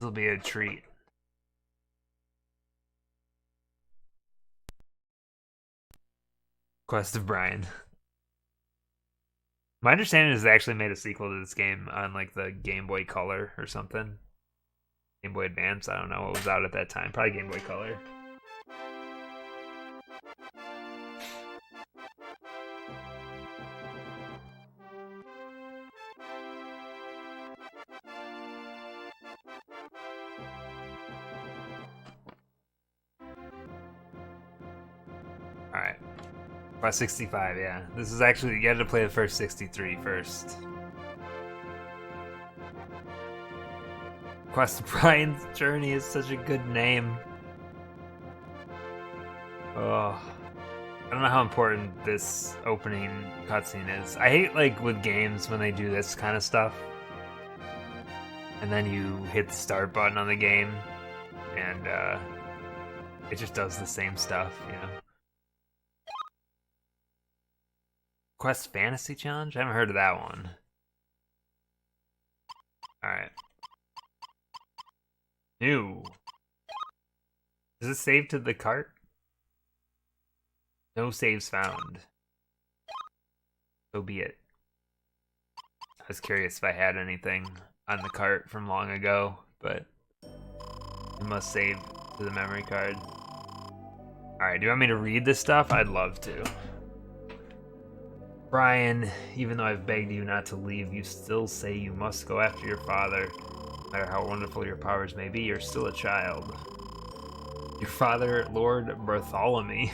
This will be a treat. Quest of Brian. My understanding is they actually made a sequel to this game on like the Game Boy Color or something. Game Boy Advance, I don't know what was out at that time. Probably Game Boy Color. Alright. Quest 65, yeah. This is actually, you had to play the first 63 first. Quest of Brian's Journey is such a good name. Oh. I don't know how important this opening cutscene is. I hate, like, with games when they do this kind of stuff. And then you hit the start button on the game, and it just does the same stuff, you know? Quest Fantasy Challenge? I haven't heard of that one. Alright. New. Does it save to the cart? No saves found. So be it. I was curious if I had anything on the cart from long ago, but it must save to the memory card. Alright, do you want me to read this stuff? I'd love to. Brian, even though I've begged you not to leave, you still say you must go after your father. No matter how wonderful your powers may be, you're still a child. Your father, Lord Bartholomew,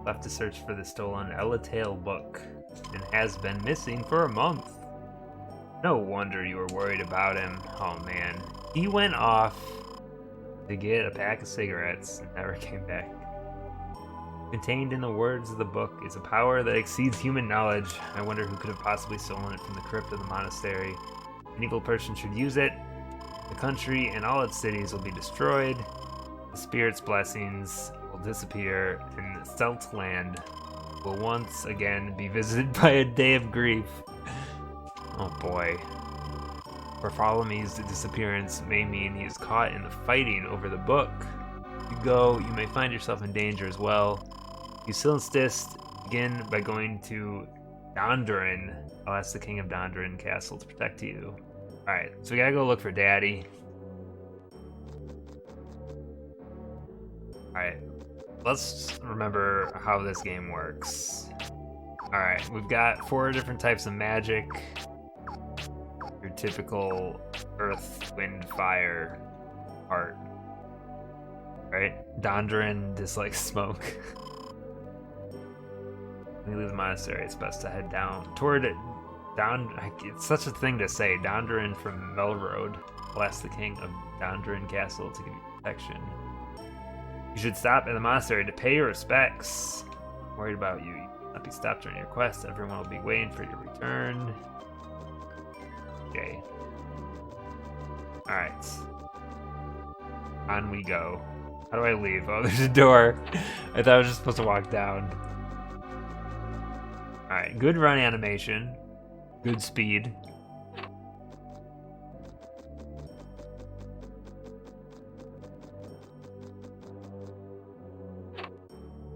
left to search for the stolen Elatail book, and has been missing for a month. No wonder you were worried about him. Oh man. He went off to get a pack of cigarettes and never came back. Contained in the words of the book is a power that exceeds human knowledge. I wonder who could have possibly stolen it from the crypt of the monastery. An evil person should use it. The country and all its cities will be destroyed. The spirit's blessings will disappear, and Celt land will once again be visited by a day of grief. Oh boy. Bartholomew's disappearance may mean he is caught in the fighting over the book. If you go, you may find yourself in danger as well. You still insist, begin by going to Dondoran. I'll ask the king of Dondoran Castle to protect you. Alright, so we gotta go look for Daddy. Alright, let's remember how this game works. Alright, we've got 4 different types of magic. Your typical earth, wind, fire part. Right? Dondoran dislikes smoke. When you leave the monastery, it's best to head down toward it. It's such a thing to say. Dondoran from Melroad. I'll ask the king of Dondoran Castle to give you protection. You should stop at the monastery to pay your respects. I'm worried about you. You will not be stopped during your quest. Everyone will be waiting for your return. Okay. Alright. On we go. How do I leave? Oh, there's a door. I thought I was just supposed to walk down. Alright, good run animation. Good speed.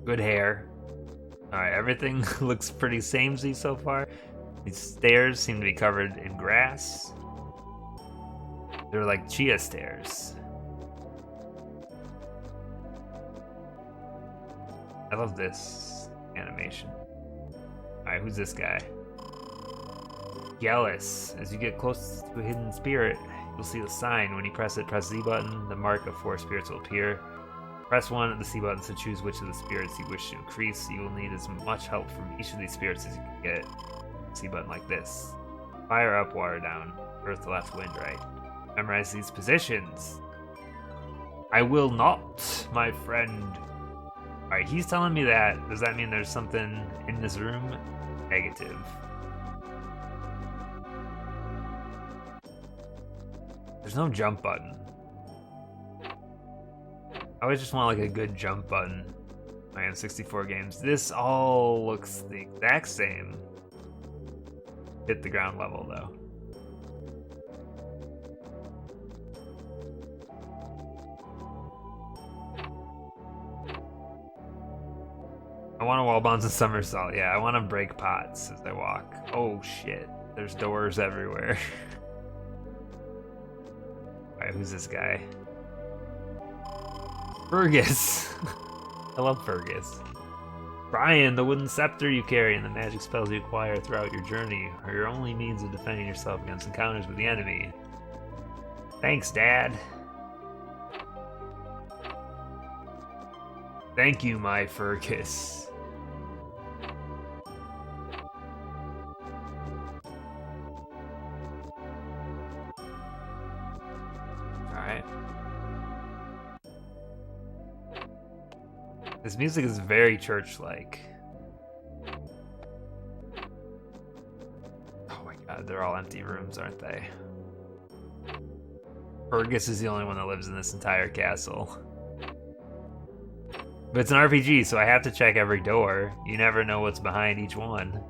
Good hair. Alright, everything looks pretty samey so far. These stairs seem to be covered in grass. They're like chia stairs. I love this animation. Alright, who's this guy? Gallus. As you get close to a hidden spirit, you'll see the sign. When you press it, press Z button, the mark of 4 spirits will appear. Press 1 and the C button to choose which of the spirits you wish to increase. You will need as much help from each of these spirits as you can get. C button like this. Fire up, water down. Earth left, wind right. Memorize these positions. I will not, my friend. Alright, he's telling me that. Does that mean there's something in this room? Negative. There's no jump button. I always just want like a good jump button. My N64 games. This all looks the exact same. Hit the ground level though. I want to wall bounce and somersault. Yeah, I want to break pots as I walk. Oh shit, there's doors everywhere. Alright, who's this guy? Fergus! I love Fergus. Brian, the wooden scepter you carry and the magic spells you acquire throughout your journey are your only means of defending yourself against encounters with the enemy. Thanks, Dad. Thank you, my Fergus. Alright. This music is very church-like. Oh my god, they're all empty rooms, aren't they? Fergus is the only one that lives in this entire castle. But it's an RPG, so I have to check every door. You never know what's behind each one.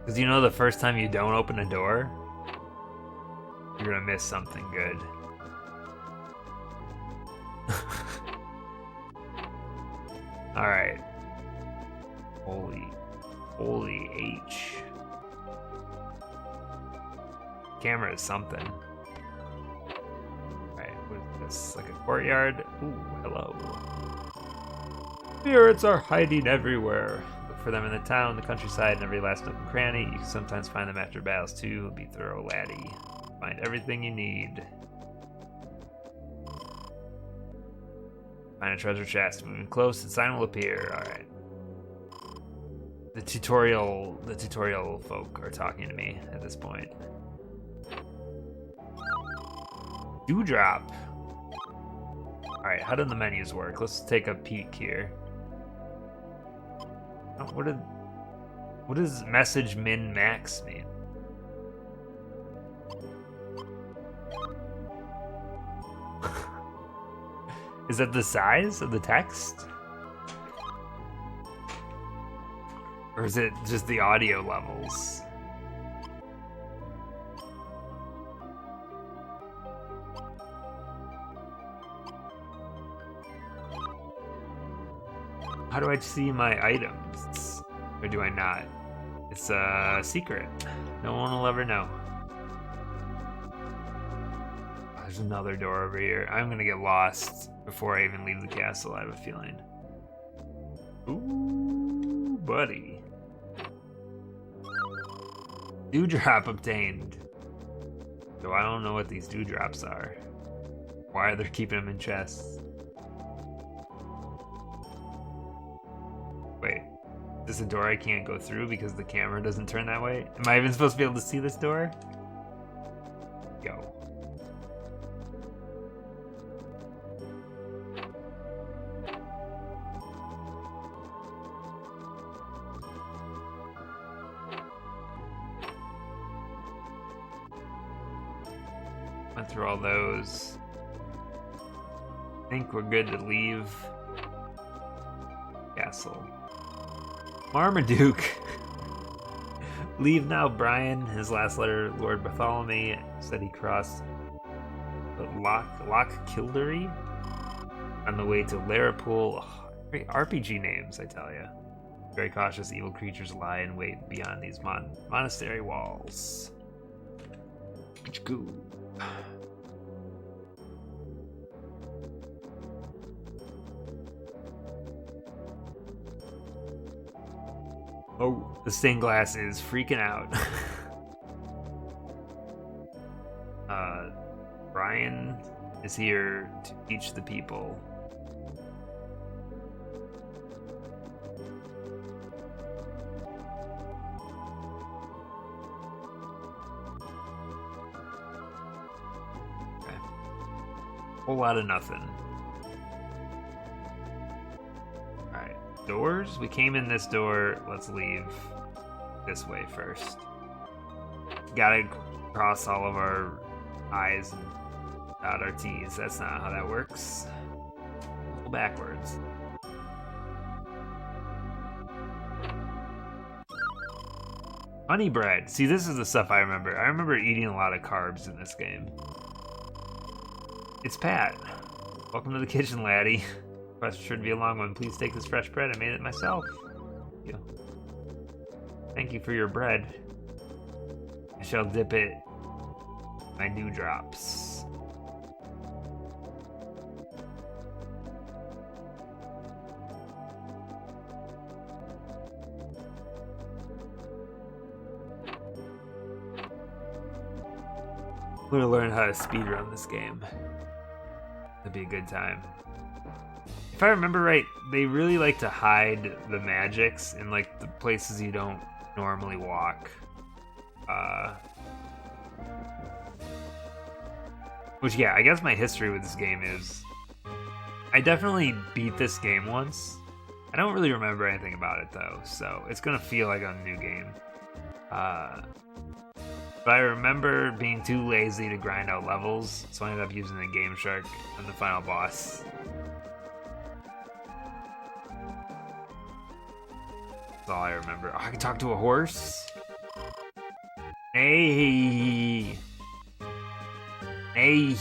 Because you know the first time you don't open a door, you're gonna miss something good. Alright. Holy H. Camera is something. Alright, what is this? Like a courtyard? Ooh, hello. Spirits are hiding everywhere. Look for them in the town, the countryside, and every last nook and cranny. You can sometimes find them after battles too. Be thorough, laddie. Find everything you need. Find a treasure chest. Moving close, the sign will appear. Alright. The tutorial folk are talking to me at this point. Dewdrop. Alright, how do the menus work? Let's take a peek here. Oh, what does message min max mean? Is that the size of the text? Or is it just the audio levels? How do I see my items? Or do I not? It's a secret. No one will ever know. Oh, there's another door over here. I'm gonna get lost before I even leave the castle, I have a feeling. Ooh, buddy. Dewdrop obtained. So I don't know what these dewdrops are. Why are they keeping them in chests? Wait, is this a door I can't go through because the camera doesn't turn that way? Am I even supposed to be able to see this door? Yo. Went through all those. I think we're good to leave castle. Marmaduke. Leave now, Brian. His last letter, Lord Bartholomew, said he crossed Loch Kildery on the way to Larapool. Oh, great RPG names, I tell you. Very cautious, evil creatures lie in wait beyond these monastery walls. Goo. Oh, the stained glass is freaking out. Brian is here to teach the people. Okay. Whole lot of nothing. Alright, doors? We came in this door. Let's leave this way first. Gotta cross all of our I's and dot our T's. That's not how that works. Go backwards. Honey bread. See, this is the stuff I remember. I remember eating a lot of carbs in this game. It's Pat. Welcome to the kitchen, laddie. Quest should be a long one. Please take this fresh bread. I made it myself. Thank you. Thank you for your bread. I shall dip it in my dewdrops. I'm gonna learn how to speedrun this game. That'd be a good time. If I remember right, they really like to hide the magics in like the places you don't normally walk. Which, yeah, I guess my history with this game is I definitely beat this game once. I don't really remember anything about it though, so it's gonna feel like a new game. But I remember being too lazy to grind out levels, so I ended up using the Game Shark on the final boss. That's all I remember. Oh, I can talk to a horse? Hey! Hey!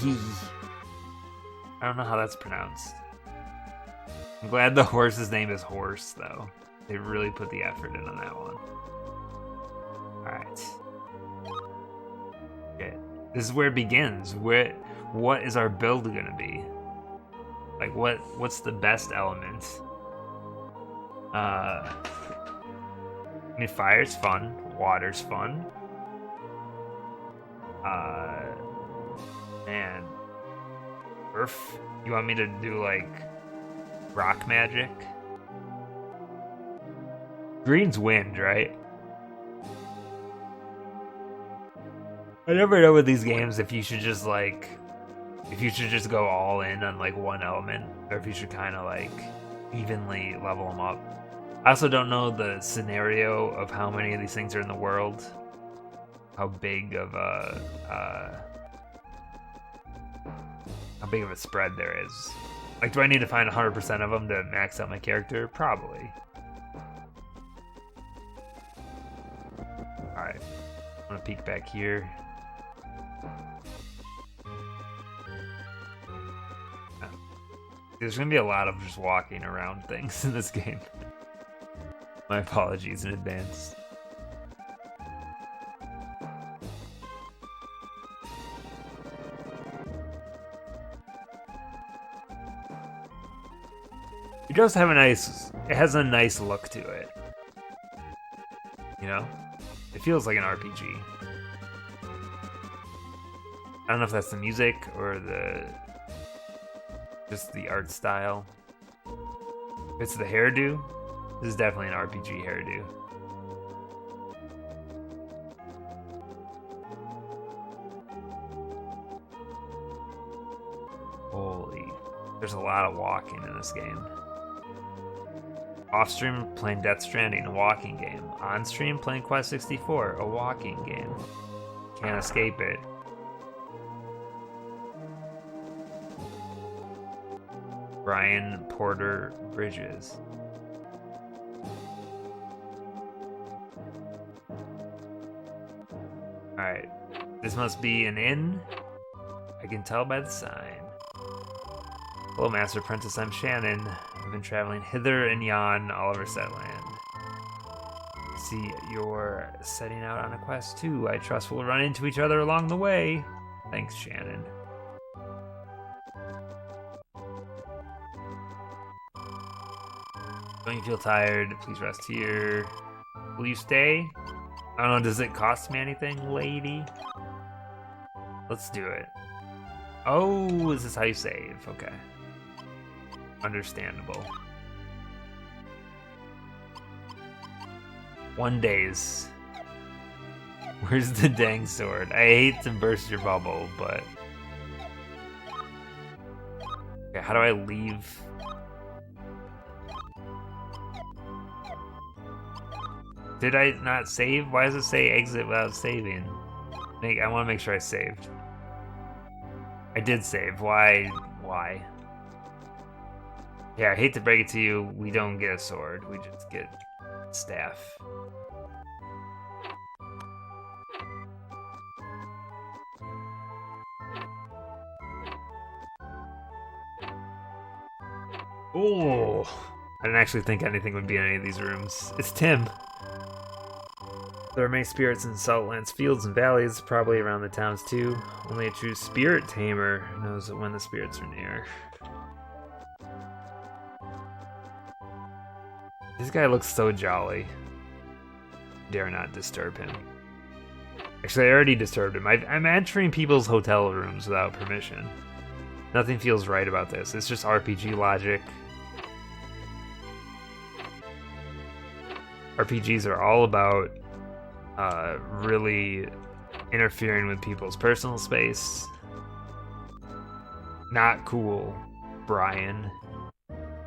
I don't know how that's pronounced. I'm glad the horse's name is Horse, though. They really put the effort in on that one. Alright. Okay. This is where it begins. What is our build gonna be? Like, what's the best element? I mean, fire's fun. Water's fun. And earth. You want me to do like rock magic? Green's wind, right? I never know with these games if you should just go all in on like one element, or if you should kind of like evenly level them up. I also don't know the scenario of how many of these things are in the world, how big of a spread there is. Like, do I need to find 100% of them to max out my character? Probably. All right, I'm gonna peek back here. There's gonna be a lot of just walking around things in this game. My apologies in advance. It does have it has a nice look to it. You know? It feels like an RPG. I don't know if that's the music or just the art style. If it's the hairdo, this is definitely an RPG hairdo. Holy, there's a lot of walking in this game. Off-stream, playing Death Stranding, a walking game. On-stream, playing Quest 64, a walking game. Can't escape it. Brian Porter Bridges. Alright, this must be an inn. I can tell by the sign. Hello, Master Apprentice, I'm Shannon. I've been traveling hither and yon all over Setland. See, you're setting out on a quest too. I trust we'll run into each other along the way. Thanks, Shannon. Don't you feel tired? Please rest here. Will you stay? I don't know, does it cost me anything, lady? Let's do it. Oh, is this how you save? Okay. Understandable. 1 days. Where's the dang sword? I hate to burst your bubble, but... Okay, how do I leave? Did I not save? Why does it say exit without saving? I want to make sure I saved. I did save. Why? Why? Yeah, I hate to break it to you, we don't get a sword. We just get staff. Oh, I didn't actually think anything would be in any of these rooms. It's Tim. There are many spirits in Saltland's fields and valleys, probably around the towns too. Only a true spirit tamer knows when the spirits are near. This guy looks so jolly. Dare not disturb him. Actually, I already disturbed him. I'm entering people's hotel rooms without permission. Nothing feels right about this. It's just RPG logic. RPGs are all about really interfering with people's personal space. Not cool, Brian.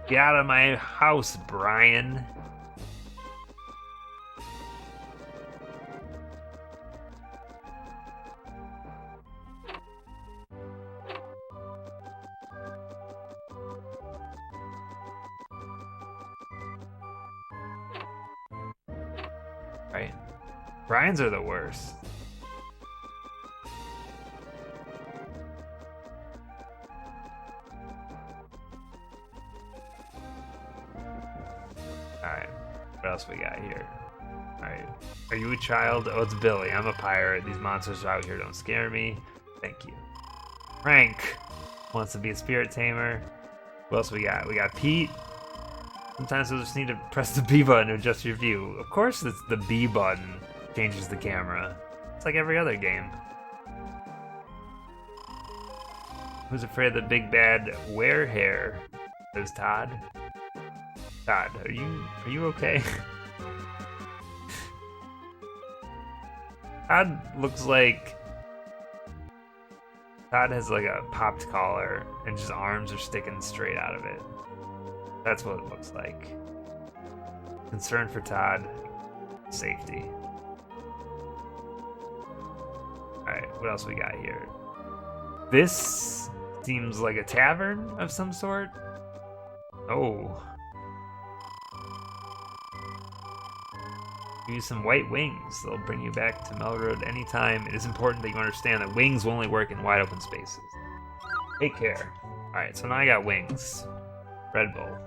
Get out of my house, Brian. Right. Brian's are the worst. Alright. What else we got here? Alright. Are you a child? Oh, it's Billy. I'm a pirate. These monsters out here don't scare me. Thank you. Frank wants to be a spirit tamer. What else we got? We got Pete. Sometimes you'll just need to press the B button to adjust your view. Of course it's the B button changes the camera. It's like every other game. Who's afraid of the big bad werehair? Says Todd. Todd, are you okay? Todd looks like Todd has like a popped collar and his arms are sticking straight out of it. That's what it looks like. Concern for Todd. Safety. Alright, what else we got here? This seems like a tavern of some sort. Oh. Use some white wings. They'll bring you back to Melroad anytime. It is important that you understand that wings will only work in wide open spaces. Take care. Alright, so now I got wings. Red Bull.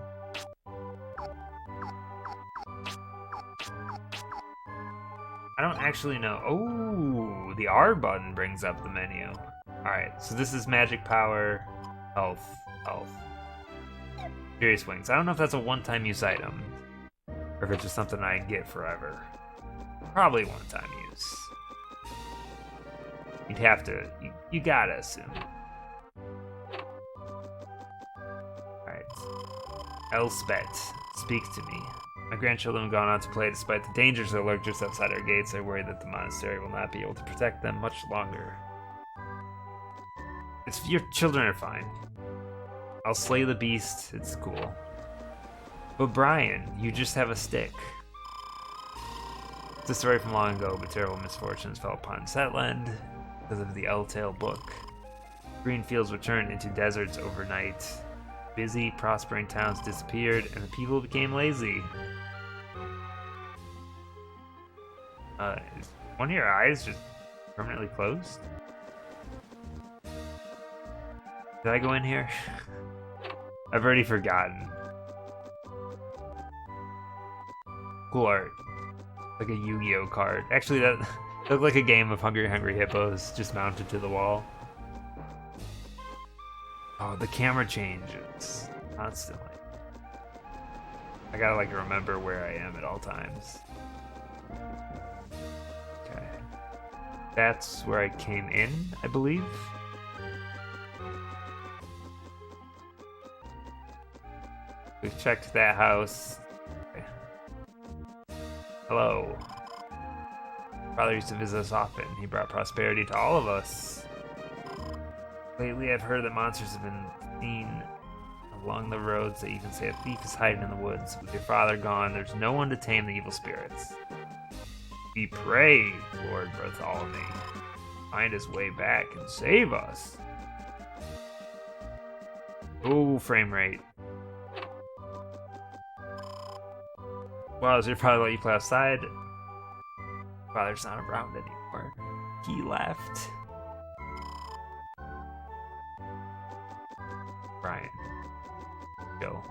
I don't actually know. Oh, the R button brings up the menu. Alright, so this is magic power, health, health. Furious wings. I don't know if that's a one-time use item, or if it's just something I get forever. Probably one-time use. You'd have to, you gotta assume. Alright. Elspeth, speak to me. My grandchildren have gone on to play despite the dangers that lurk just outside our gates. I worry that the monastery will not be able to protect them much longer. Your children are fine. I'll slay the beast, it's cool. But Brian, you just have a stick. It's a story from long ago, but terrible misfortunes fell upon Setland because of the Elltale book. Green fields were turned into deserts overnight. Busy, prospering towns disappeared, and the people became lazy. Is one of your eyes just permanently closed? Did I go in here? I've already forgotten. Cool art. Like a Yu-Gi-Oh card. Actually, that looked like a game of Hungry Hungry Hippos just mounted to the wall. Oh, the camera changes constantly. I gotta like remember where I am at all times. Okay. That's where I came in, I believe. We've checked that house. Okay. Hello. Father used to visit us often. He brought prosperity to all of us. Lately, I've heard that monsters have been seen along the roads. They even say a thief is hiding in the woods. With your father gone, there's no one to tame the evil spirits. We pray, Lord Bartholomew, find his way back and save us. Oh, frame rate. Wow, is your father let you play outside? Father's not around anymore. He left. Brian. Go.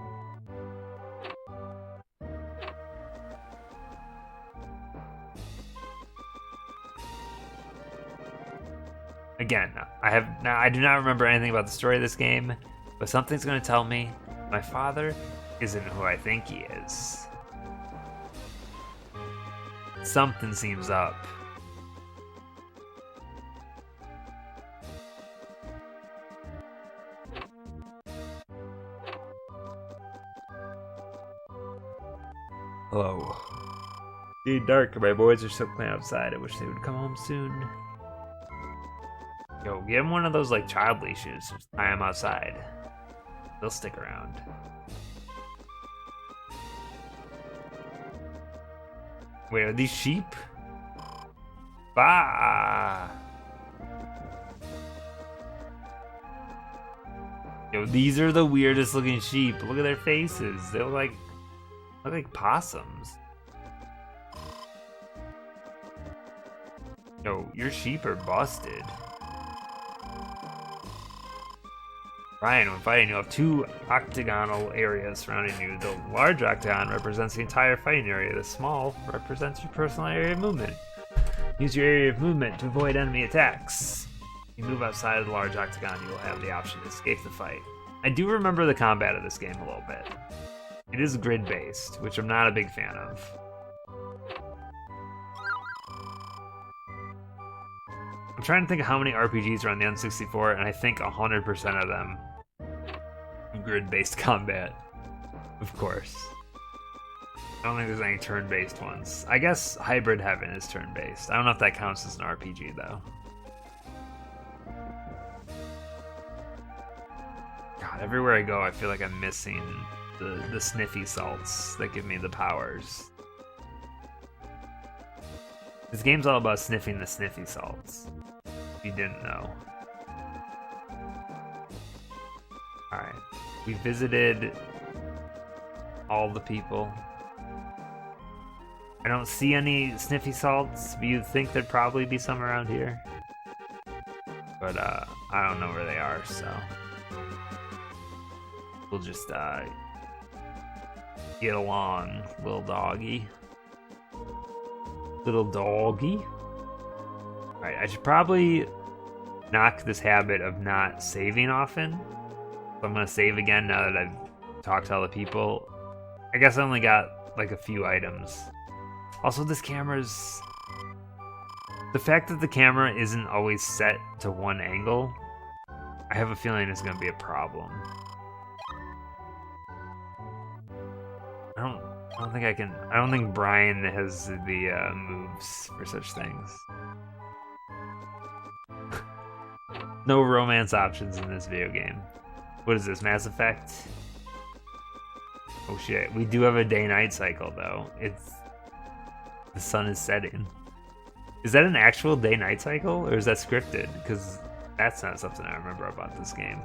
Again, I do not remember anything about the story of this game, but something's going to tell me my father isn't who I think he is. Something seems up. Hello. It's dark. My boys are still playing outside. I wish they would come home soon. Yo, get him one of those like child leashes. Just tie him outside. They'll stick around. Wait, are these sheep? Bah! Yo, these are the weirdest looking sheep. Look at their faces. They look like possums. Yo, your sheep are busted. Ryan, when fighting, you have two octagonal areas surrounding you. The large octagon represents the entire fighting area. The small represents your personal area of movement. Use your area of movement to avoid enemy attacks. If you move outside of the large octagon, you will have the option to escape the fight. I do remember the combat of this game a little bit. It is grid-based, which I'm not a big fan of. I'm trying to think of how many RPGs are on the N64, and I think 100% of them grid-based combat, of course. I don't think there's any turn-based ones. I guess Hybrid Heaven is turn-based. I don't know if that counts as an RPG, though. God, everywhere I go, I feel like I'm missing the sniffy salts that give me the powers. This game's all about sniffing the sniffy salts. If you didn't know. Alright. We visited all the people. I don't see any sniffy salts, but you'd think there'd probably be some around here. But I don't know where they are, so we'll just get along, little doggy. Little doggy. Alright, I should probably knock this habit of not saving often. So I'm gonna save again now that I've talked to all the people. I guess I only got like a few items. Also, this camera's... The fact that the camera isn't always set to one angle, I have a feeling it's gonna be a problem. I don't think Brian has the moves for such things. No romance options in this video game. What is this, Mass Effect? Oh shit, we do have a day-night cycle though. The sun is setting. Is that an actual day-night cycle, or is that scripted? Because that's not something I remember about this game.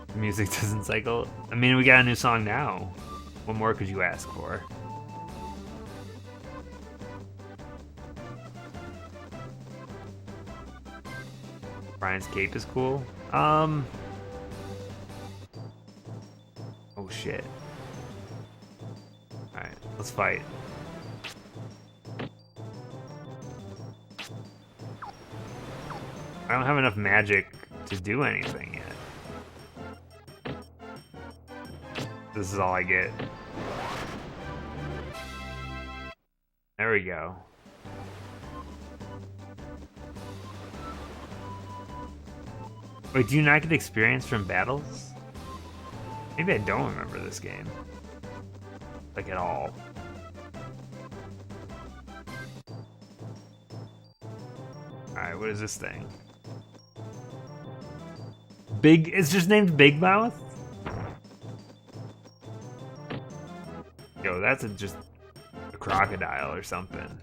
The music doesn't cycle. I mean, we got a new song now. What more could you ask for? Brian's cape is cool. Oh shit. Alright, let's fight. I don't have enough magic to do anything yet. This is all I get. There we go. Wait, do you not get experience from battles? Maybe I don't remember this game. Like, at all. Alright, what is this thing? It's just named Big Mouth? Yo, that's just a crocodile or something.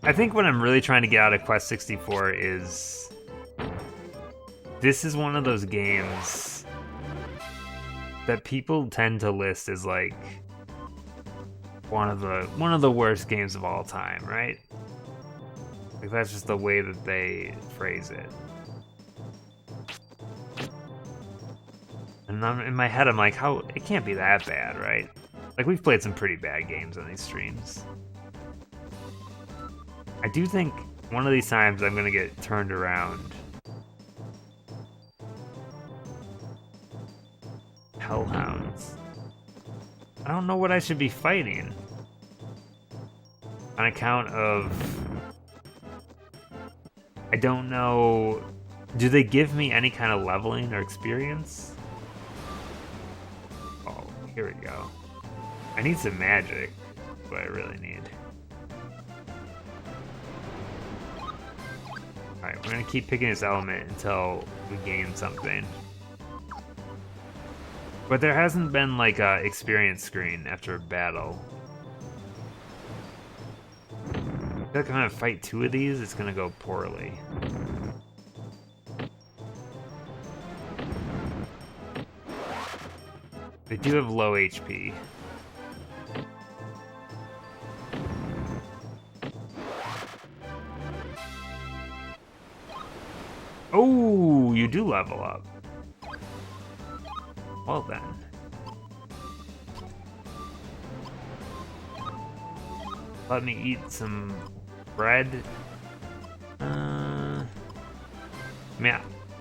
I think what I'm really trying to get out of Quest 64 is... This is one of those games that people tend to list as like one of the worst games of all time, right? Like, that's just the way that they phrase it. And in my head, I'm like, how? It can't be that bad, right? Like, we've played some pretty bad games on these streams. I do think one of these times I'm gonna get turned around. Hellhounds. I don't know what I should be fighting. On account of... I don't know... Do they give me any kind of leveling or experience? Oh, here we go. I need some magic. That's what I really need. Alright, we're gonna keep picking this element until we gain something. But there hasn't been like a experience screen after a battle. I feel like if I'm gonna fight two of these, it's gonna go poorly. They do have low HP. Oh, you do level up. Well then. Let me eat some bread. I mean,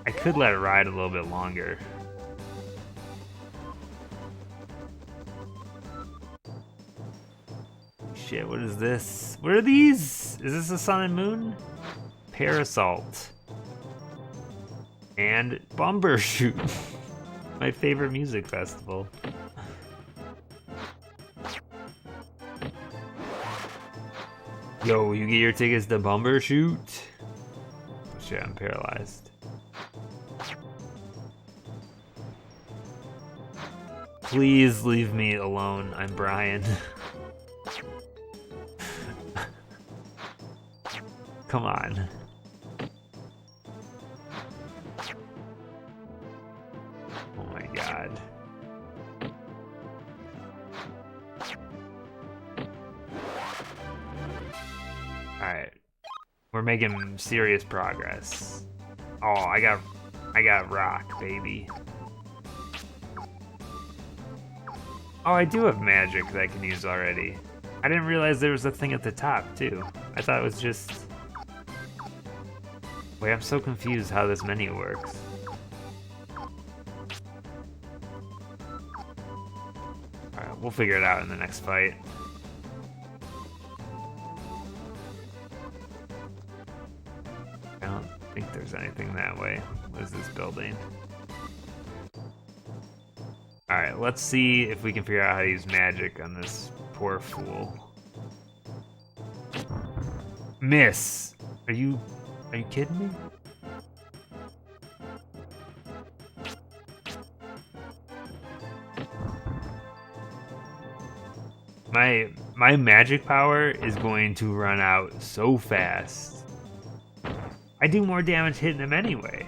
I could let it ride a little bit longer. Shit, what is this? What are these? Is this the sun and moon? Parasalt. And Bumbershoot. My favorite music festival. Yo, you get your tickets to Bumbershoot? Oh, shit, I'm paralyzed. Please leave me alone. I'm Brian. Come on. Oh my god. Alright. We're making serious progress. Oh, I got rock, baby. Oh, I do have magic that I can use already. I didn't realize there was a thing at the top, too. I thought it was just... Wait, I'm so confused how this menu works. Alright, we'll figure it out in the next fight. I don't think there's anything that way. What is this building? Alright, let's see if we can figure out how to use magic on this poor fool. Miss! Are you kidding me? My magic power is going to run out so fast. I do more damage hitting him anyway.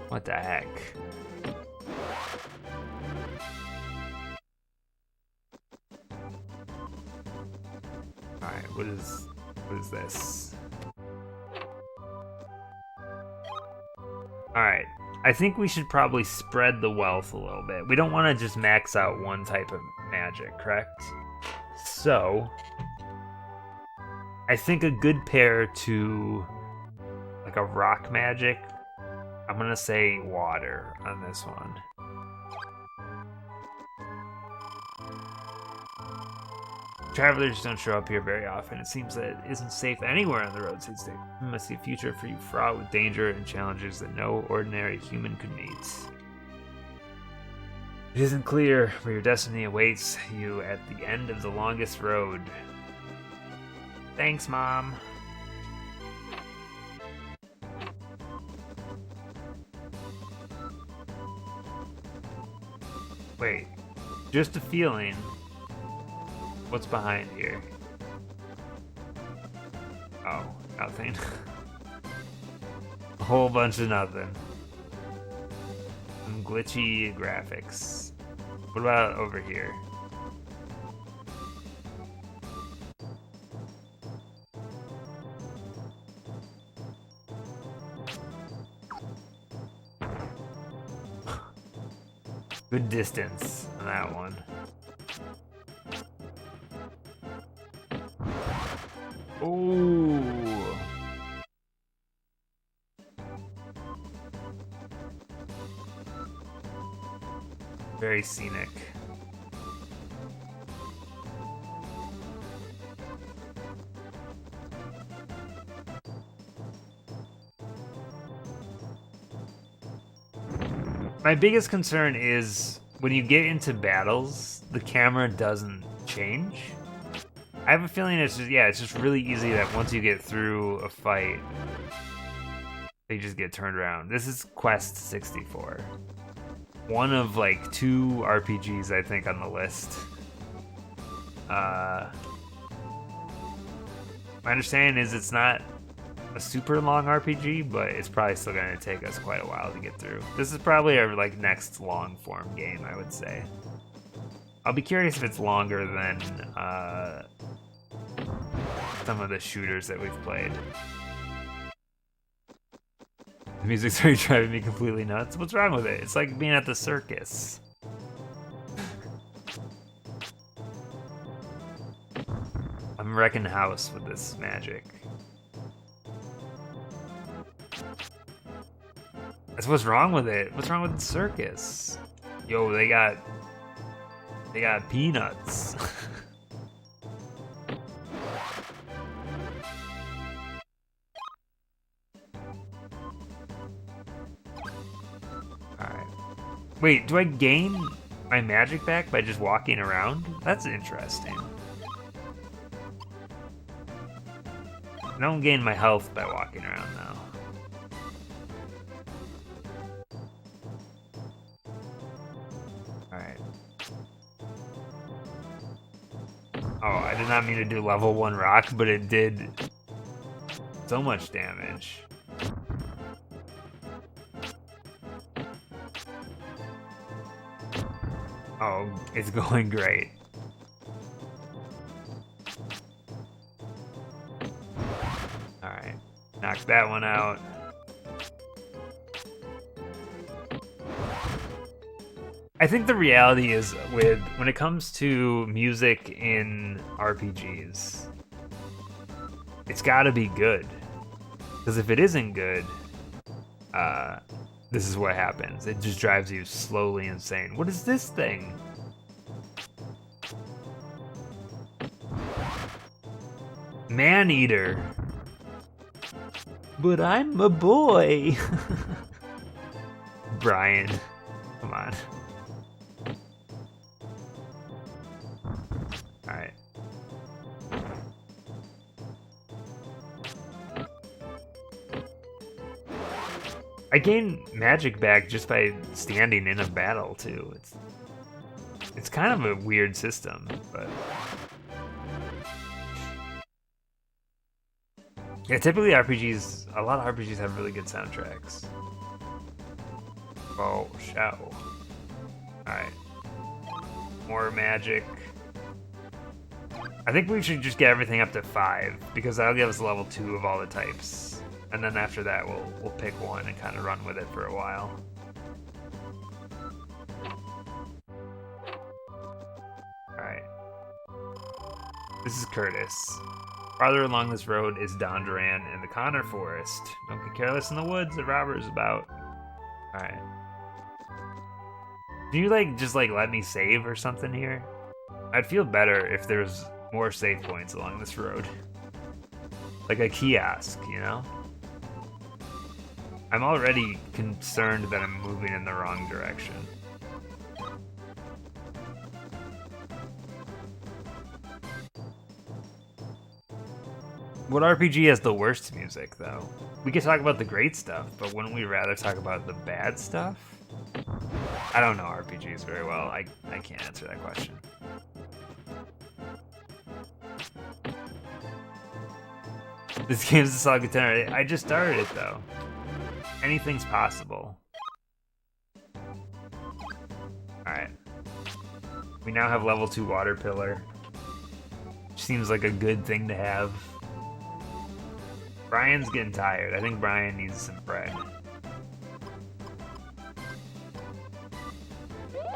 What the heck? Alright, what is this? Alright, I think we should probably spread the wealth a little bit. We don't want to just max out one type of magic, correct? So, I think a good pair to like a rock magic, I'm gonna say water on this one. Travelers don't show up here very often. It seems that it isn't safe anywhere on the roads these days. We must see a future for you fraught with danger and challenges that no ordinary human could meet. It isn't clear where your destiny awaits you at the end of the longest road. Thanks, Mom. Wait, just a feeling. What's behind here? Oh, nothing. A whole bunch of nothing. Some glitchy graphics. What about over here? Good distance on that one. Ooh. Very scenic. My biggest concern is when you get into battles, the camera doesn't change. I have a feeling it's just, yeah, it's just really easy that once you get through a fight, they just get turned around. This is Quest 64. One of like 2 RPGs, I think, on the list. My understanding is it's not a super long RPG, but it's probably still going to take us quite a while to get through. This is probably our like next long form game, I would say. I'll be curious if it's longer than some of the shooters that we've played. The music's already driving me completely nuts. What's wrong with it? It's like being at the circus. I'm wrecking house with this magic. That's what's wrong with it. What's wrong with the circus? Yo, they got peanuts. Alright. Wait, do I gain my magic back by just walking around? That's interesting. I don't gain my health by walking around now. Alright. Oh, I did not mean to do level 1 rock, but it did so much damage. Oh, it's going great. Alright, knock that one out. I think the reality is when it comes to music in RPGs, it's gotta be good. Because if it isn't good, this is what happens. It just drives you slowly insane. What is this thing? Man-eater. But I'm a boy. Brian, come on. Alright. I gain magic back just by standing in a battle too. It's kind of a weird system, but yeah, typically RPGs, a lot of RPGs have really good soundtracks. Oh, show. Alright. More magic. I think we should just get everything up to 5, because that'll give us level 2 of all the types. And then after that, we'll pick one and kind of run with it for a while. Alright. This is Curtis. Farther along this road is Donduran and the Connor Forest. Don't get careless in the woods, the robber is about. Alright. Can you just let me save or something here? I'd feel better if there's more save points along this road. Like a kiosk, you know? I'm already concerned that I'm moving in the wrong direction. What RPG has the worst music, though? We could talk about the great stuff, but wouldn't we rather talk about the bad stuff? I don't know RPGs very well. I can't answer that question. This game's a solid contender. I just started it, though. Anything's possible. Alright. We now have level 2 water pillar. Which seems like a good thing to have. Brian's getting tired. I think Brian needs some bread.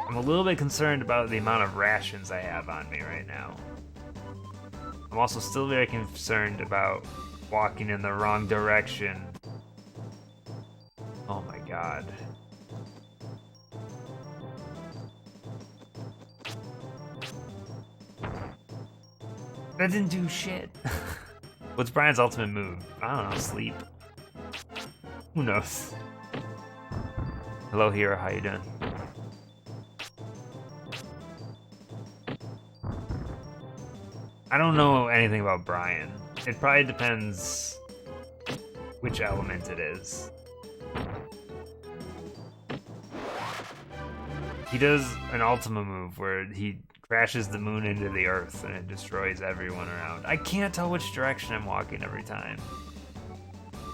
I'm a little bit concerned about the amount of rations I have on me right now. I'm also still very concerned about walking in the wrong direction. Oh my god. That didn't do shit. What's Brian's ultimate move? I don't know, sleep. Who knows? Hello, Hero, how you doing? I don't know anything about Brian. It probably depends which element it is. He does an Ultima move where he crashes the moon into the earth and it destroys everyone around. I can't tell which direction I'm walking every time.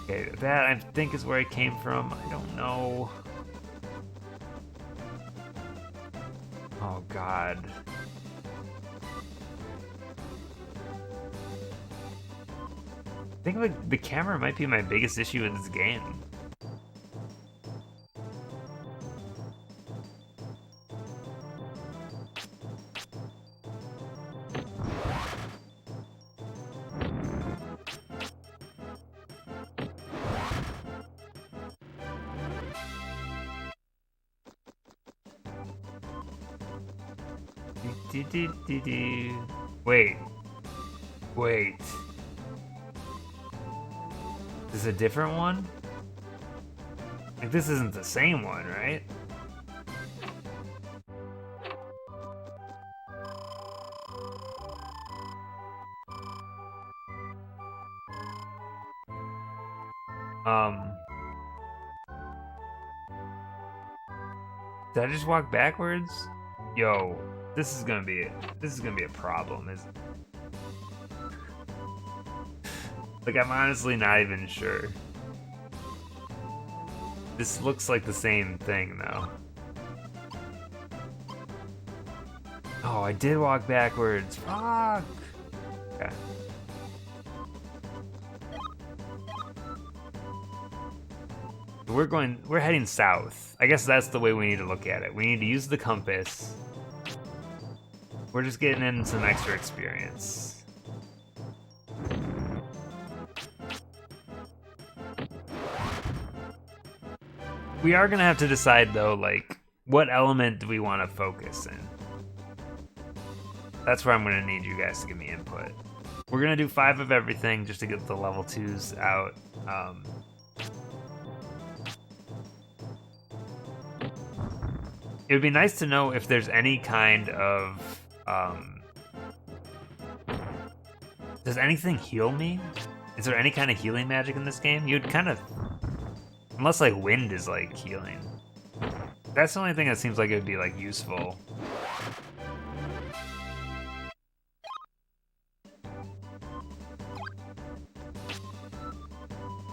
Okay, that I think is where it came from. I don't know. Oh god. I think like the camera might be my biggest issue in this game. Wait. Wait. This is a different one? Like, this isn't the same one, right? Did I just walk backwards? Yo, this is gonna be a problem, isn't it? Like, I'm honestly not even sure. This looks like the same thing, though. Oh, I did walk backwards. Fuck! Okay. We're heading south. I guess that's the way we need to look at it. We need to use the compass. We're just getting in some extra experience. We are gonna have to decide though, like, what element do we want to focus in? That's where I'm gonna need you guys to give me input. We're gonna do 5 of everything just to get the level 2s out. It would be nice to know if there's any kind of, does anything heal me? Is there any kind of healing magic in this game? You'd kind of, unless like wind is like healing. That's the only thing that seems like it would be like useful.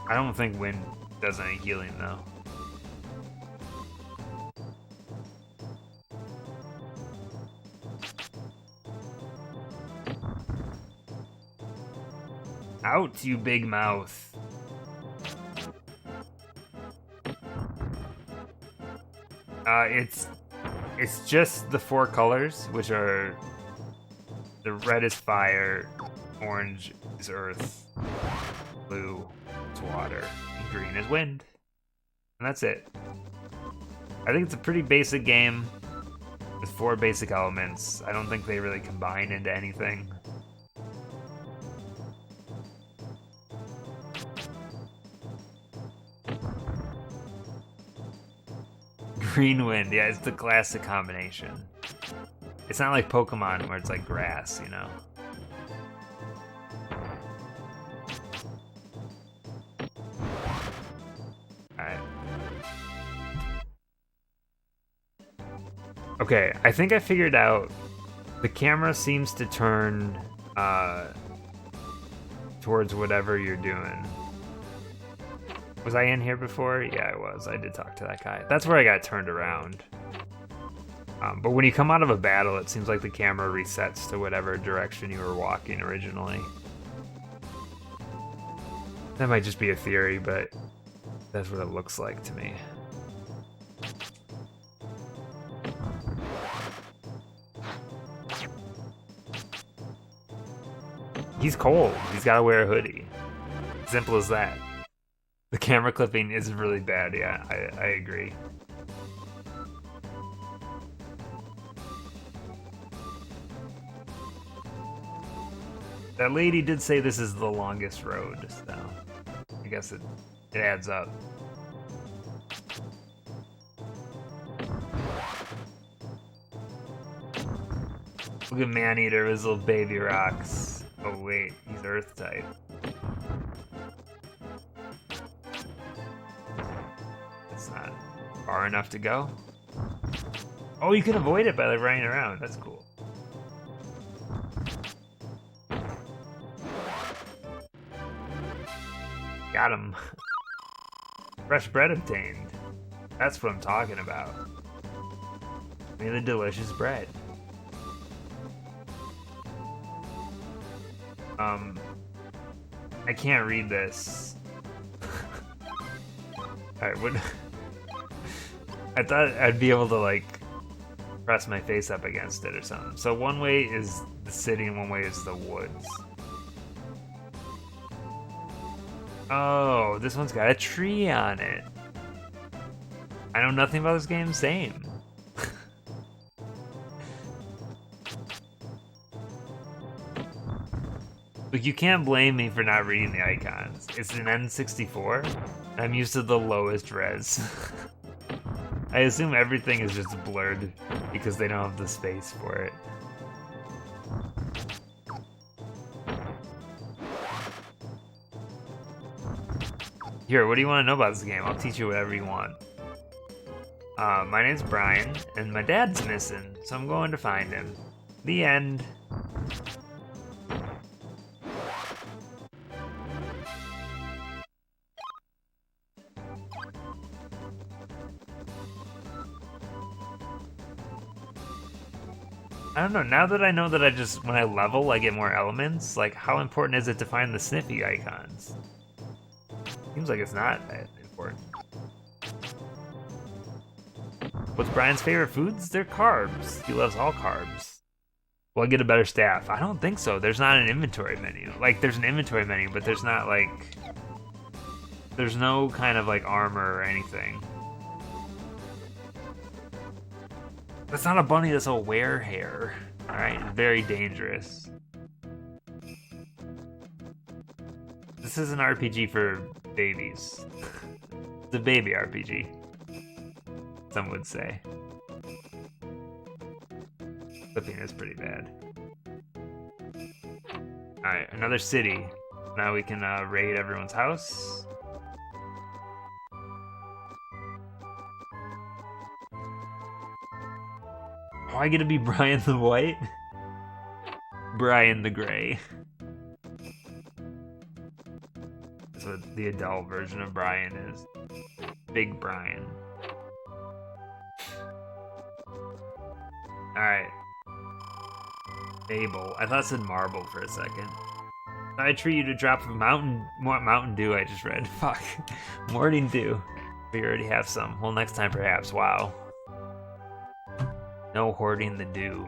I don't think wind does any healing though. Out, you big mouth. It's just the 4 colors, which are the red is fire, orange is earth, blue is water, and green is wind. And that's it. I think it's a pretty basic game with 4 basic elements. I don't think they really combine into anything. Green wind, yeah, it's the classic combination. It's not like Pokemon where it's like grass, you know? Alright. Okay, I think I figured out the camera seems to turn towards whatever you're doing. Was I in here before? Yeah, I was. I did talk to that guy. That's where I got turned around. But when you come out of a battle, it seems like the camera resets to whatever direction you were walking originally. That might just be a theory, but that's what it looks like to me. He's cold. He's got to wear a hoodie. Simple as that. The camera clipping is really bad, yeah, I agree. That lady did say this is the longest road, so I guess it adds up. Look at Maneater with his little baby rocks. Oh wait, he's Earth type. It's not far enough to go. Oh, you can avoid it by like running around. That's cool. Got him. Fresh bread obtained. That's what I'm talking about. Made the delicious bread. I can't read this. Alright, what? I thought I'd be able to, like, press my face up against it or something. So one way is the city and one way is the woods. Oh, this one's got a tree on it. I know nothing about this game, same. Look, you can't blame me for not reading the icons. It's an N64, and I'm used to the lowest res. I assume everything is just blurred because they don't have the space for it. Here, what do you want to know about this game? I'll teach you whatever you want. My name's Brian, and my dad's missing, so I'm going to find him. The end. I don't know, now that I know that when I level, I get more elements, like, how important is it to find the sniffy icons? Seems like it's not that important. What's Brian's favorite foods? They're carbs. He loves all carbs. Will I get a better staff? I don't think so. There's not an inventory menu. Like, there's an inventory menu, but there's not, like... There's no kind of, like, armor or anything. That's not a bunny, that's a werehair. Alright, very dangerous. This is an RPG for babies. It's a baby RPG. Some would say. Flipping is pretty bad. Alright, another city. Now we can raid everyone's house. Oh, I get to be Brian the White? Brian the Gray. That's what the adult version of Brian is. Big Brian. Alright. Fable. I thought it said marble for a second. I treat you to drop of Mountain Dew I just read. Fuck. Morning Dew. We already have some. Well, next time perhaps. Wow. No hoarding the dew.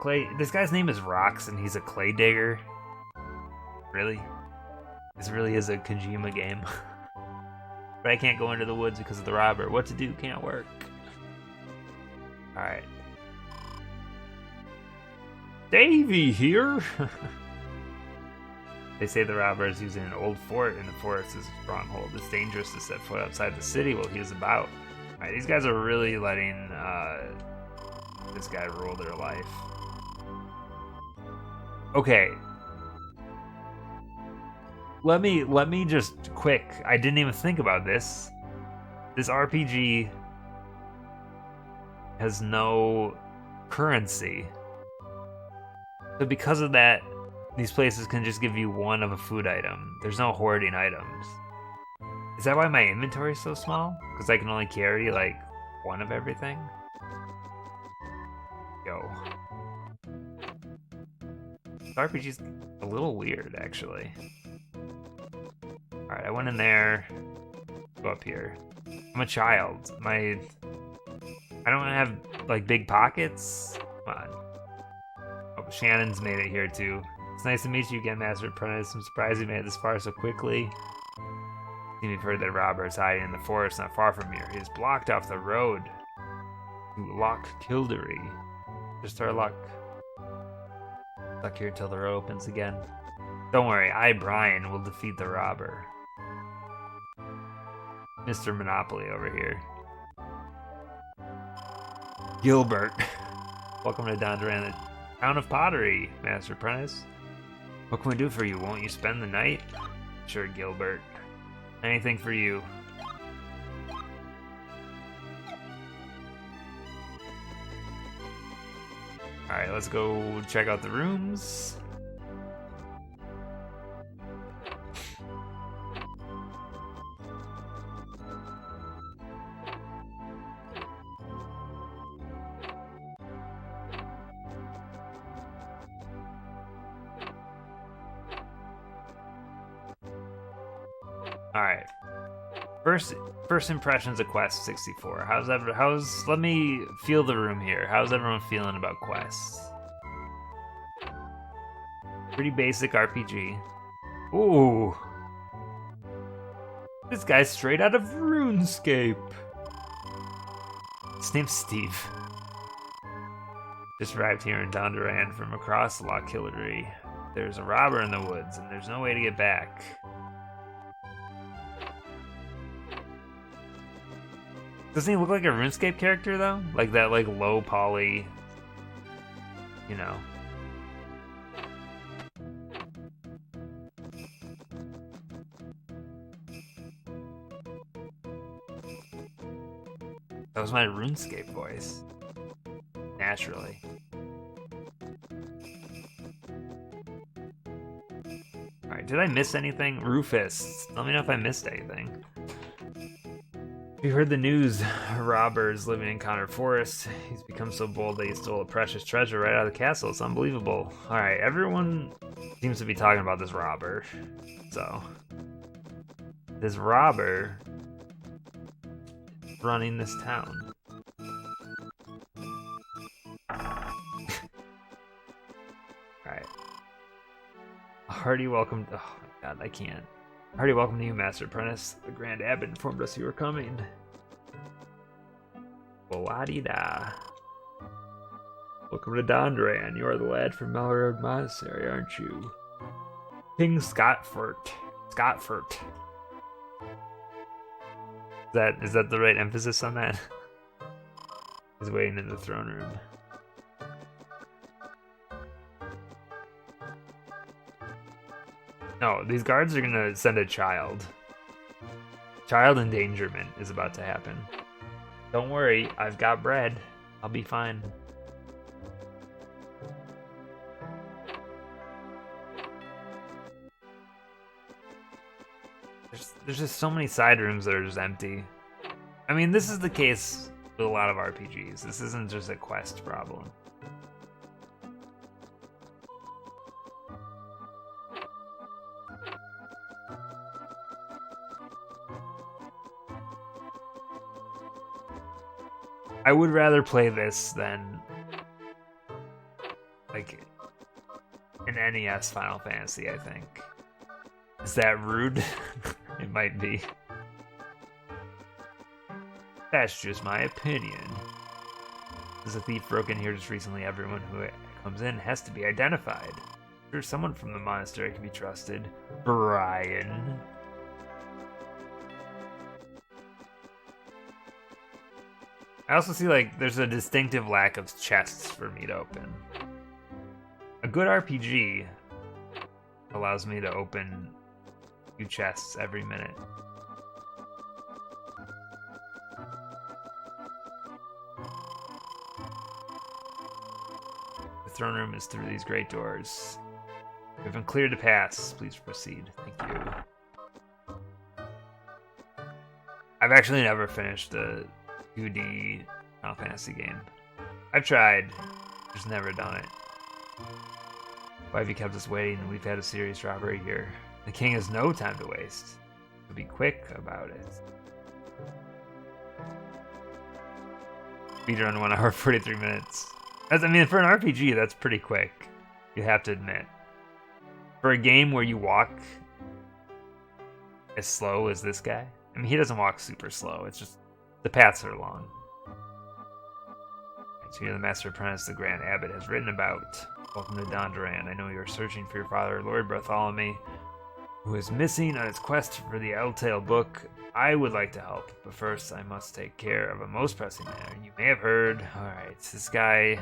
Clay. This guy's name is Rocks, and he's a clay digger. Really? This really is a Kojima game. But I can't go into the woods because of the robber. What to do can't work. Alright. Davey here! They say the robber is using an old fort in the forest as a stronghold. It's dangerous to set foot outside the city while he is about. Alright, these guys are really letting this guy rule their life. Okay. Let me just quick. I didn't even think about this. This RPG has no currency. So because of that, these places can just give you one of a food item. There's no hoarding items. Is that why my inventory is so small? Because I can only carry, like, one of everything? Yo. This RPG's a little weird, actually. Alright, I went in there. Go up here. I'm a child. I don't have, like, big pockets. Come on. Shannon's made it here too. It's nice to meet you again, Master Apprentice. I'm surprised you made it this far so quickly. You've heard that robber is hiding in the forest not far from here. He has blocked off the road to Loch Kildery. Just our luck. Stuck here till the road opens again. Don't worry, I, Brian, will defeat the robber. Mr. Monopoly over here. Gilbert. Welcome to Dondoran, the town of pottery, Master Apprentice. What can we do for you? Won't you spend the night? Sure, Gilbert. Anything for you. Alright, let's go check out the rooms. Alright. First impressions of Quest 64. Let me feel the room here. How's everyone feeling about Quest? Pretty basic RPG. Ooh. This guy's straight out of RuneScape. His name's Steve. Just arrived here in Dondoran from across Loch Kildery. There's a robber in the woods, and there's no way to get back. Doesn't he look like a RuneScape character, though? Like that, like, low poly, you know. That was my RuneScape voice. Naturally. Alright, did I miss anything? Rufus. Let me know if I missed anything. You heard the news. A robber is living in Connor Forest. He's become so bold that he stole a precious treasure right out of the castle. It's unbelievable. Alright, everyone seems to be talking about this robber. So, this robber is running this town. Alright. A hearty welcome. Oh my god, I can't. Hearty welcome to you, Master Apprentice. The Grand Abbot informed us you were coming. Well-la-dee-da. Welcome to Dondoran. You are the lad from Melrose Monastery, aren't you? King Scottfort. Scottfort. Is that the right emphasis on that? He's waiting in the throne room. No, these guards are gonna send a child. Child endangerment is about to happen. Don't worry, I've got bread. I'll be fine. There's just so many side rooms that are just empty. I mean, this is the case with a lot of RPGs. This isn't just a quest problem. I would rather play this than, like, an NES Final Fantasy, I think. Is that rude? It might be. That's just my opinion. There's a thief broke in here just recently. Everyone who comes in has to be identified. There's someone from the monastery can be trusted. Brian. I also see, like, there's a distinctive lack of chests for me to open. A good RPG allows me to open a few chests every minute. The throne room is through these great doors. We've been cleared to pass. Please proceed. Thank you. I've actually never finished a 2D Final Fantasy game. I've tried, just never done it. Why have you kept us waiting? We've had a serious robbery here. The king has no time to waste. So be quick about it. Speedrun 1 hour 43 minutes. I mean, for an RPG, that's pretty quick. You have to admit. For a game where you walk as slow as this guy, I mean, he doesn't walk super slow. It's just the paths are long. So you're the master apprentice the Grand Abbot has written about. Welcome to Dondoran. I know you are searching for your father, Lord Bartholomew, who is missing on his quest for the Eltale book. I would like to help, but first I must take care of a most pressing matter. You may have heard. Alright, this guy.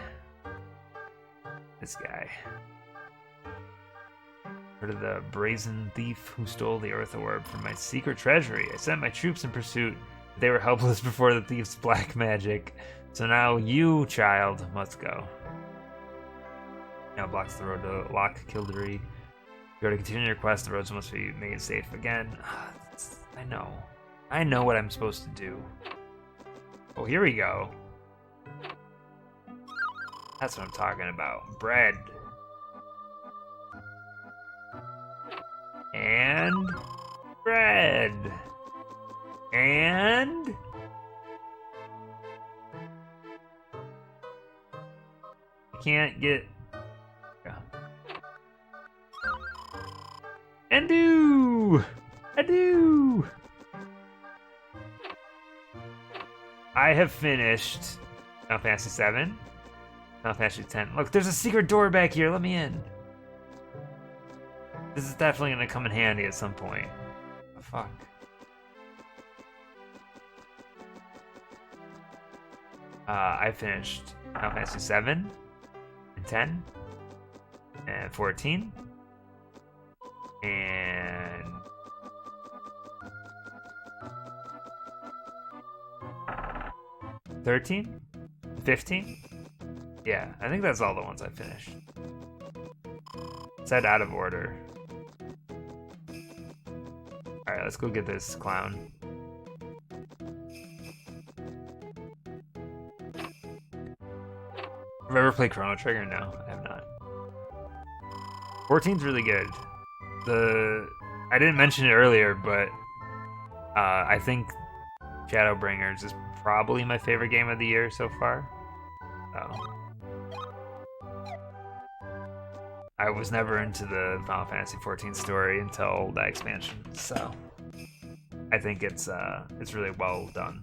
Heard of the brazen thief who stole the earth orb from my secret treasury. I sent my troops in pursuit. They were helpless before the thief's black magic. So now you, child, must go. Now blocks the road to Loch Kildare. If you are to continue your quest, the roads must be made safe again. I know what I'm supposed to do. Oh, here we go. That's what I'm talking about. Bread. And bread. And can't get and do. I have finished Final Fantasy 7, Final Fantasy 10. Look, there's a secret door back here. Let me in. This is definitely gonna come in handy at some point. Oh, fuck. I finished Final Fantasy 7 and 10 and 14 and 13, 15. Yeah, I think that's all the ones I finished. Said out of order. Alright, let's go get this clown. Have I ever played Chrono Trigger? No, I have not. 14's really good. I didn't mention it earlier, but I think Shadowbringers is probably my favorite game of the year so far. I was never into the Final Fantasy 14 story until that expansion, so I think it's really well done.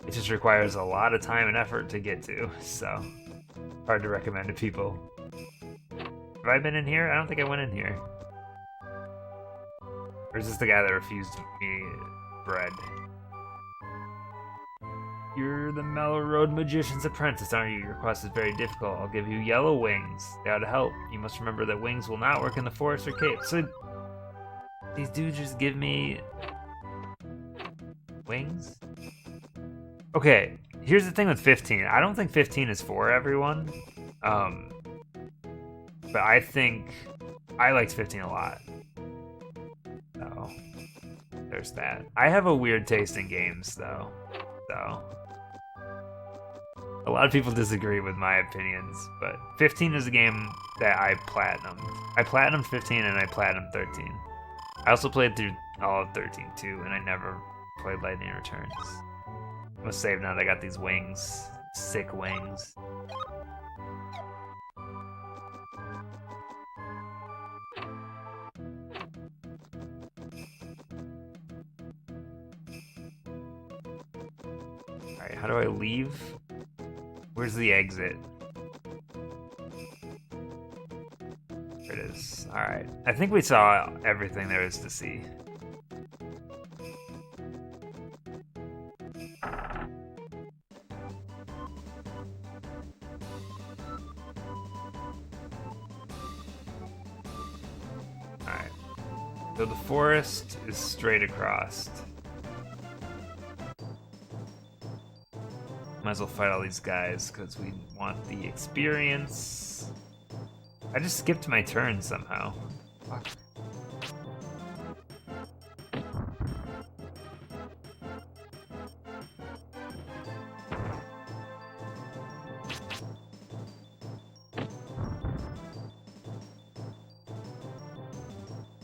It just requires a lot of time and effort to get to, so hard to recommend to people. Have I been in here? I don't think I went in here. Or is this the guy that refused me bread? You're the Mellow Road Magician's apprentice, aren't you? Your quest is very difficult. I'll give you yellow wings. They ought to help. You must remember that wings will not work in the forest or cave. So these dudes just give me wings? Okay, here's the thing with 15. I don't think 15 is for everyone. But I think I liked 15 a lot. So there's that. I have a weird taste in games though. So a lot of people disagree with my opinions, but 15 is a game that I platinumed. I platinumed 15 and I platinumed 13. I also played through all of 13 too, and I never played Lightning Returns. I'm gonna save now that I got these wings. Sick wings. Alright, how do I leave? Where's the exit? There it is. Alright. I think we saw everything there is to see. Alright. So the forest is straight across. Might as well fight all these guys because we want the experience. I just skipped my turn somehow. Fuck.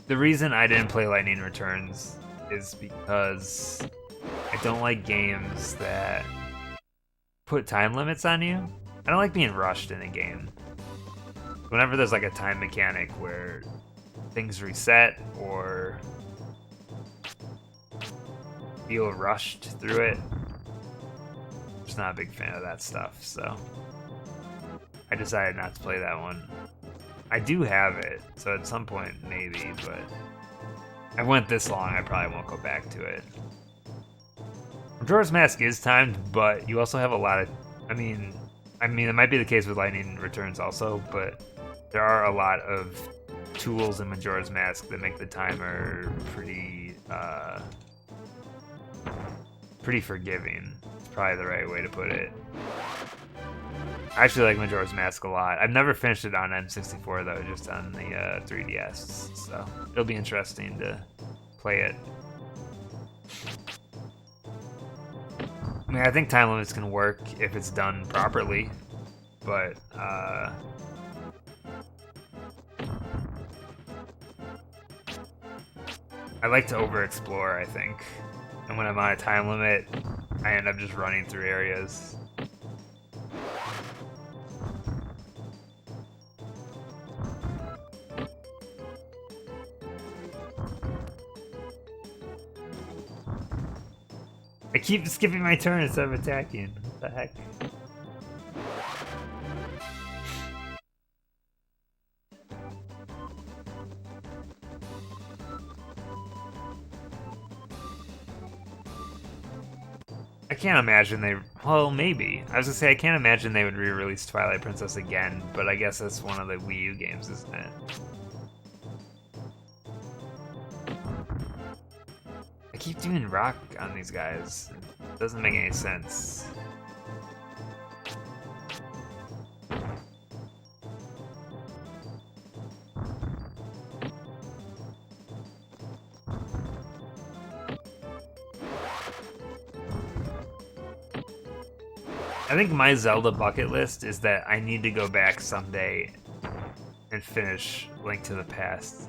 The reason I didn't play Lightning Returns is because I don't like games that put time limits on you. I don't like being rushed in a game. Whenever there's like a time mechanic where things reset or feel rushed through it, I'm just not a big fan of that stuff, so I decided not to play that one. I do have it, so at some point maybe, but I went this long, I probably won't go back to it. Majora's Mask is timed, but you also have a lot of, I mean, it might be the case with Lightning Returns also, but there are a lot of tools in Majora's Mask that make the timer pretty forgiving. It's probably the right way to put it. I actually like Majora's Mask a lot. I've never finished it on N64 though, just on the 3DS, so it'll be interesting to play it. I mean, I think time limits can work if it's done properly, but I like to overexplore, I think. And when I'm on a time limit, I end up just running through areas. I keep skipping my turn instead of attacking. What the heck? I can't imagine they... Well, maybe. I was gonna say, I can't imagine they would re-release Twilight Princess again, but I guess that's one of the Wii U games, isn't it? I keep doing rock on these guys. It doesn't make any sense. I think my Zelda bucket list is that I need to go back someday and finish Link to the Past.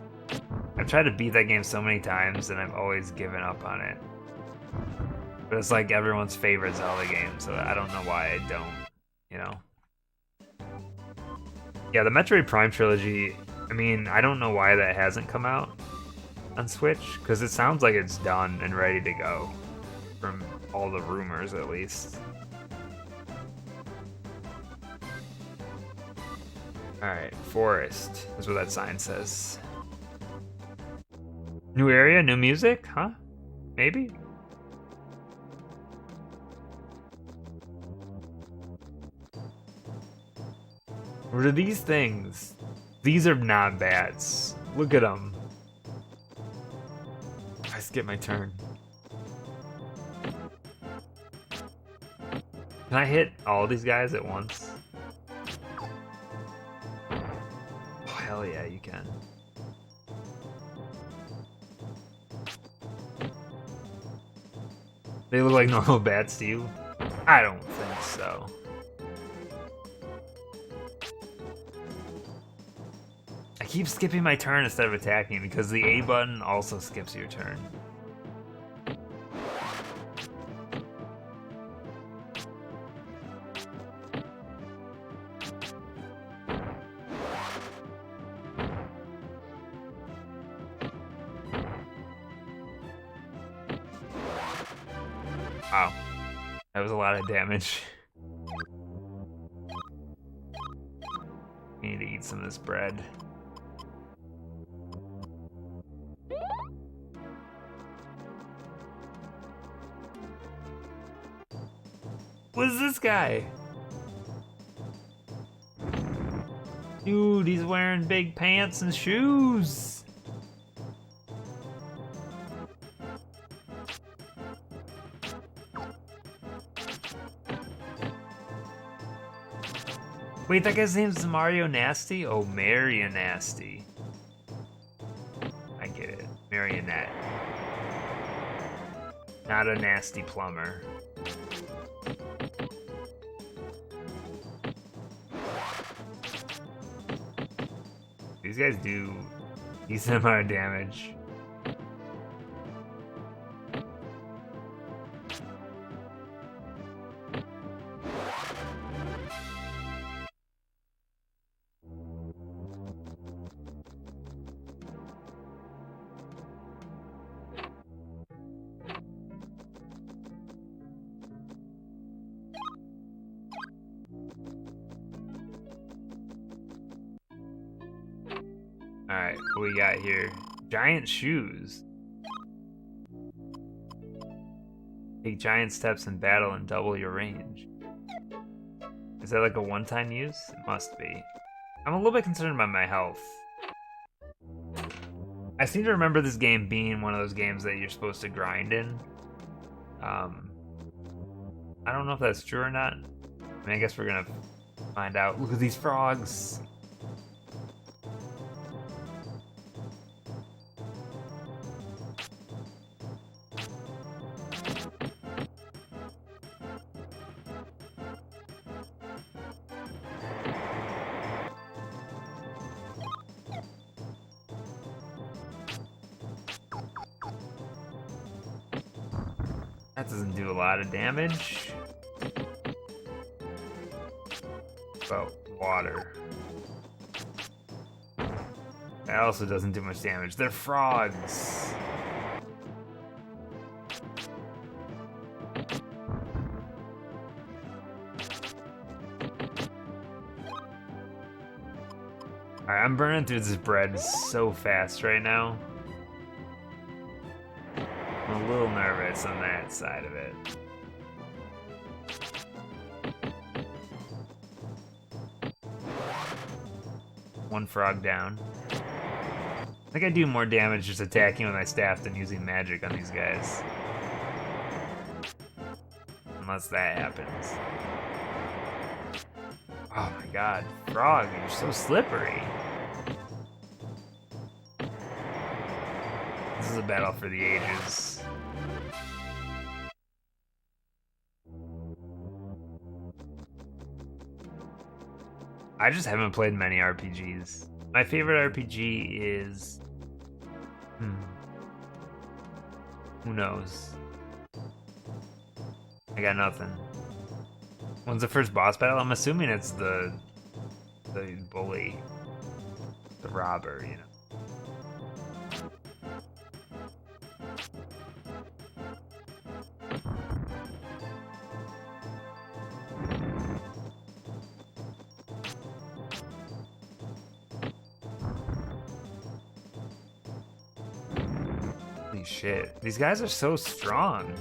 I've tried to beat that game so many times and I've always given up on it. But it's like everyone's favorite Zelda game, so I don't know why I don't, you know? Yeah, the Metroid Prime trilogy, I mean, I don't know why that hasn't come out on Switch, because it sounds like it's done and ready to go, from all the rumors at least. Alright, forest is what that sign says. New area, new music? Huh? Maybe? What are these things? These are not bats. Look at them. I skipped my turn. Can I hit all these guys at once? Oh, hell yeah, you can. They look like normal bats to you? I don't think so. I keep skipping my turn instead of attacking because the A button also skips your turn. Wow, that was a lot of damage. I need to eat some of this bread. What is this guy? Dude, he's wearing big pants and shoes. Wait, that guy's name's Mario Nasty? Oh, Mario Nasty. I get it. Marionette. Not a nasty plumber. These guys do decent amount of damage. Alright, what we got here? Giant shoes. Take giant steps in battle and double your range. Is that like a one-time use? It must be. I'm a little bit concerned about my health. I seem to remember this game being one of those games that you're supposed to grind in. I don't know if that's true or not. I mean, I guess we're gonna find out. Look at these frogs! That doesn't do a lot of damage. Well, water. That also doesn't do much damage. They're frogs! Alright, I'm burning through this bread so fast right now. I'm a little nervous on that side of it. One frog down. I think I do more damage just attacking with my staff than using magic on these guys. Unless that happens. Oh my god, frog, you're so slippery. This is a battle for the ages. I just haven't played many RPGs. My favorite RPG is... Who knows? I got nothing. When's the first boss battle? I'm assuming it's the bully. The robber, you know. Holy shit. These guys are so strong.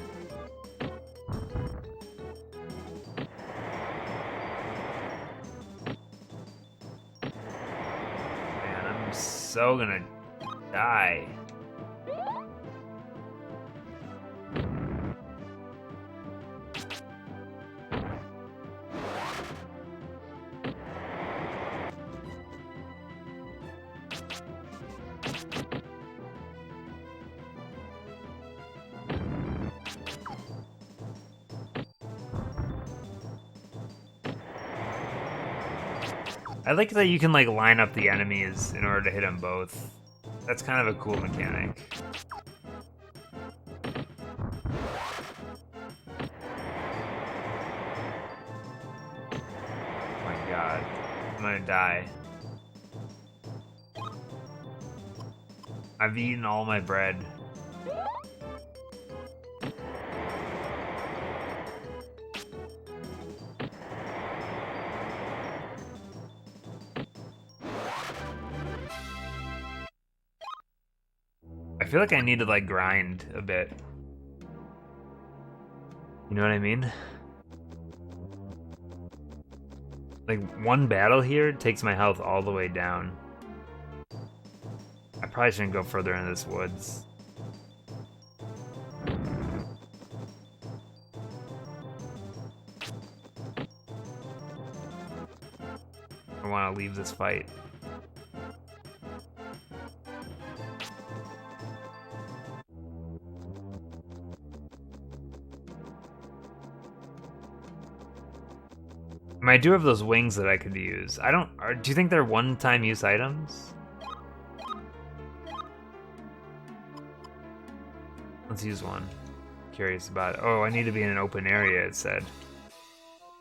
Man, I'm so gonna die. I like that you can like line up the enemies in order to hit them both. That's kind of a cool mechanic. Oh my god, I'm gonna die. I've eaten all my bread. I feel like I need to like grind a bit. You know what I mean? Like one battle here takes my health all the way down. I probably shouldn't go further into this woods. I want to leave this fight. I do have those wings that I could use. I don't... do you think they're one-time use items? Let's use one. Curious about it. Oh, I need to be in an open area, it said.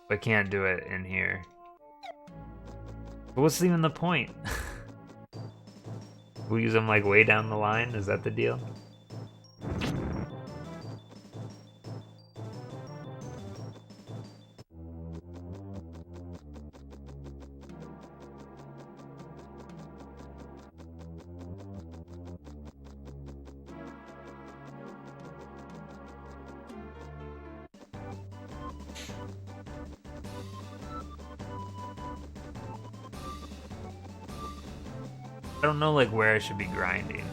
But I can't do it in here. But what's even the point? We'll use them like way down the line? Is that the deal? I don't know like where I should be grinding.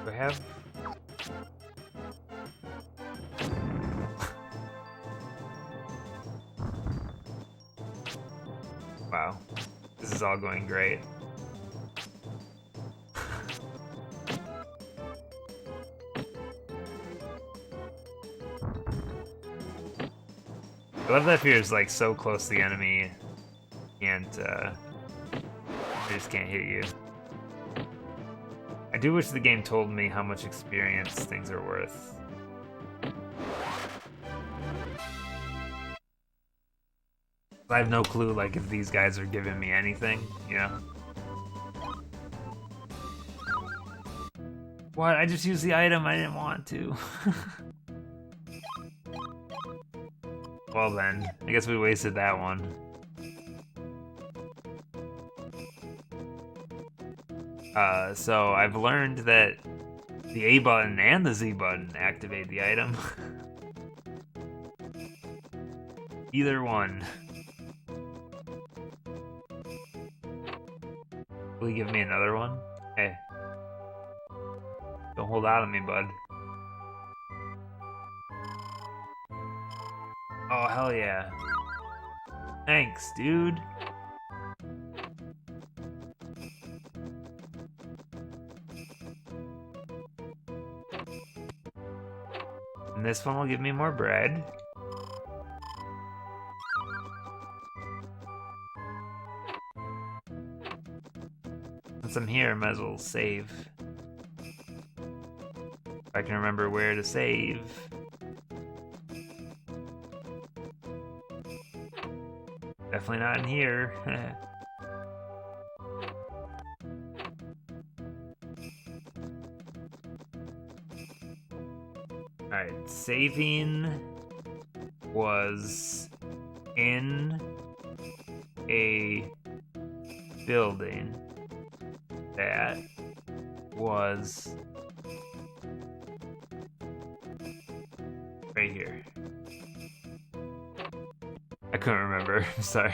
Do I have? Wow, this is all going great. I love that fear is like so close to the enemy, and they just can't hit you. I do wish the game told me how much experience things are worth. I have no clue, like, if these guys are giving me anything, you know? What? I just used the item I didn't want to. Well then, I guess we wasted that one. So I've learned that the A button and the Z button activate the item. Either one. Will you give me another one? Hey. Don't hold out on me, bud. Oh, hell yeah. Thanks, dude. And this one will give me more bread. Since I'm here, I might as well save. If I can remember where to save. Definitely not in here. Alright, saving was in a building that was right here. I couldn't remember, I'm sorry.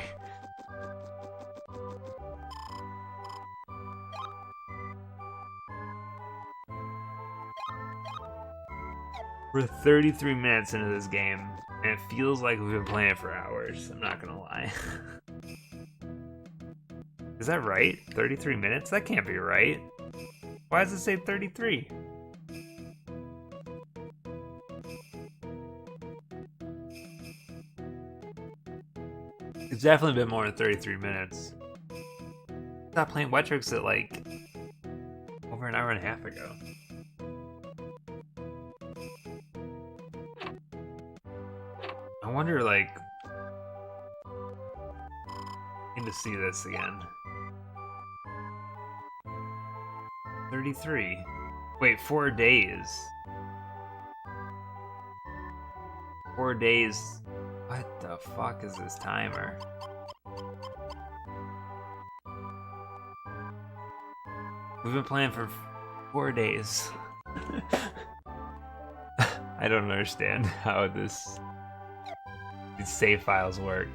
We're 33 minutes into this game, and it feels like we've been playing it for hours, I'm not gonna lie. Is that right? 33 minutes? That can't be right. Why does it say 33? It's definitely been more than 33 minutes. I stopped playing Wet Tricks at like over an hour and a half ago. I wonder, like, I need to see this again. 33. Wait, 4 days. 4 days. What the fuck is this timer? We've been playing for 4 days. I don't understand how these save files work.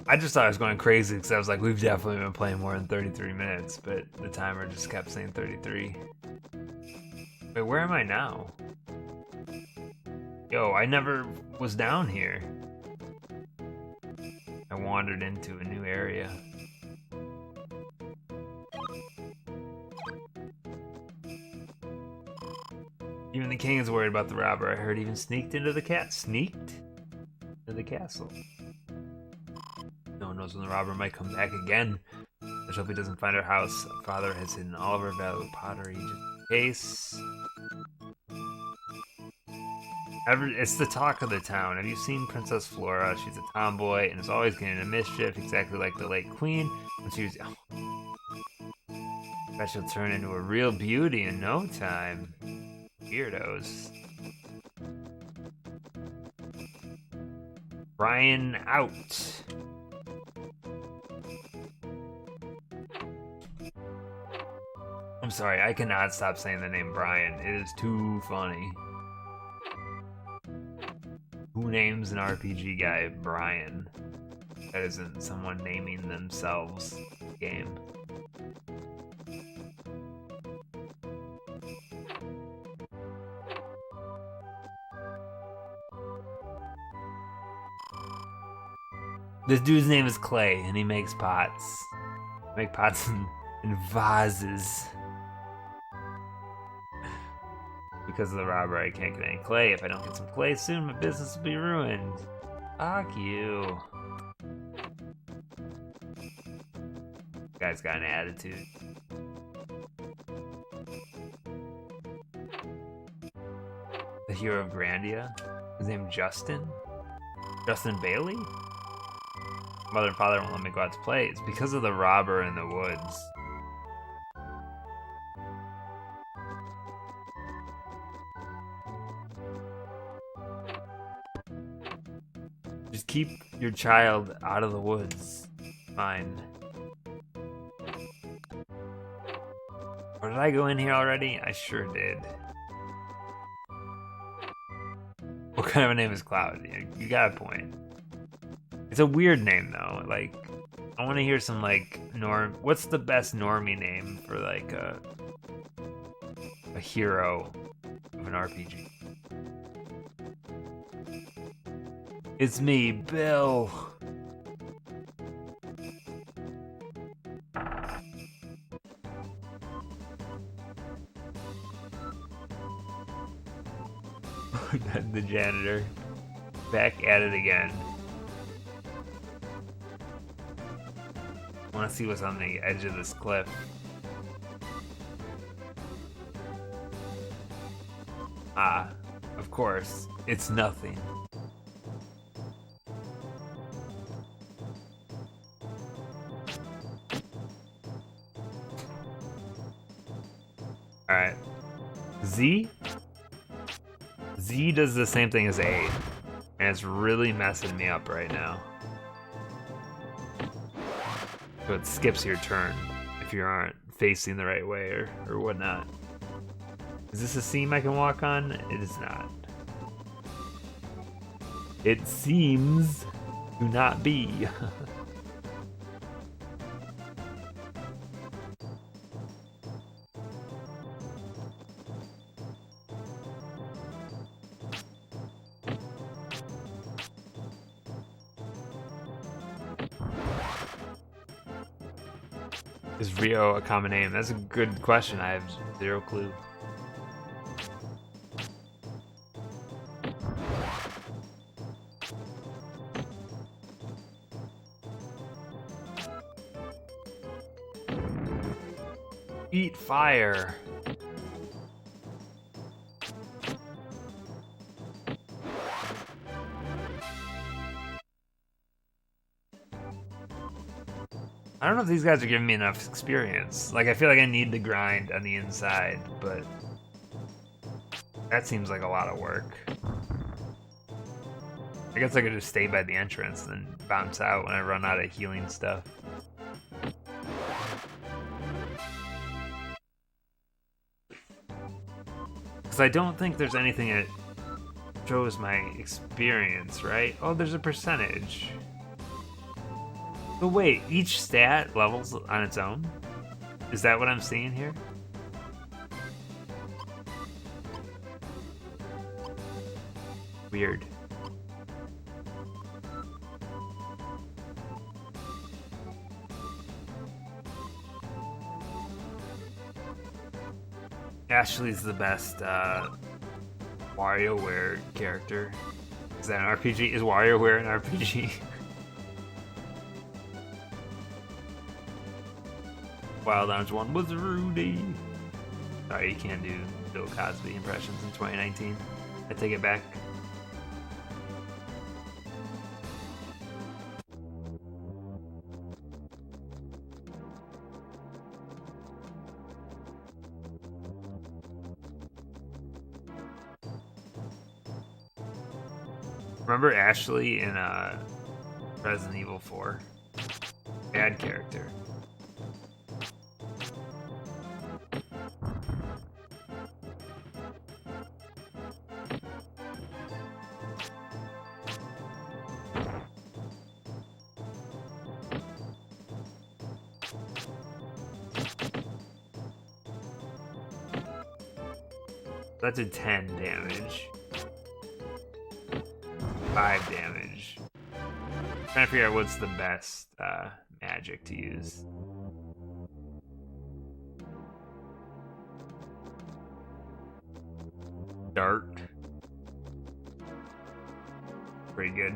I just thought I was going crazy because I was like, we've definitely been playing more than 33 minutes, but the timer just kept saying 33. Wait, where am I now? Yo, I never was down here. I wandered into a new area. Even the king is worried about the robber. I heard he even sneaked into the sneaked into the castle. No one knows when the robber might come back again. Let's hope he doesn't find our house. Our father has hidden all of our valuable pottery just in case. It's the talk of the town. Have you seen Princess Flora? She's a tomboy and is always getting into mischief, exactly like the late queen. When she was bet she'll turn into a real beauty in no time. Weirdos. Brian out. I'm sorry, I cannot stop saying the name Brian. It is too funny. Who names an RPG guy Brian? That isn't someone naming themselves game. This dude's name is Clay, and he makes pots. Make pots in vases. Because of the robbery, I can't get any clay. If I don't get some clay soon, my business will be ruined. Fuck you. Guy's got an attitude. The hero of Grandia? His name Justin? Justin Bailey? Mother and father won't let me go out to play. It's because of the robber in the woods. Just keep your child out of the woods. Fine. Or did I go in here already? I sure did. What kind of a name is Cloud? You got a point. It's a weird name though. Like, I want to hear some like What's the best normie name for like a hero of an RPG? It's me, Bill. The janitor. Back at it again. I want to see what's on the edge of this cliff. Ah, of course, it's nothing. Alright. Z? Z does the same thing as A, and it's really messing me up right now. So it skips your turn if you aren't facing the right way or whatnot. Is this a seam I can walk on? It is not. It seems to not be. Is Rio a common name? That's a good question. I have zero clue. Eat fire. I don't know if these guys are giving me enough experience. Like, I feel like I need to grind on the inside, but that seems like a lot of work. I guess I could just stay by the entrance and then bounce out when I run out of healing stuff. Because I don't think there's anything that shows my experience, right? Oh, there's a percentage. But wait, each stat levels on its own? Is that what I'm seeing here? Weird. Ashley's the best WarioWare character. Is that an RPG? Is WarioWare an RPG? Wild Arms 1 was Rudy. Sorry, you can't do Bill Cosby impressions in 2019. I take it back. Remember Ashley in Resident Evil 4? Bad character. That did 10 damage. 5 damage. I'm trying to figure out what's the best magic to use. Dart. Pretty good.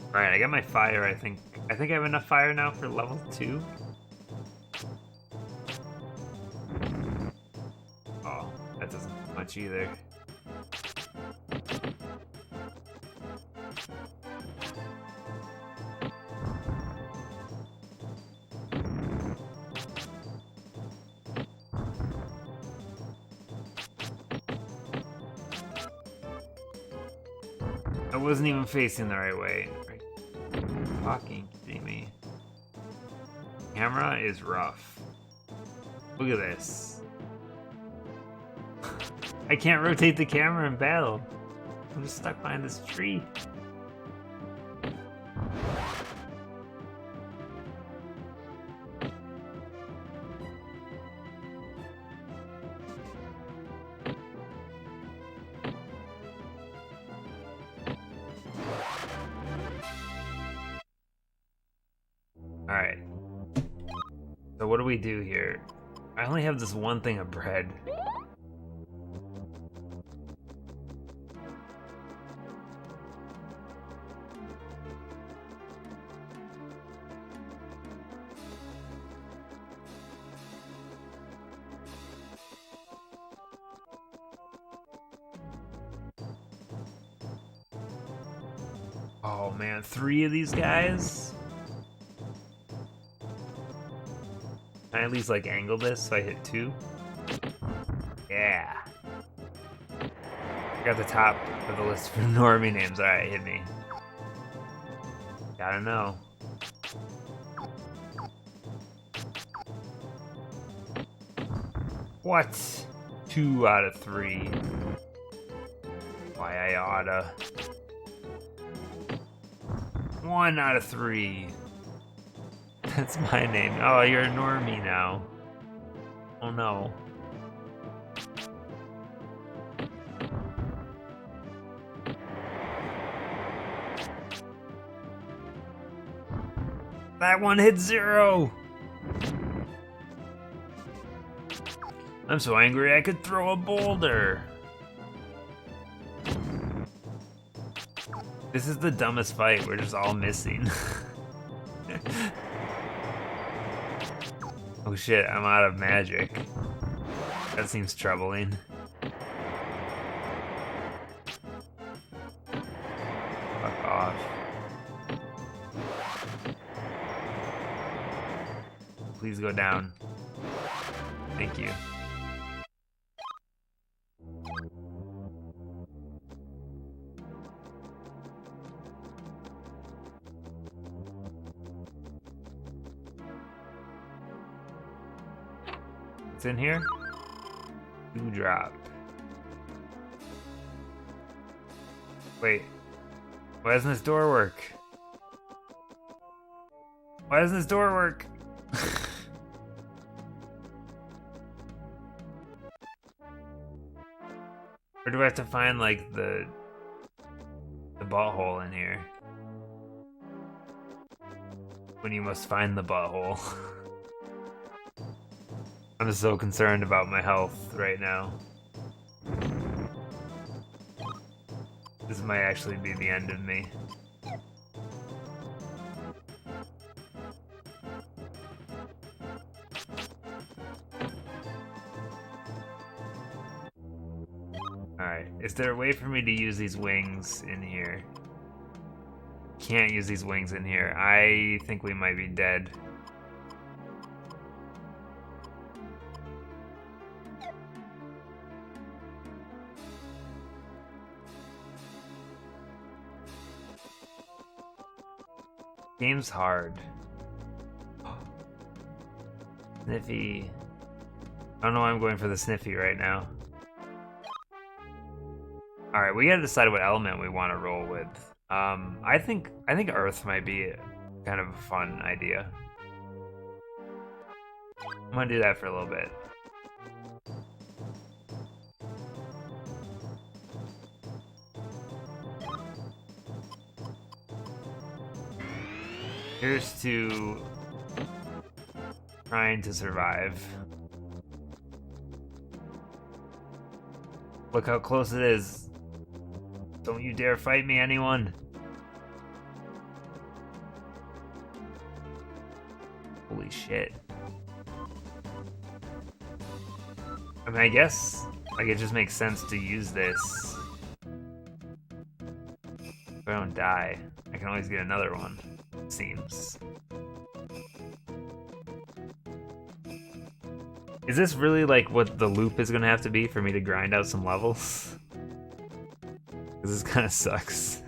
Alright, I got my fire, I think I have enough fire now for level 2. Oh, that doesn't do much either. I wasn't even facing the right way. Fucking kidding me. Camera is rough. Look at this. I can't rotate the camera in battle. I'm just stuck behind this tree. Alright. So what do we do here? I only have this one thing of bread. Oh man, 3 of these guys? Can I at least like angle this so I hit 2? Yeah. I got the top of the list for normie names. Alright, hit me. Gotta know. What? 2 out of 3. Why I oughta. 1 out of 3. That's my name. Oh, you're a normie now. Oh no. That one hit 0. I'm so angry I could throw a boulder. This is the dumbest fight. We're just all missing. Oh shit, I'm out of magic. That seems troubling. Fuck off. Please go down. Thank you. It's in here? 2 drop. Wait. Why doesn't this door work? Why doesn't this door work? Or do I have to find like the butthole in here? When you must find the butthole. I'm so concerned about my health right now. This might actually be the end of me. Alright, is there a way for me to use these wings in here? Can't use these wings in here. I think we might be dead. Game's hard. Sniffy. I don't know why I'm going for the Sniffy right now. Alright, we gotta decide what element we want to roll with. I think Earth might be kind of a fun idea. I'm gonna do that for a little bit. Here's to trying to survive. Look how close it is. Don't you dare fight me, anyone. Holy shit. I mean, I guess, like, it just makes sense to use this. If I don't die, I can always get another one, it seems. Is this really, like, what the loop is gonna have to be for me to grind out some levels? Because this kind of sucks.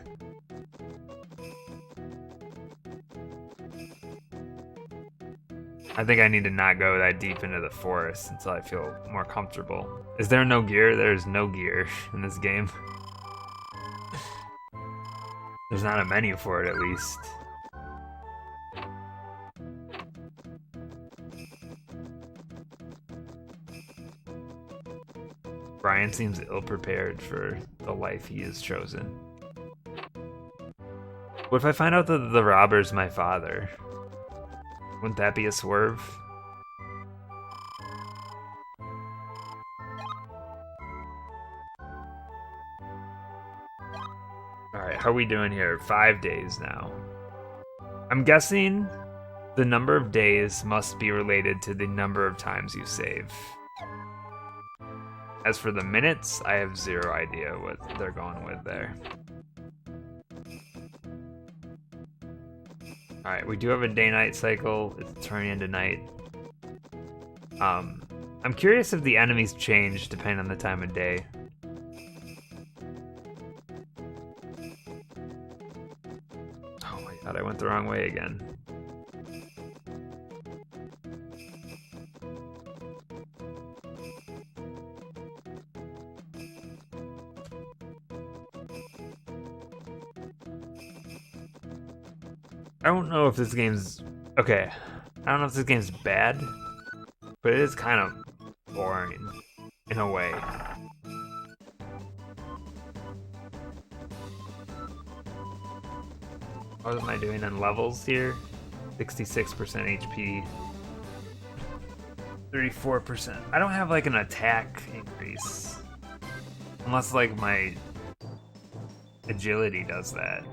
I think I need to not go that deep into the forest until I feel more comfortable. Is there no gear? There's no gear in this game. There's not a menu for it, at least. Brian seems ill-prepared for the life he has chosen. What if I find out that the robber's my father? Wouldn't that be a swerve? Alright, how are we doing here? 5 days now. I'm guessing the number of days must be related to the number of times you save. As for the minutes, I have zero idea what they're going with there. Alright, we do have a day-night cycle. It's turning into night. I'm curious if the enemies change depending on the time of day. Oh my god, I went the wrong way again. I don't know if this game's... Okay, I don't know if this game's bad, but it is kind of boring, in a way. What am I doing on levels here? 66% HP. 34%. I don't have like an attack increase. Unless like my agility does that.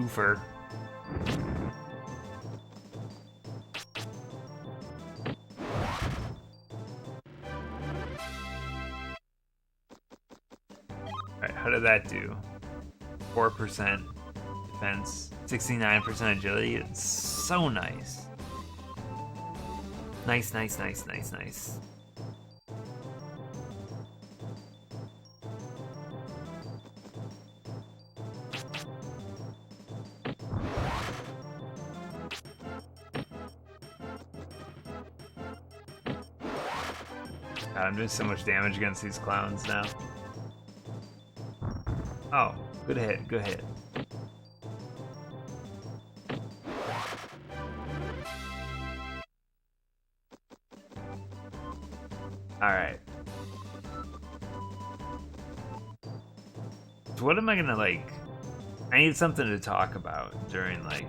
Oofer. Alright, how did that do? 4% defense, 69% agility. It's so nice. Nice, nice, nice, nice, nice. God, I'm doing so much damage against these clowns now. Oh, good hit, good hit. Alright. So what am I gonna, like... I need something to talk about during, like,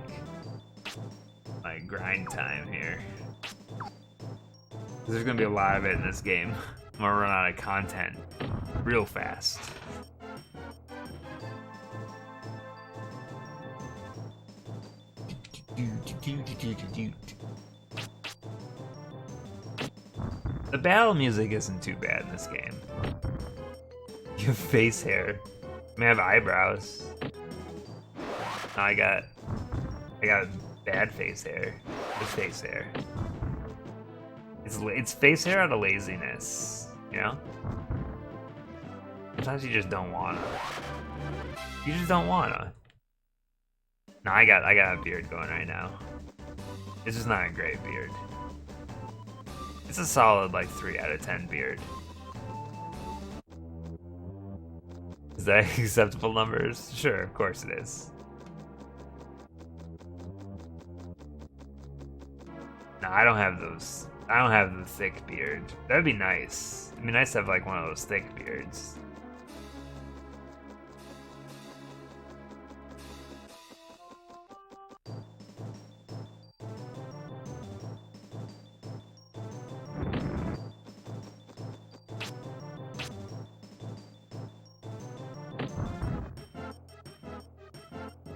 my grind time here. There's gonna be a lot of it in this game. I'm gonna run out of content real fast. The battle music isn't too bad in this game. You have face hair. I mean, I have eyebrows. I got bad face hair. It's face hair. It's face hair out of laziness, you know? Sometimes you just don't wanna. You just don't wanna. No, I got a beard going right now. It's just not a great beard. It's a solid like 3 out of 10 beard. Is that acceptable numbers? Sure, of course it is. No, I don't have those. I don't have the thick beard. That'd be nice. It'd be nice to have like one of those thick beards.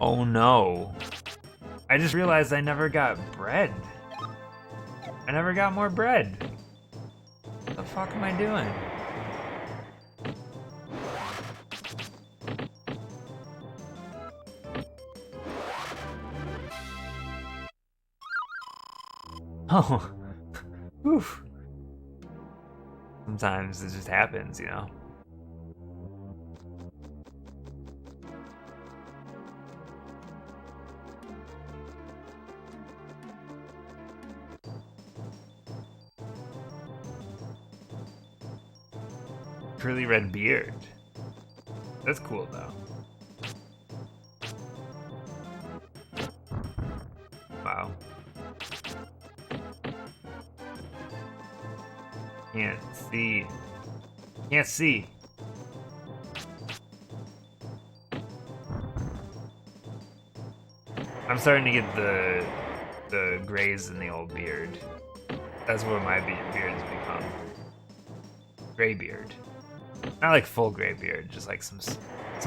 Oh no. I just realized I never got bread. I never got more bread. What the fuck am I doing? Oh. Oof. Sometimes it just happens, you know? Curly red beard. That's cool though. Wow. Can't see. Can't see. I'm starting to get the grays in the old beard. That's what my beard's become. Gray beard. Not like full gray beard, just like some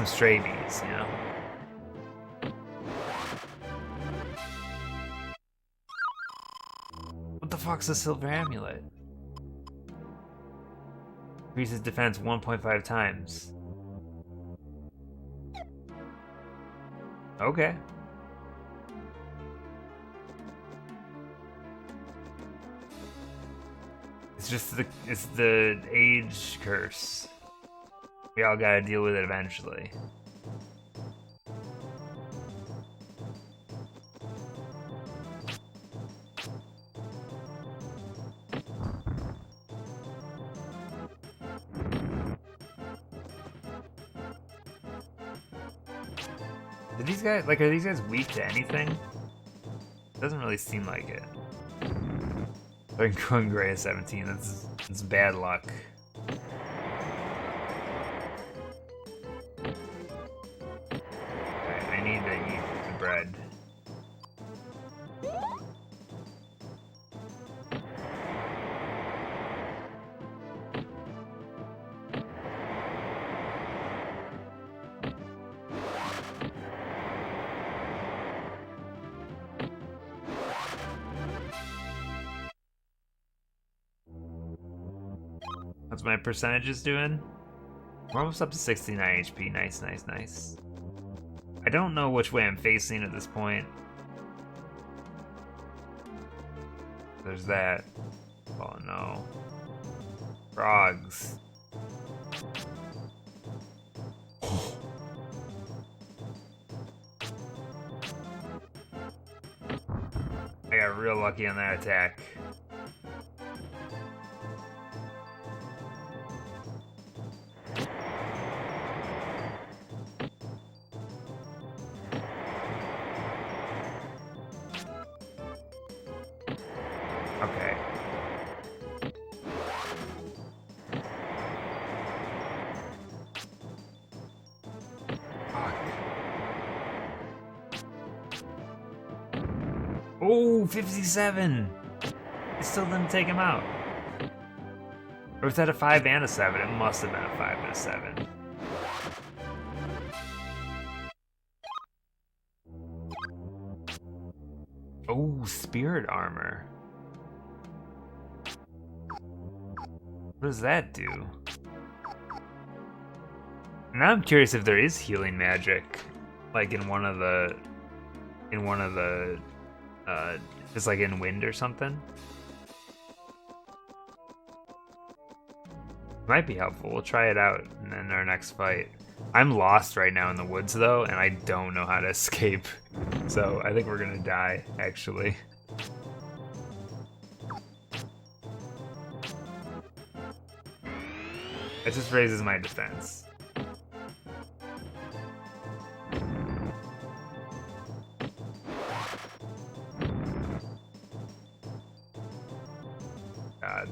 stray beads, you know? What the fuck's a silver amulet? Increases defense 1.5 times. Okay. It's the age curse. We all gotta deal with it eventually. Are these guys weak to anything? Doesn't really seem like it. They're going gray at 17, that's bad luck. Okay, I need to eat the bread. What's my percentages doing? We're almost up to 69 HP. Nice, nice, nice. I don't know which way I'm facing at this point. There's that. Oh no. Frogs. I got real lucky on that attack. Okay. Fuck. Oh, 57! I still didn't take him out. Or was that a 5 and a 7? It must have been a 5 and a 7. Oh, spirit armor. What does that do? Now I'm curious if there is healing magic, like in one of the just like in wind or something. Might be helpful. We'll try it out in our next fight. I'm lost right now in the woods though, and I don't know how to escape. So I think we're gonna die, actually. It just raises my defense. God.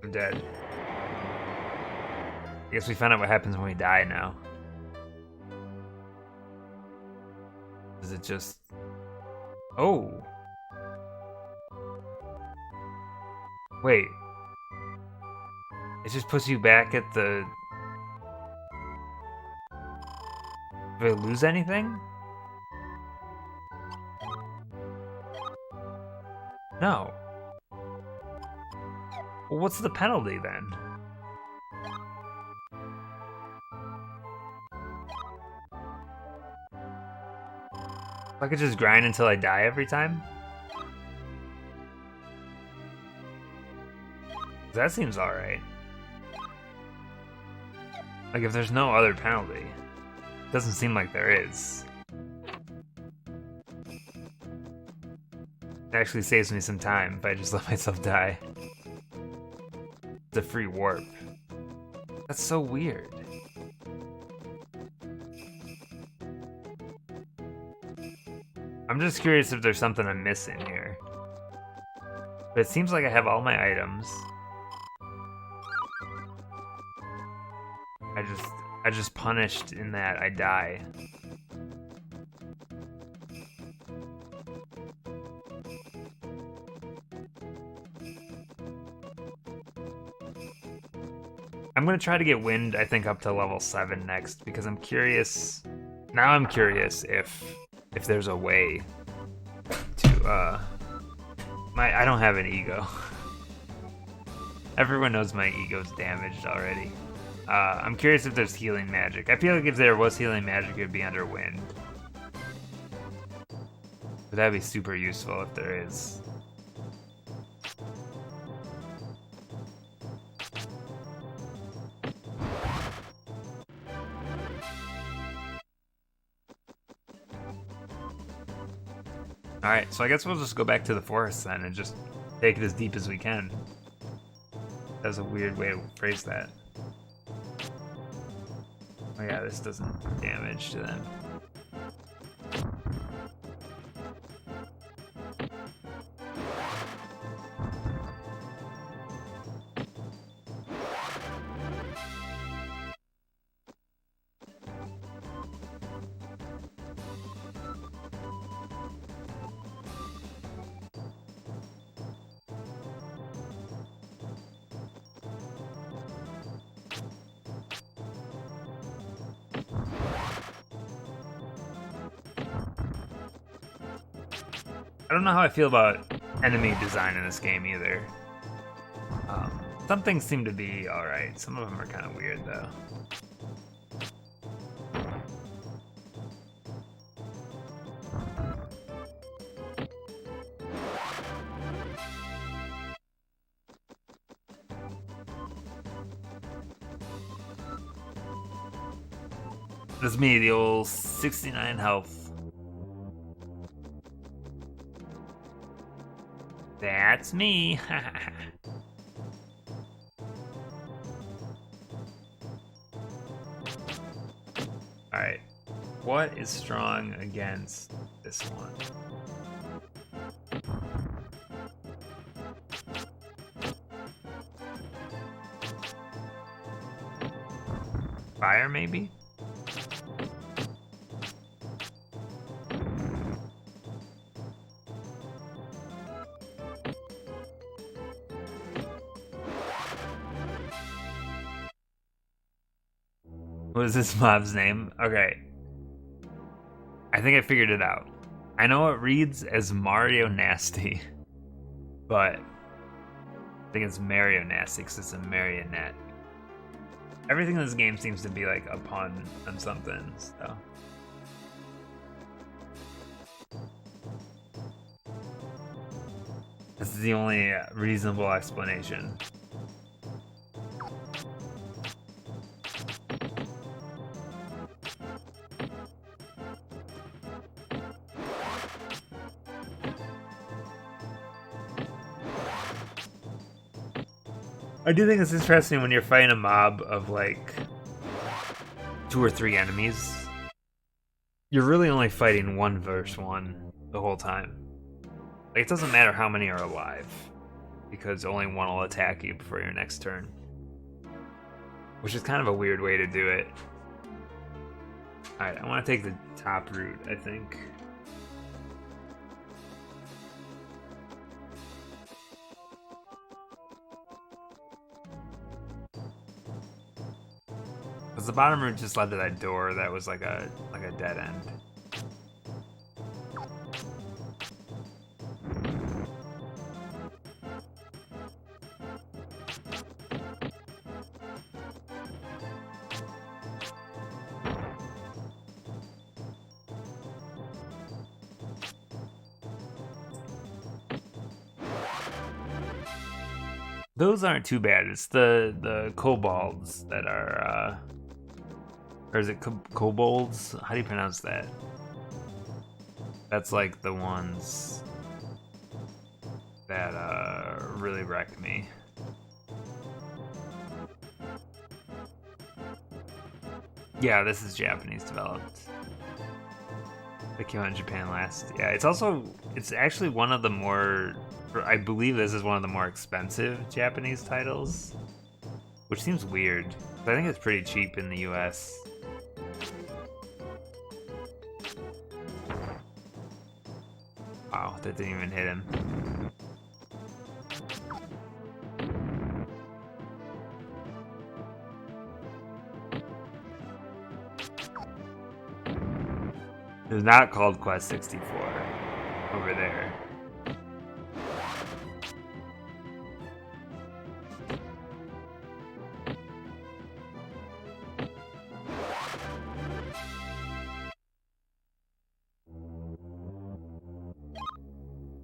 I'm dead. I guess we found out what happens when we die now. Is it just... Oh! Wait. It just puts you back at the... Do I lose anything? No. Well, what's the penalty then? I could just grind until I die every time? That seems alright. Like, if there's no other penalty. Doesn't seem like there is. It actually saves me some time if I just let myself die. It's a free warp. That's so weird. I'm just curious if there's something I'm missing here. But it seems like I have all my items. I just punished in that I die. I'm gonna try to get wind, I think, up to level 7 next, because I'm curious. Now I'm curious if there's a way to I don't have an ego. Everyone knows my ego's damaged already. I'm curious if there's healing magic. I feel like if there was healing magic, it would be under wind. But that'd be super useful if there is. Alright, so I guess we'll just go back to the forest then and just take it as deep as we can. That's a weird way to phrase that. Oh yeah, this doesn't damage to them. I don't know how I feel about enemy design in this game either. Some things seem to be alright. Some of them are kind of weird though. This is me, the old 69 health. That's me. Alright. What is strong against this one? Fire, maybe? What is this mob's name? Okay. I think I figured it out. I know it reads as Mario Nasty, but I think it's Mario Nasty because it's a marionette. Everything in this game seems to be like a pun on something, so. This is the only reasonable explanation. I do think it's interesting when you're fighting a mob of like 2 or 3 enemies. You're really only fighting 1 versus 1 the whole time. Like, it doesn't matter how many are alive, because only 1 will attack you before your next turn. Which is kind of a weird way to do it. Alright, I want to take the top route, I think. Because the bottom route just led to that door that was like a dead end. Those aren't too bad. It's the kobolds that are, or is it kobolds? How do you pronounce that? That's like the ones that really wreck me. Yeah, this is Japanese developed. It came out in Japan last. Yeah, it's actually one of the more, I believe this is one of the more expensive Japanese titles, which seems weird. I think it's pretty cheap in the US. Wow, that didn't even hit him. It's not called Quest 64 over there.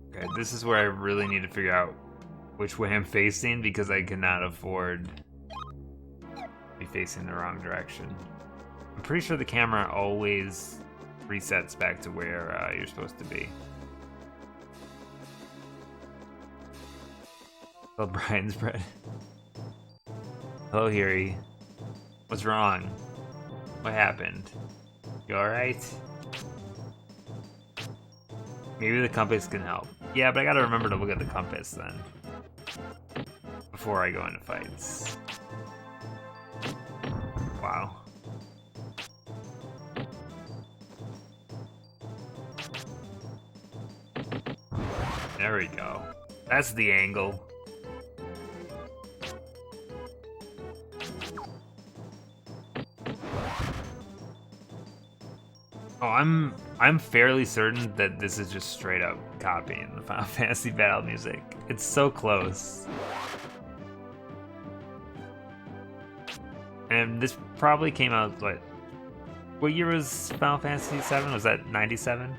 Okay, this is where I really need to figure out which way I'm facing, because I cannot afford to be facing the wrong direction. I'm pretty sure the camera always resets back to where you're supposed to be. Hello, Brian's bread. Hello, Hiri. What's wrong? What happened? You alright? Maybe the compass can help. Yeah, but I gotta remember to look at the compass then, before I go into fights. Wow. There we go. That's the angle. Oh, I'm fairly certain that this is just straight up copying the Final Fantasy battle music. It's so close. And this probably came out, what year was Final Fantasy VII? Was that 97?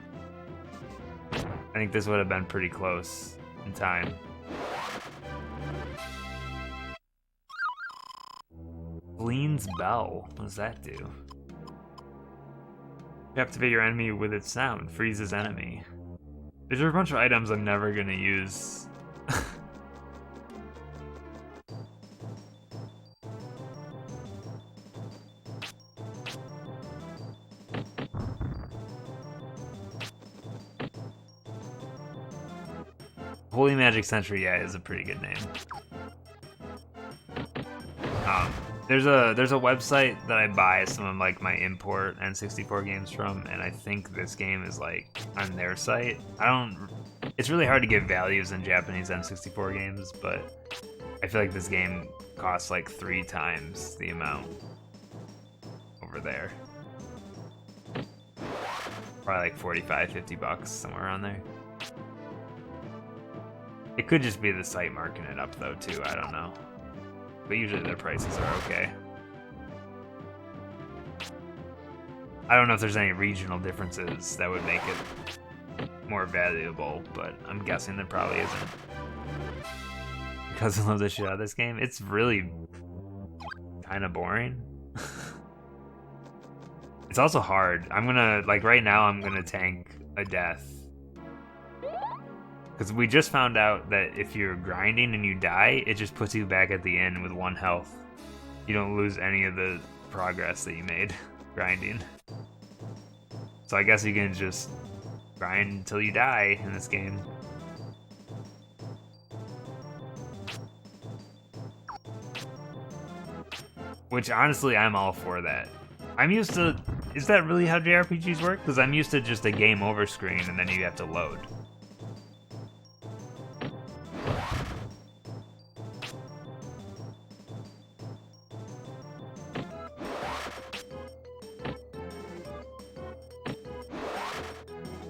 I think this would have been pretty close in time. Bleen's Bell. What does that do? Captivate your enemy with its sound. Freezes enemy. There's a bunch of items I'm never gonna use. Holy Magic Century, yeah, is a pretty good name. There's a website that I buy some of like my import N64 games from, and I think this game is like on their site. It's really hard to get values in Japanese N64 games, but I feel like this game costs like 3 times the amount over there. Probably like 45, 50 bucks, somewhere around there. It could just be the site marking it up though too, I don't know. But usually their prices are okay. I don't know if there's any regional differences that would make it more valuable, but I'm guessing there probably isn't. Because I love the shit out of this game. It's really kind of boring. It's also hard. I'm gonna, like right now, I'm gonna tank a death. Because we just found out that if you're grinding and you die, it just puts you back at the end with 1 health. You don't lose any of the progress that you made grinding. So I guess you can just grind until you die in this game. Which honestly, I'm all for that. I'm used to... Is that really how JRPGs work? Because I'm used to just a game over screen and then you have to load.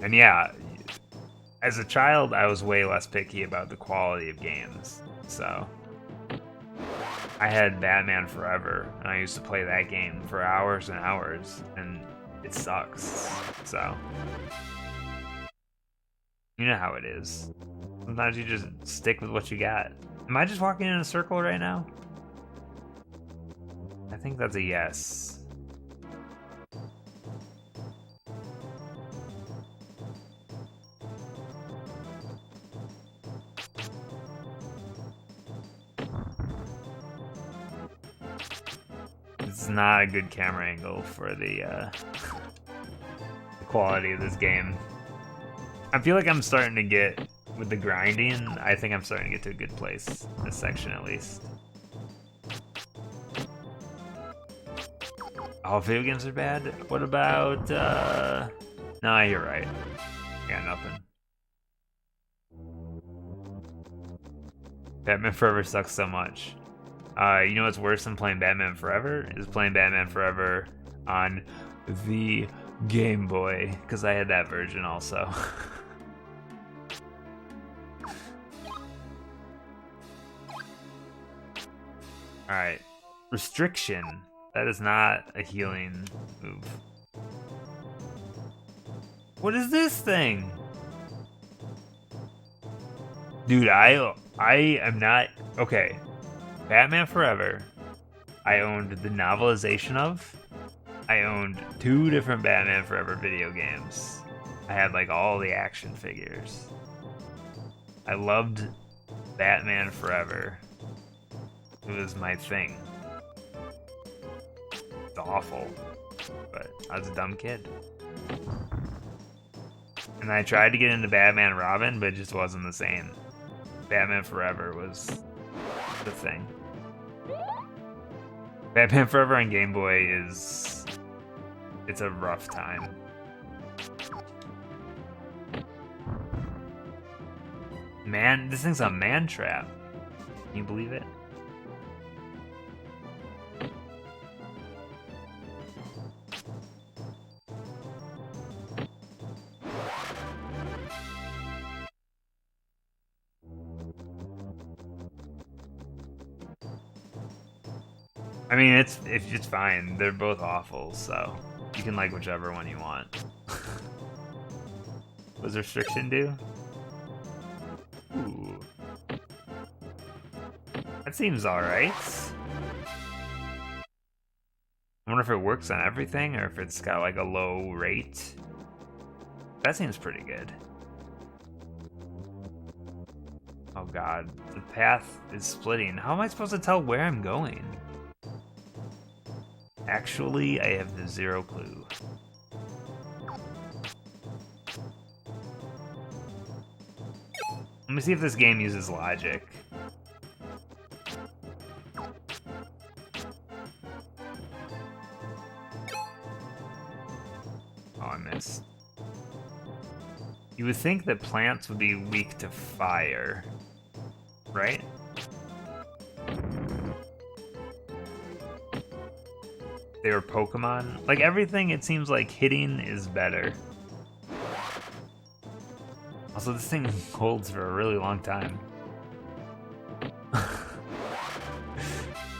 And yeah, as a child, I was way less picky about the quality of games. So I had Batman Forever, and I used to play that game for hours and hours, and it sucks. So you know how it is. Sometimes you just stick with what you got. Am I just walking in a circle right now? I think that's a yes. It's not a good camera angle for the quality of this game. I feel like I'm starting to get, with the grinding, I think I'm starting to get to a good place, this section at least. Oh, video games are bad? What about, no, you're right. Yeah, nothing. Batman Forever sucks so much. You know what's worse than playing Batman Forever? Is playing Batman Forever on the Game Boy, because I had that version also. Alright. Restriction. That is not a healing move. What is this thing? Dude, I am not... Okay. Batman Forever, I owned the novelization of. I owned 2 different Batman Forever video games. I had like all the action figures. I loved Batman Forever. It was my thing. It's awful, but I was a dumb kid. And I tried to get into Batman Robin, but it just wasn't the same. Batman Forever was the thing. Batman Forever on Game Boy is... it's a rough time. Man, this thing's a man trap. Can you believe it? I mean, it's fine. They're both awful, so you can like whichever one you want. What does restriction do? Ooh. That seems alright. I wonder if it works on everything or if it's got like a low rate. That seems pretty good. Oh god, the path is splitting. How am I supposed to tell where I'm going? Actually, I have 0 clue. Let me see if this game uses logic. Oh, I missed. You would think that plants would be weak to fire, right? They were Pokemon. Like everything, it seems like hitting is better. Also, this thing holds for a really long time.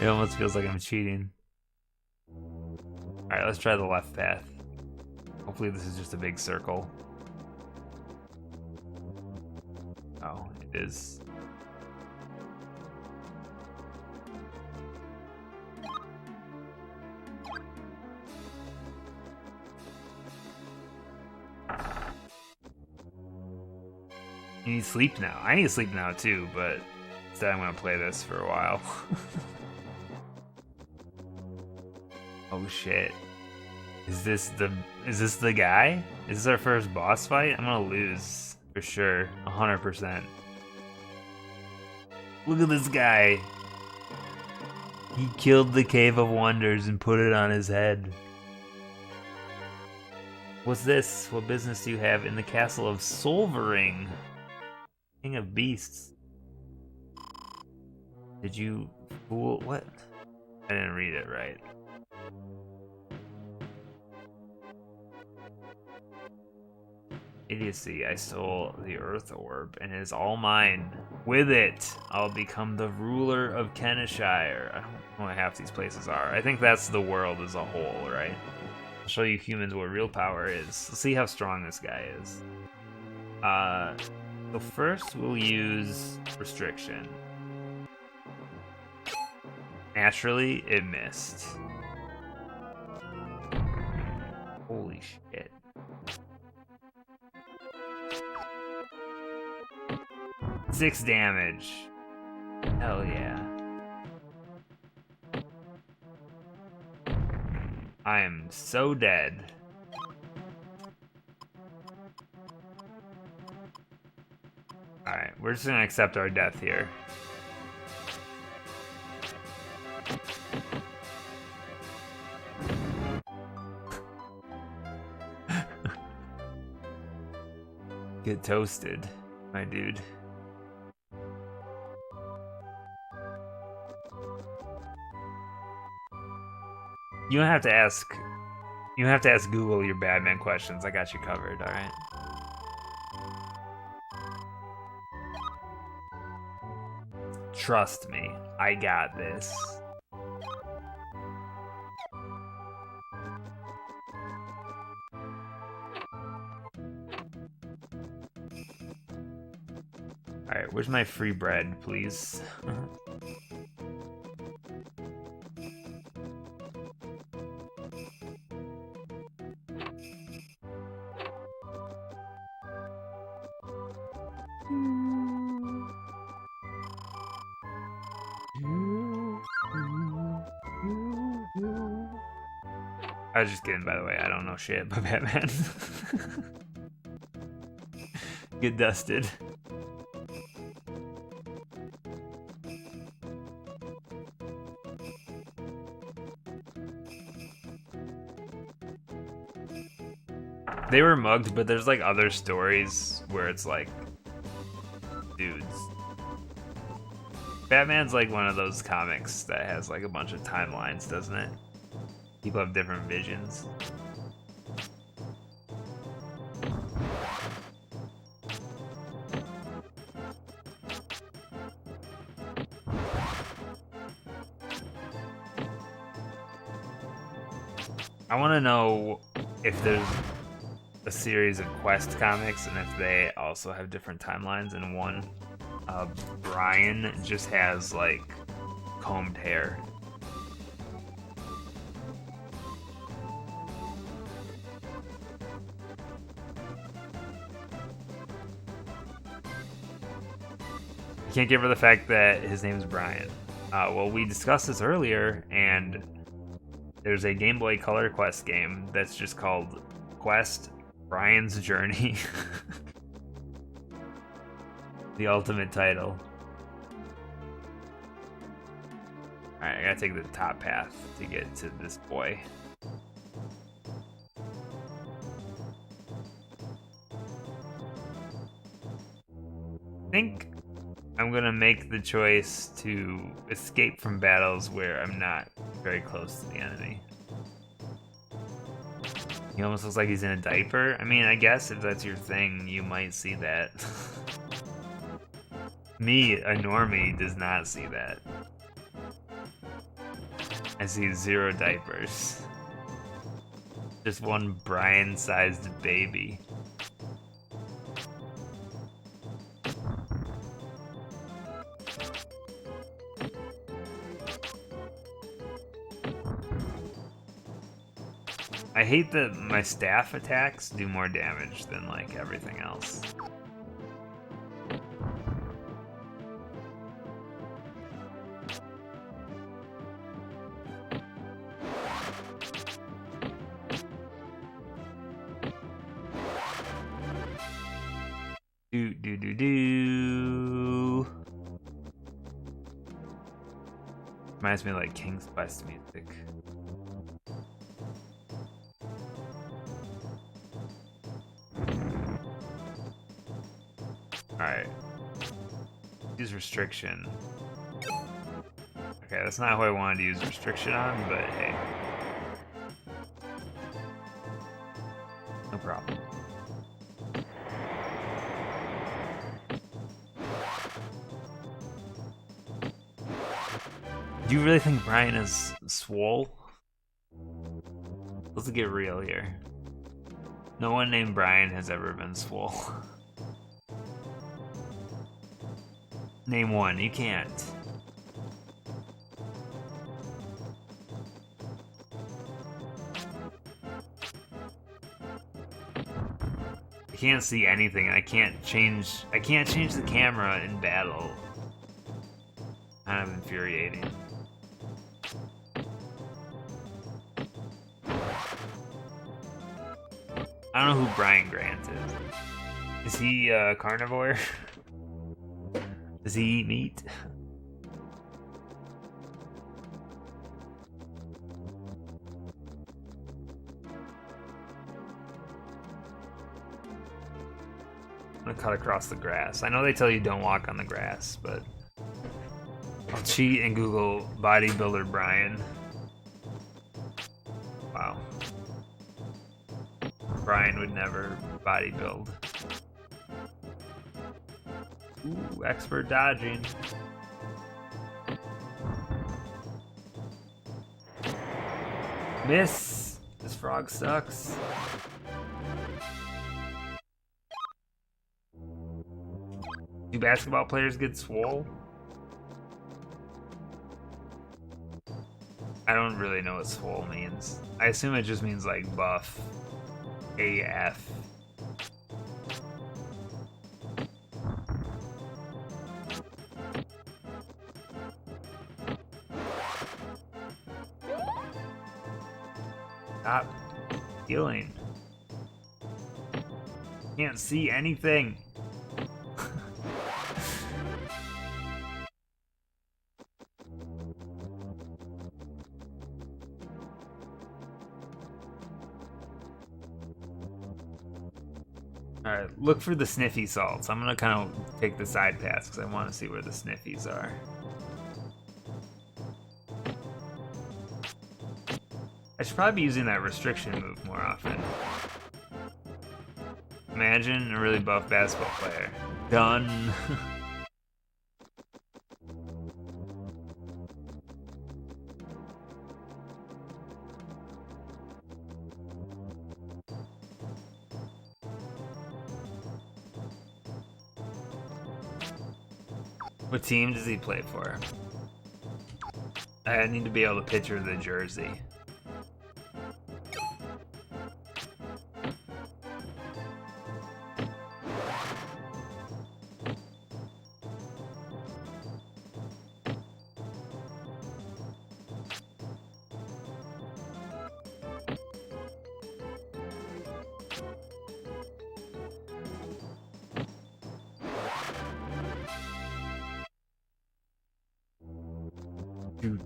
It almost feels like I'm cheating. Alright, let's try the left path. Hopefully this is just a big circle. Oh, it is. You need sleep now. I need sleep now too, but instead I'm gonna play this for a while. Oh shit. Is this the guy? Is this our first boss fight? I'm gonna lose for sure, 100%. Look at this guy. He killed the Cave of Wonders and put it on his head. What's this? What business do you have in the castle of Solvering? King of Beasts. Did you fool? What? I didn't read it right. Idiocy, I stole the Earth Orb, and it is all mine. With it, I'll become the ruler of Kenishire. I don't know what half these places are. I think that's the world as a whole, right? I'll show you humans what real power is. Let's see how strong this guy is. So first we'll use restriction. Naturally, it missed. Holy shit. Six damage. Hell yeah. I am so dead. Alright, we're just gonna accept our death here. Get toasted, my dude. You don't have to ask. You don't have to ask Google your Batman questions. I got you covered. All right. Trust me, I got this. All right, where's my free bread, please? I was just kidding, by the way. I don't know shit about Batman. Get dusted. They were mugged, but there's like other stories where it's like, dudes. Batman's like one of those comics that has like a bunch of timelines, doesn't it? People have different visions. I want to know if there's a series of Quest comics and if they also have different timelines. And one, Brian just has like combed hair. Can't get over the fact that his name is Brian. Well, we discussed this earlier, and there's a Game Boy Color Quest game that's just called Quest Brian's Journey. The ultimate title. Alright, I gotta take the top path to get to this boy. I think I'm gonna make the choice to escape from battles where I'm not very close to the enemy. He almost looks like he's in a diaper. I mean, I guess if that's your thing, you might see that. Me, a normie, does not see that. I see 0 diapers. Just one Brian-sized baby. I hate that my staff attacks do more damage than, like, everything else. Do. Reminds me of, like, King's Quest music. Alright. Use restriction. Okay, that's not who I wanted to use restriction on, but hey. No problem. Do you really think Brian is swole? Let's get real here. No one named Brian has ever been swole. Name one. You can't. I can't see anything. I can't change the camera in battle. Kind of infuriating. I don't know who Brian Grant is. Is he a carnivore? Does he eat meat? I'm gonna cut across the grass. I know they tell you don't walk on the grass, but I'll cheat and Google bodybuilder Brian. Wow. Brian would never bodybuild. Ooh, expert dodging. Miss! This frog sucks. Do basketball players get swole? I don't really know what swole means. I assume it just means like buff. AF. Stop healing. Can't see anything. Alright, look for the sniffy salts. I'm gonna kind of take the side paths because I want to see where the sniffies are. I should probably be using that restriction move more often. Imagine a really buff basketball player. Done. What team does he play for? I need to be able to picture the jersey.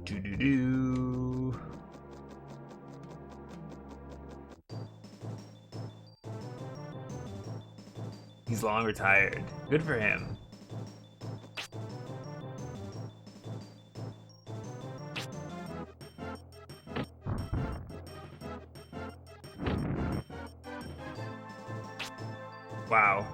Do. He's long retired. Good for him. Wow.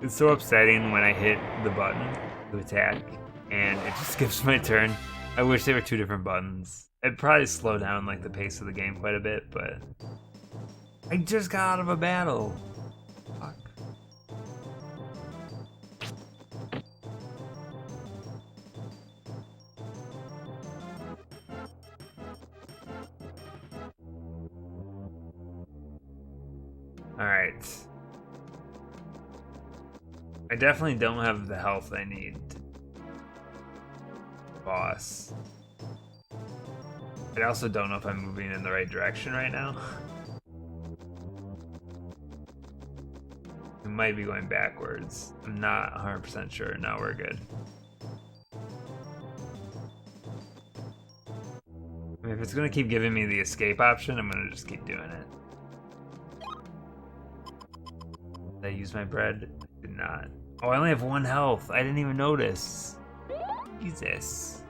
It's so upsetting when I hit the button to attack and it just skips my turn. I wish they were two different buttons. It'd probably slow down like the pace of the game quite a bit, but I just got out of a battle. Fuck. Alright. I definitely don't have the health I need. Boss. I also don't know if I'm moving in the right direction right now. We might be going backwards. I'm not 100% sure. No, we're good. I mean, if it's gonna keep giving me the escape option, I'm gonna just keep doing it. Did I use my bread? I did not. Oh, I only have 1 health. I didn't even notice. Jesus.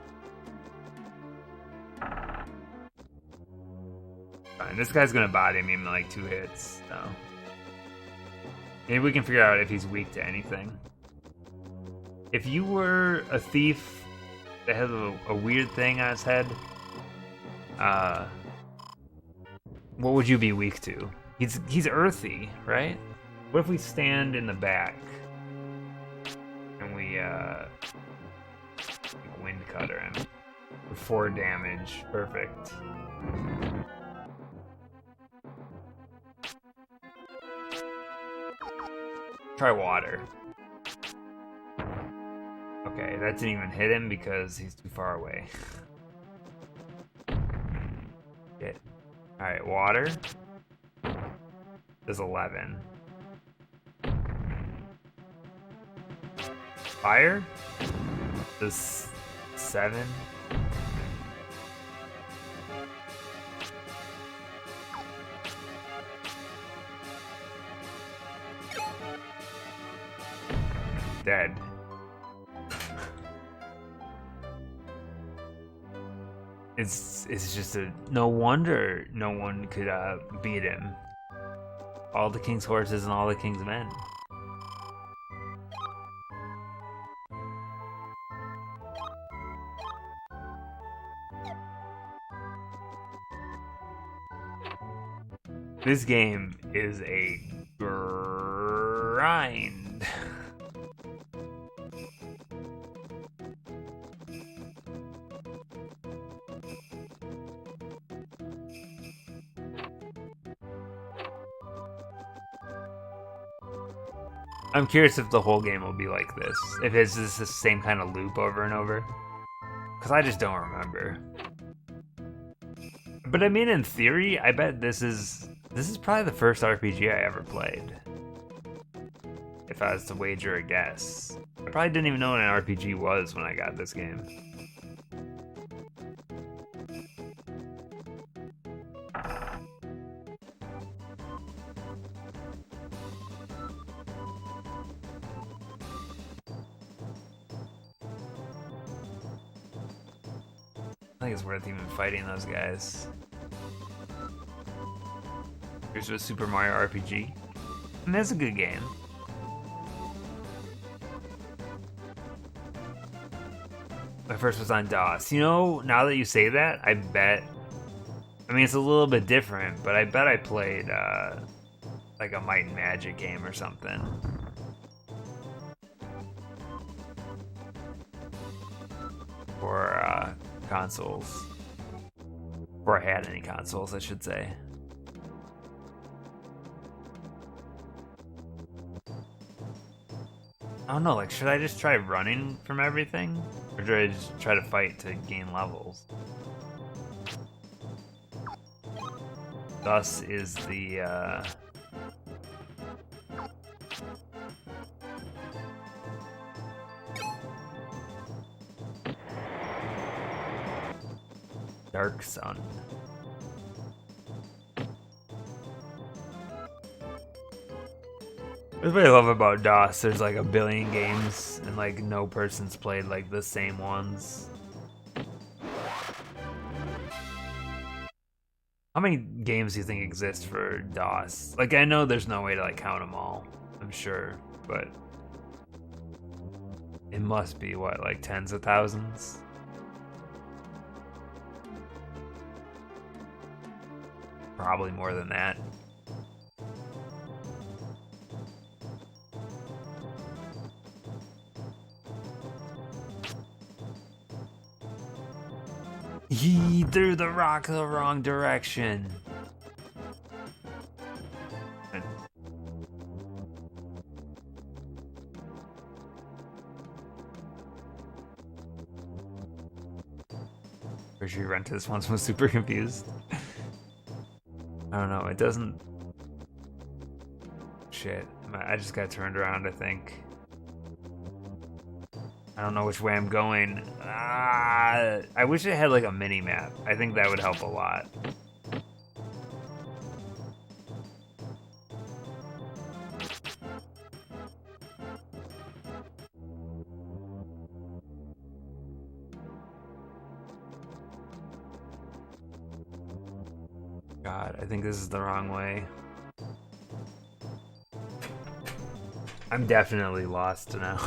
Fine, this guy's gonna body me in like 2 hits, so. Maybe we can figure out if he's weak to anything. If you were a thief that has a weird thing on his head, what would you be weak to? He's earthy, right? What if we stand in the back and we wind cutter him for 4 damage? Perfect. Try water. Okay, that didn't even hit him because he's too far away. Shit. Alright, water. Does 11. Fire? Does 7. Dead. It's just no wonder no one could beat him. All the king's horses and all the king's men. This game is a grind. I'm curious if the whole game will be like this. If it's just the same kind of loop over and over. Because I just don't remember. But I mean, in theory, I bet this is probably the first RPG I ever played. If I was to wager a guess. I probably didn't even know what an RPG was when I got this game. I think it's worth even fighting those guys. Here's a Super Mario RPG. And that's a good game. My first was on DOS. You know, now that you say that, I bet... I mean, it's a little bit different, but I bet I played, like a Might and Magic game or something. For, consoles. Before I had any consoles, I should say. I don't know, like, should I just try running from everything? Or should I just try to fight to gain levels? Thus is the, Dark Sun. That's what I love about DOS. There's like a billion games, and like no person's played like the same ones. How many games do you think exist for DOS? Like, I know there's no way to like count them all, I'm sure, but It must be, what, like tens of thousands? Probably more than that. He threw the rock the wrong direction. Pretty sure Rentis once was super confused. I don't know, it doesn't... Shit, I just got turned around, I think. I don't know which way I'm going. I wish it had like a mini map. I think that would help a lot. God, I think this is the wrong way. I'm definitely lost now.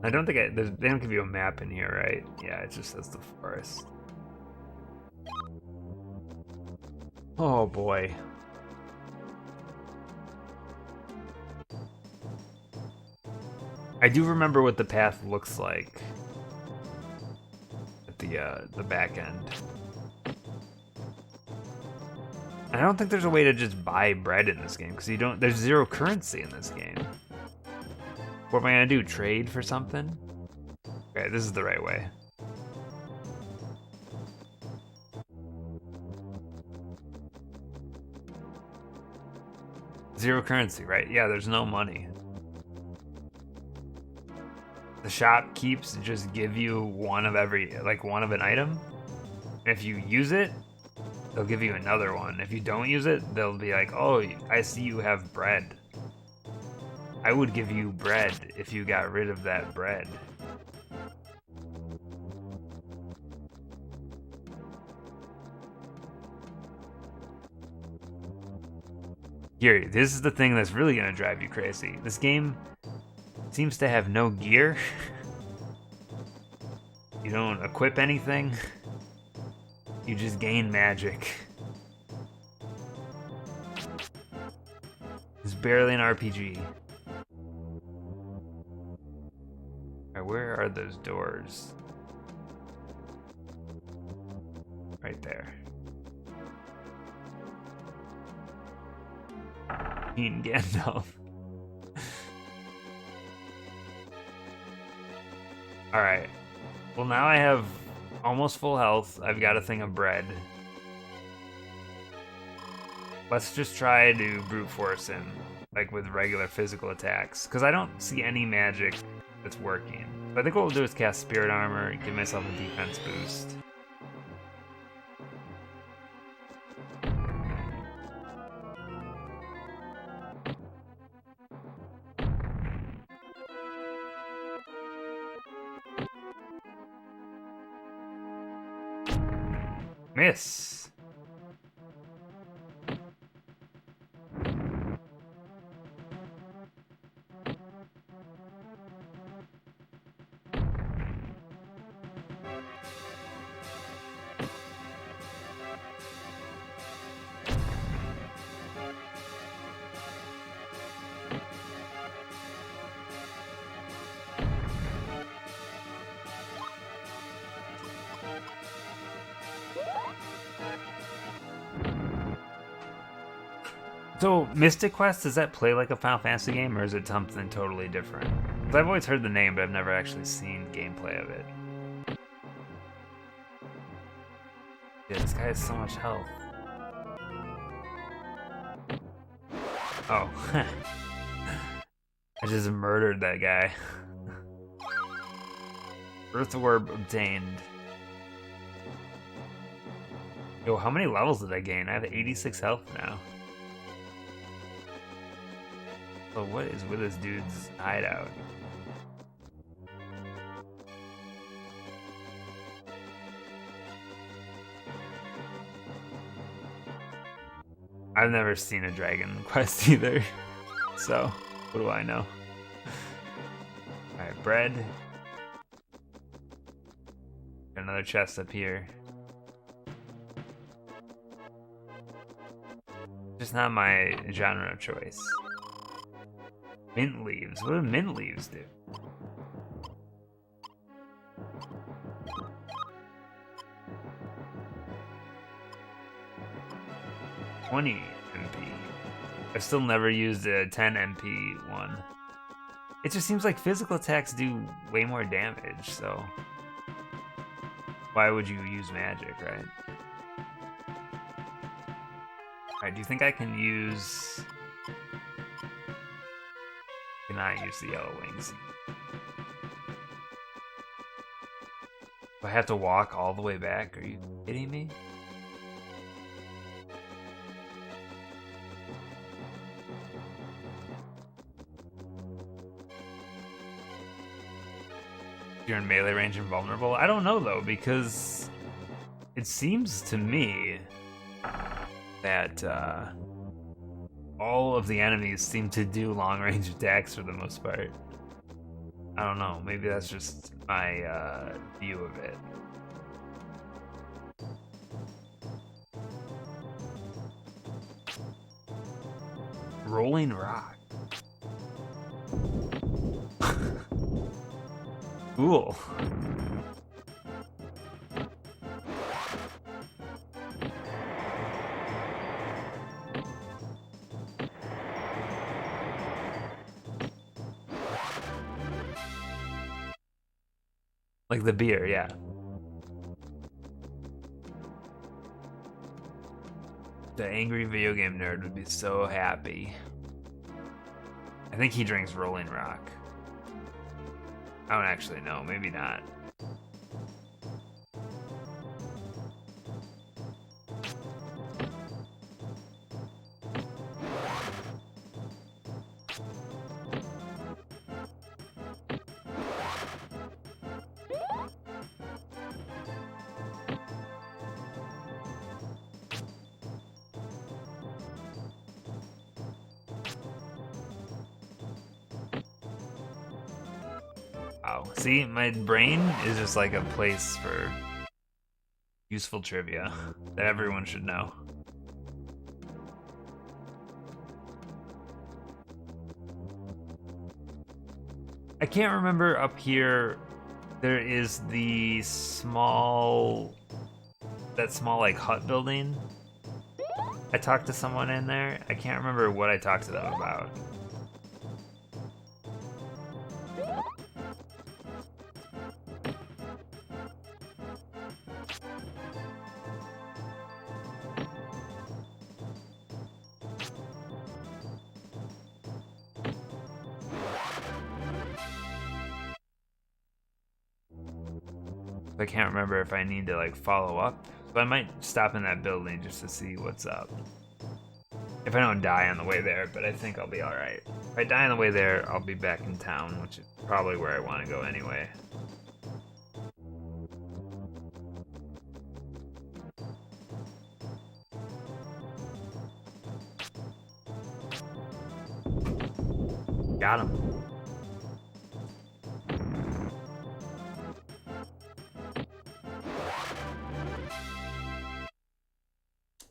I don't think they don't give you a map in here, right? Yeah, it just says the forest. Oh boy. I do remember what the path looks like at the back end. I don't think there's a way to just buy bread in this game because there's zero currency in this game. What am I gonna do? Trade for something? Okay, this is the right way. Zero currency, right? Yeah, there's no money. The shop keeps just give you one of an item. And if you use it, they'll give you another one. If you don't use it, they'll be like, oh, I see you have bread. I would give you bread if you got rid of that bread. Here, this is the thing that's really gonna drive you crazy. This game seems to have no gear. You don't equip anything. You just gain magic. It's barely an RPG. Alright, where are those doors? Right there. King Gandalf. Alright. Well, now I have almost full health. I've got a thing of bread. Let's just try to brute force him, like with regular physical attacks, because I don't see any magic that's working. But I think what we'll do is cast Spirit Armor and give myself a defense boost. Miss. So, Mystic Quest, does that play like a Final Fantasy game, or is it something totally different? 'Cause I've always heard the name, but I've never actually seen gameplay of it. Yeah, this guy has so much health. Oh. I just murdered that guy. Earth Orb obtained. Yo, how many levels did I gain? I have 86 health now. So what is with this dude's hideout? I've never seen a Dragon Quest either, so what do I know? Alright, bread. Got another chest up here. Just not my genre of choice. Mint leaves. What do mint leaves do? $20 MP. I've still never used a 10 MP one. It just seems like physical attacks do way more damage, so why would you use magic, right? Alright, do you think I can use... Cannot use the yellow wings. Do I have to walk all the way back? Are you kidding me? You're in melee range and vulnerable? I don't know though, because it seems to me that all of the enemies seem to do long range attacks for the most part. I don't know, maybe that's just my view of it. Rolling rock. Cool. Like the beer, yeah. The angry video game nerd would be so happy. I think he drinks Rolling Rock. I don't actually know, maybe not. Wow. See, my brain is just like a place for useful trivia that everyone should know. I can't remember up here. There is the small, that small like hut building. I talked to someone in there. I can't remember what I talked to them about. I can't remember if I need to like follow up, so I might stop in that building just to see what's up. If I don't die on the way there, but I think I'll be alright. If I die on the way there, I'll be back in town, which is probably where I want to go anyway. Got him.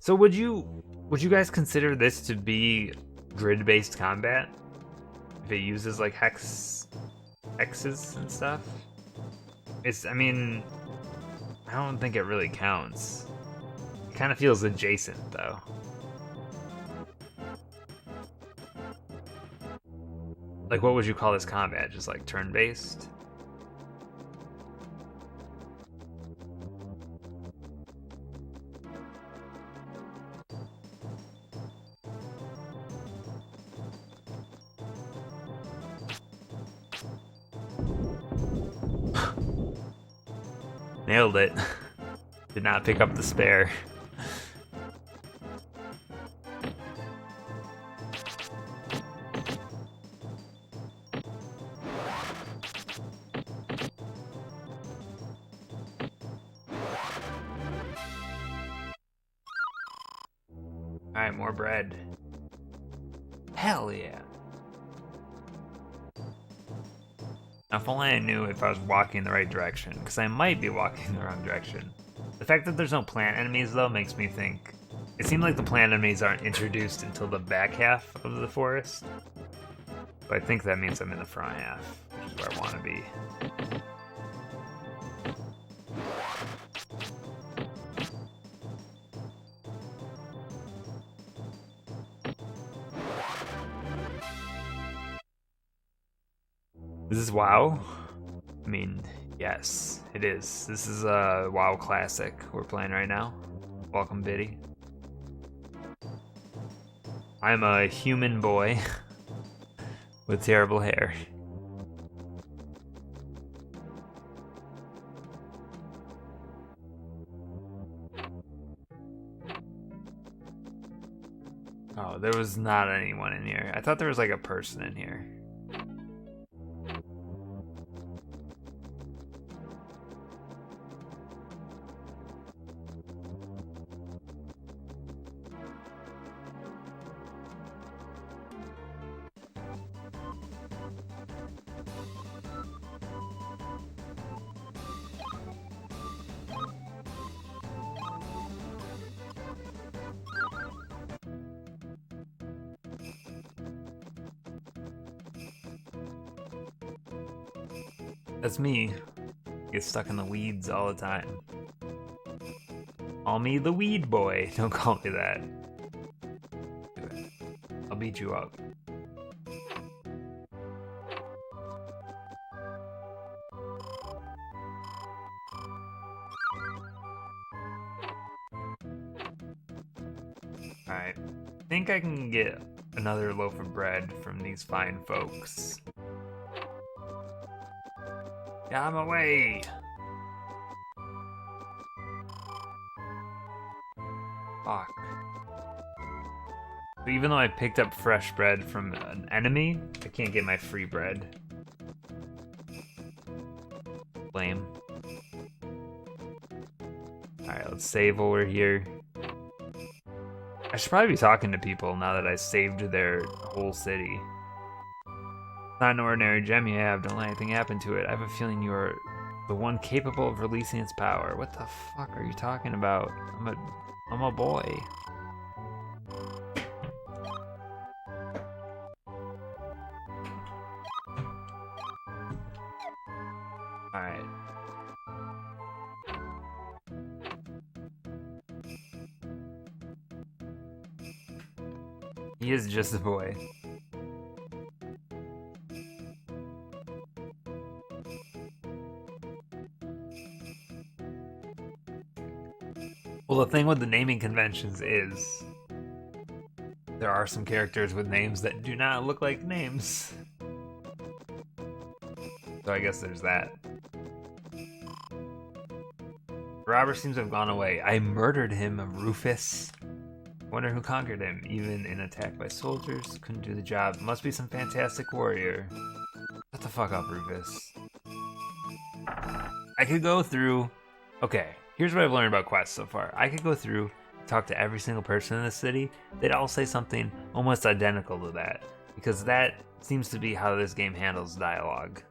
So would you guys consider this to be grid-based combat? If it uses like hexes and stuff? I mean, I don't think it really counts. It kind of feels adjacent though. Like, what would you call this combat? Just like turn-based? Nailed it. Did not pick up the spare. Alright, more bread. Hell yeah. If only I knew if I was walking in the right direction, because I might be walking in the wrong direction. The fact that there's no plant enemies, though, makes me think... It seemed like the plant enemies aren't introduced until the back half of the forest. But I think that means I'm in the front half, which is where I want to be. Is this WoW? I mean, yes, it is. This is a WoW classic we're playing right now. Welcome, Biddy. I'm a human boy with terrible hair. Oh, there was not anyone in here. I thought there was like a person in here. That's me. Get stuck in the weeds all the time. Call me the weed boy. Don't call me that. I'll beat you up. Alright. I think I can get another loaf of bread from these fine folks. Get him away! Fuck. So even though I picked up fresh bread from an enemy, I can't get my free bread. Lame. Alright, let's save while we're here. I should probably be talking to people now that I saved their whole city. Not an ordinary gem you have, don't let anything happen to it. I have a feeling you are the one capable of releasing its power. What the fuck are you talking about? I'm a boy. Alright. He is just a boy. Well, the thing with the naming conventions is there are some characters with names that do not look like names. So I guess there's that. Robber seems to have gone away. I murdered him, Rufus. Wonder who conquered him. Even in attack by soldiers, couldn't do the job. Must be some fantastic warrior. Shut the fuck up, Rufus. I could go through... Okay. Here's what I've learned about quests so far. I could go through, talk to every single person in the city. They'd all say something almost identical to that, because that seems to be how this game handles dialogue.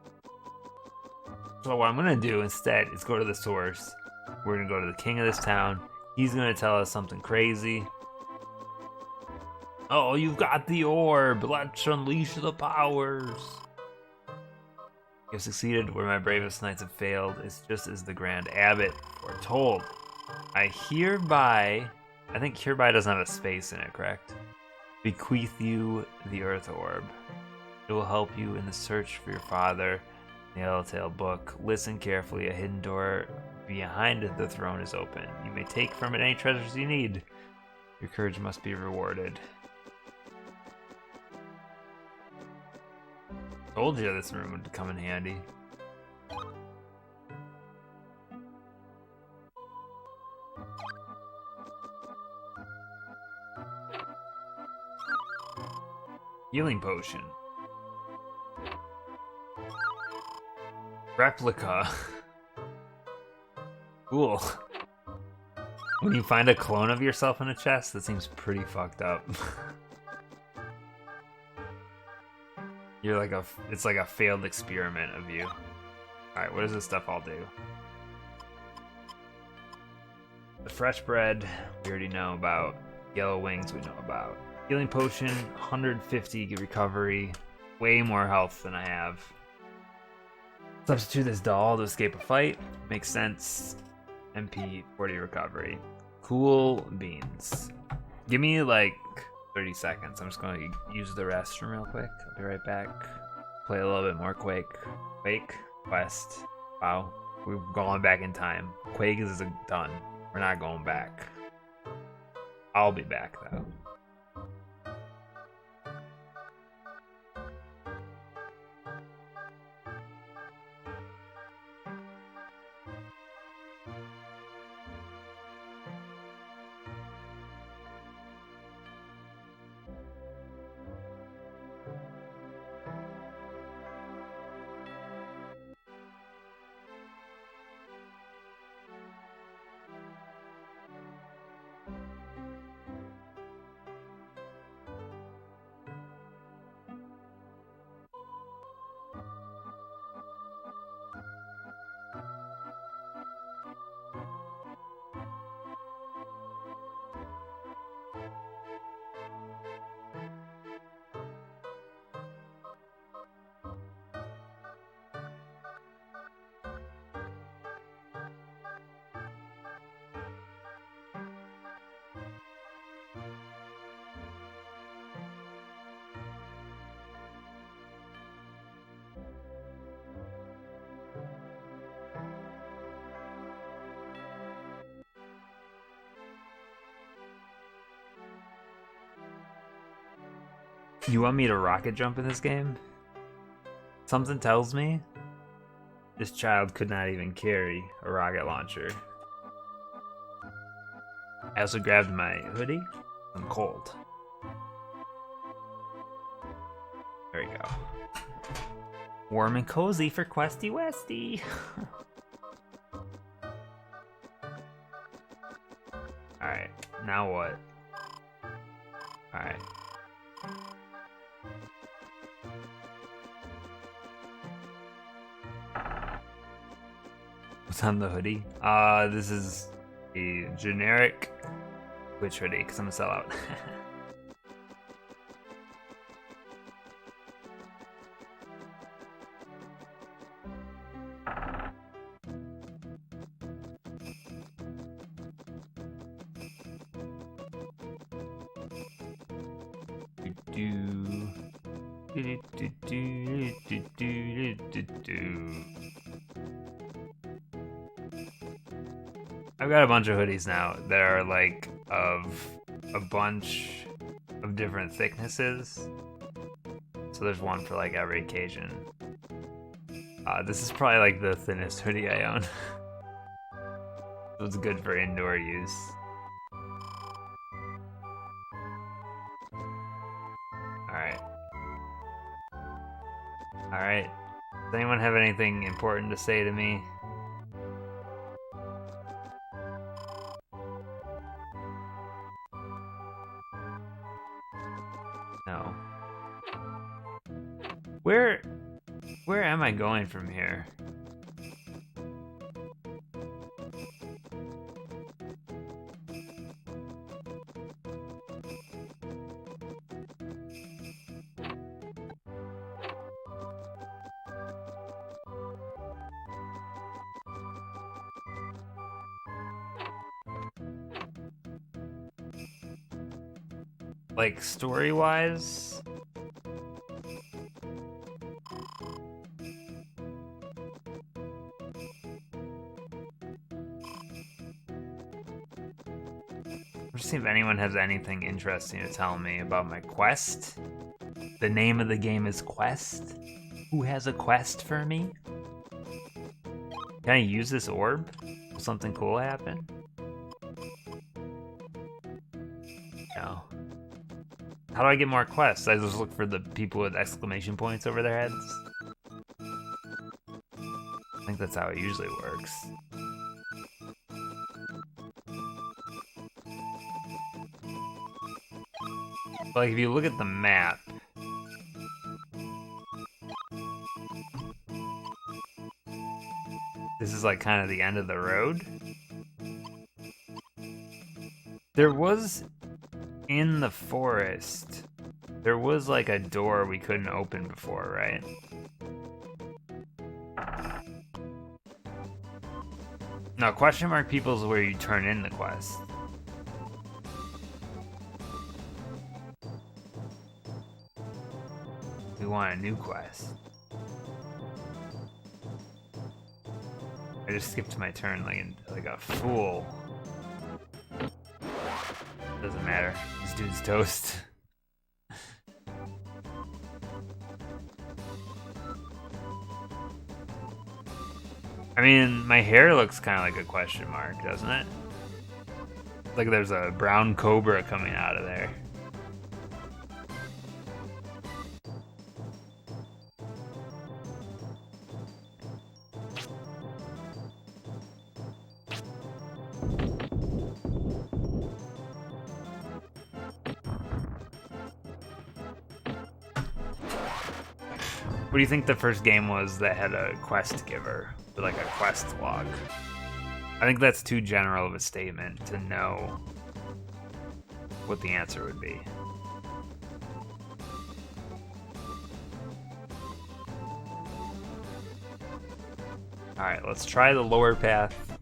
So what I'm gonna do instead is go to the source. We're gonna go to the king of this town. He's gonna tell us something crazy. Oh, you've got the orb. Let's unleash the powers. You have succeeded where my bravest knights have failed. It's just as the Grand Abbot foretold. I think hereby doesn't have a space in it, correct? Bequeath you the Earth Orb. It will help you in the search for your father. The Yellowtail Book. Listen carefully. A hidden door behind the throne is open. You may take from it any treasures you need. Your courage must be rewarded. Told you this room would come in handy. Healing potion. Replica. Cool. When you find a clone of yourself in a chest, that seems pretty fucked up. You're like it's like a failed experiment of you. Alright, what does this stuff all do? The fresh bread, we already know about. Yellow wings, we know about. Healing potion, 150 recovery. Way more health than I have. Substitute this doll to escape a fight. Makes sense. MP 40 recovery. Cool beans. Give me like 30 seconds. I'm just going to use the restroom real quick. I'll be right back. Play a little bit more Quake. Quake. Quest. Wow. We're going back in time. Quake is done. We're not going back. I'll be back though. You want me to rocket jump in this game? Something tells me this child could not even carry a rocket launcher. I also grabbed my hoodie. I'm cold. There we go. Warm and cozy for Questy Westy. Alright, now what? Alright. What's on the hoodie? This is a generic Twitch hoodie, because I'm gonna sell out. I've got a bunch of hoodies now that are like of a bunch of different thicknesses. So there's one for like every occasion. This is probably like the thinnest hoodie I own. So it's good for indoor use. Alright. Alright. Does anyone have anything important to say to me? No. Where am I going from here? Like, story-wise? Let's see if anyone has anything interesting to tell me about my quest. The name of the game is Quest. Who has a quest for me? Can I use this orb? Will something cool happen? No. How do I get more quests? I just look for the people with exclamation points over their heads? I think that's how it usually works. But like, if you look at the map, This is like kind of the end of the road. There was, in the forest, there was like a door we couldn't open before, right? No, question mark people is where you turn in the quest. We want a new quest. I just skipped my turn like a fool. Doesn't matter. This dude's toast. I mean, my hair looks kind of like a question mark, doesn't it? Like there's a brown cobra coming out of there. What do you think the first game was that had a quest giver, or like a quest log? I think that's too general of a statement to know what the answer would be. Alright, let's try the lower path.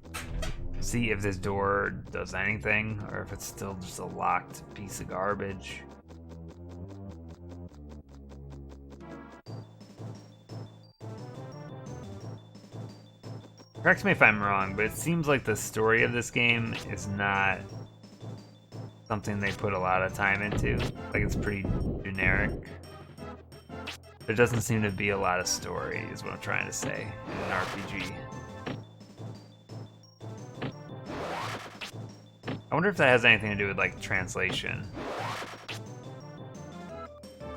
See if this door does anything, or if it's still just a locked piece of garbage. Correct me if I'm wrong, but it seems like the story of this game is not something they put a lot of time into. Like, it's pretty generic. There doesn't seem to be a lot of story, is what I'm trying to say, in an RPG. I wonder if that has anything to do with, like, translation.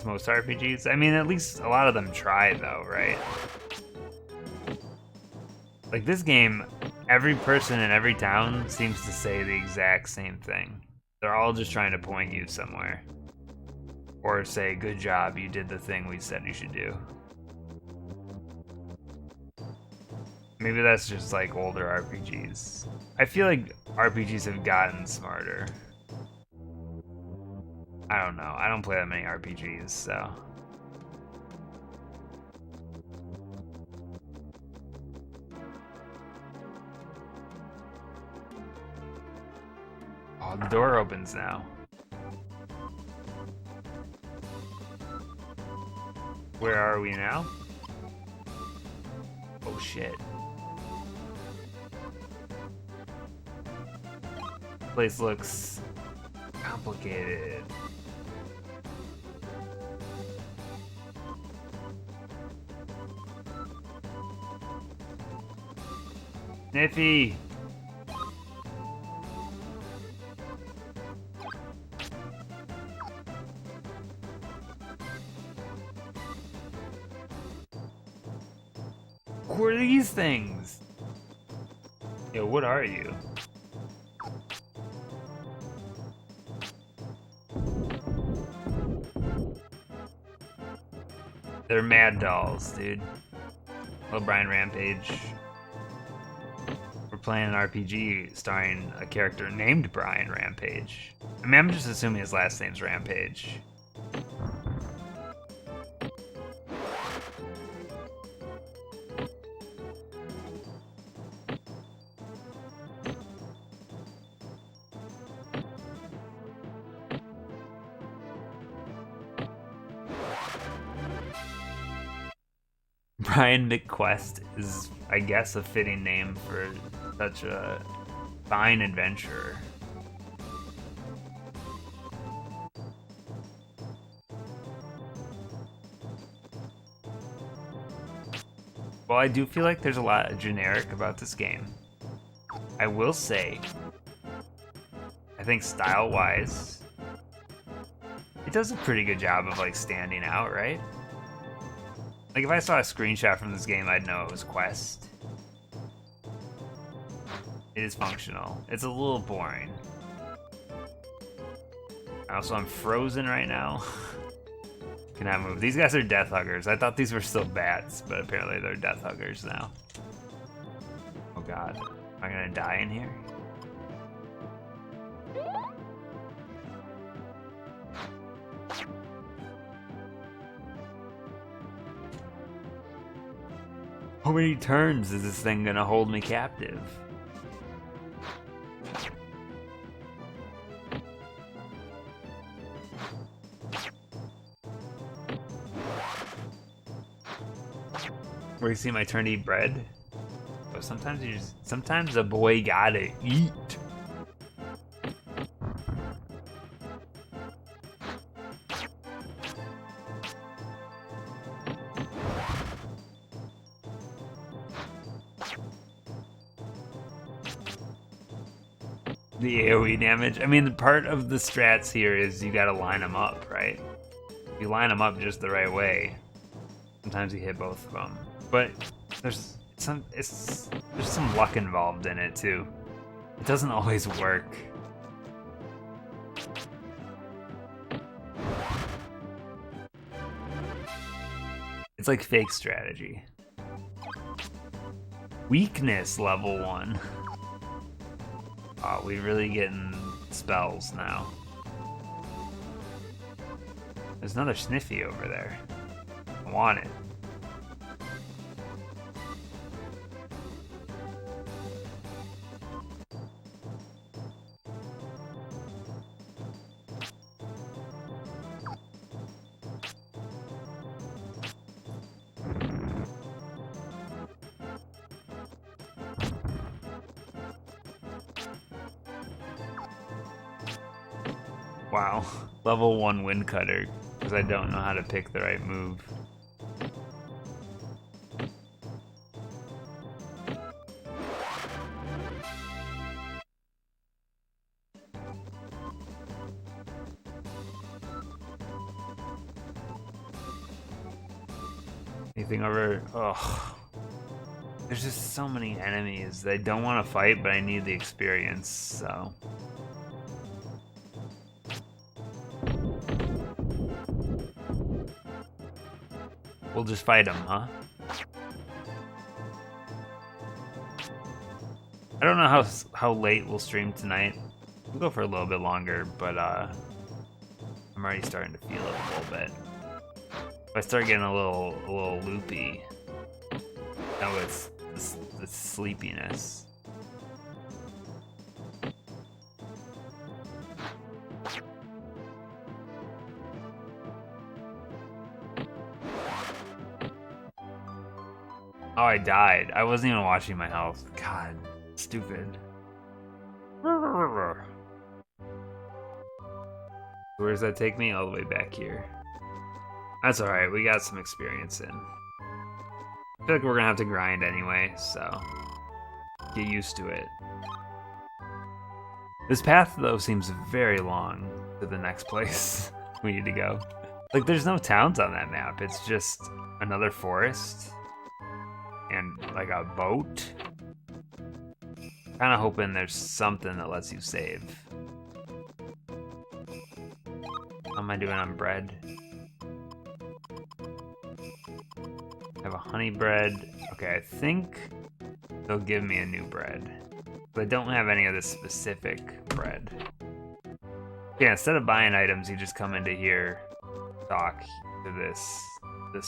Most RPGs? I mean, at least a lot of them try, though, right? Like, this game, every person in every town seems to say the exact same thing. They're all just trying to point you somewhere. Or say, good job, you did the thing we said you should do. Maybe that's just like older RPGs. I feel like RPGs have gotten smarter. I don't know. I don't play that many RPGs, so... Oh, the door opens now. Where are we now? Oh shit. Place looks complicated. Sniffy! What are these things? Yo, what are you? They're mad dolls, dude. Hello, Brian Rampage. We're playing an RPG starring a character named Brian Rampage. I mean, I'm just assuming his last name's Rampage. Brian McQuest is, I guess, a fitting name for such a fine adventurer. Well, I do feel like there's a lot of generic about this game. I will say, I think style-wise, it does a pretty good job of like standing out, right? Like, if I saw a screenshot from this game, I'd know it was Quest. It is functional. It's a little boring. Also, I'm frozen right now. Cannot move. These guys are death huggers. I thought these were still bats, but apparently they're death huggers now. God. Am I gonna die in here? How many turns is this thing gonna hold me captive? Where you see my turn to eat bread? But sometimes a boy gotta eat. The AoE damage. I mean, the part of the strats here is you gotta line them up, right? If you line them up just the right way, sometimes you hit both of them. But there's some luck involved in it too. It doesn't always work. It's like fake strategy. Weakness level 1. Oh, we really getting spells now. There's another Sniffy over there. I want it. Wow, level 1 wind cutter, because I don't know how to pick the right move. Anything over? Ugh. There's just so many enemies that I don't want to fight, but I need the experience, so. We'll just fight them, huh? I don't know how late we'll stream tonight. We'll go for a little bit longer, but I'm already starting to feel it a little bit. If I start getting a little loopy, now it's the sleepiness. Oh, I died. I wasn't even watching my health. God, stupid. Where does that take me? All the way back here. That's alright, we got some experience in. I feel like we're gonna have to grind anyway, so get used to it. This path, though, seems very long to the next place we need to go. Like, there's no towns on that map. It's just another forest and, like, a boat. Kinda hoping there's something that lets you save. How am I doing on bread? I have a honey bread. Okay, I think they'll give me a new bread. But I don't have any of this specific bread. Yeah, instead of buying items, you just come into here, talk to this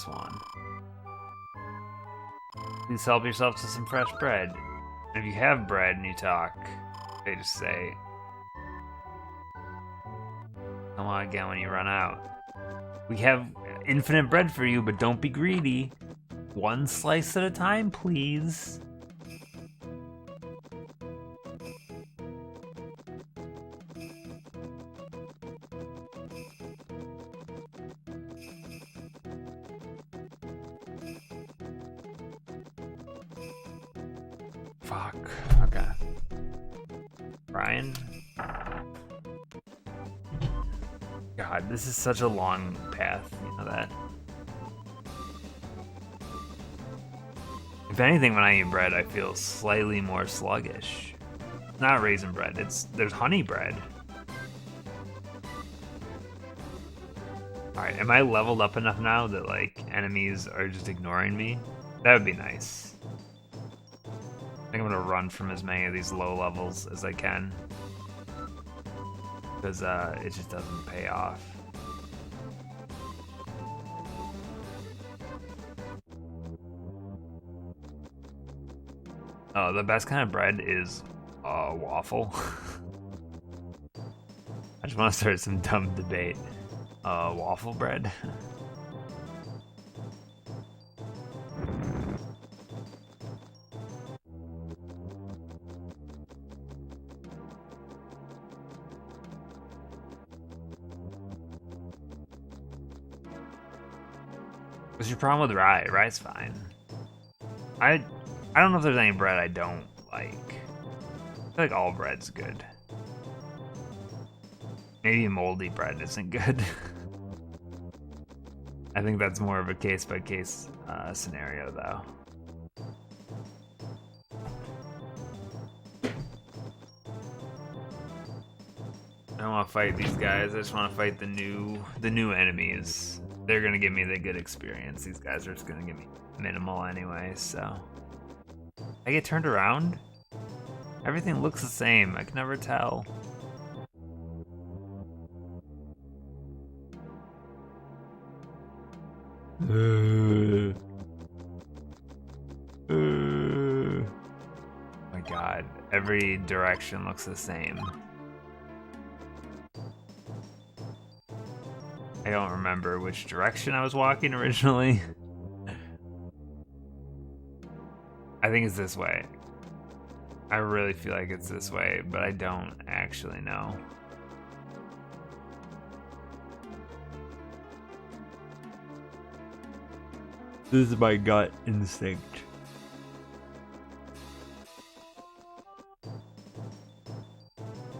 one. Please help yourself to some fresh bread. And if you have bread and you talk, they just say, come on again when you run out. We have infinite bread for you, but don't be greedy. One slice at a time, please. Fuck. Okay. Brian? God, this is such a long path, you know that? If anything, when I eat bread, I feel slightly more sluggish. Not raisin bread, there's honey bread. Alright, am I leveled up enough now that, like, enemies are just ignoring me? That would be nice. think I'm gonna run from as many of these low levels as I can. Because it just doesn't pay off. Oh, the best kind of bread is waffle. I just want to start some dumb debate. Waffle bread. What's your problem with rye? Rye's fine. I don't know if there's any bread I don't like. I feel like all bread's good. Maybe moldy bread isn't good. I think that's more of a case-by-case scenario, though. I don't want to fight these guys. I just want to fight the new enemies. They're gonna give me the good experience. These guys are just gonna give me minimal anyway. So I get turned around. Everything looks the same. I can never tell. Oh my god, every direction looks the same. I don't remember which direction I was walking originally. I think it's this way. I really feel like it's this way, but I don't actually know. This is my gut instinct.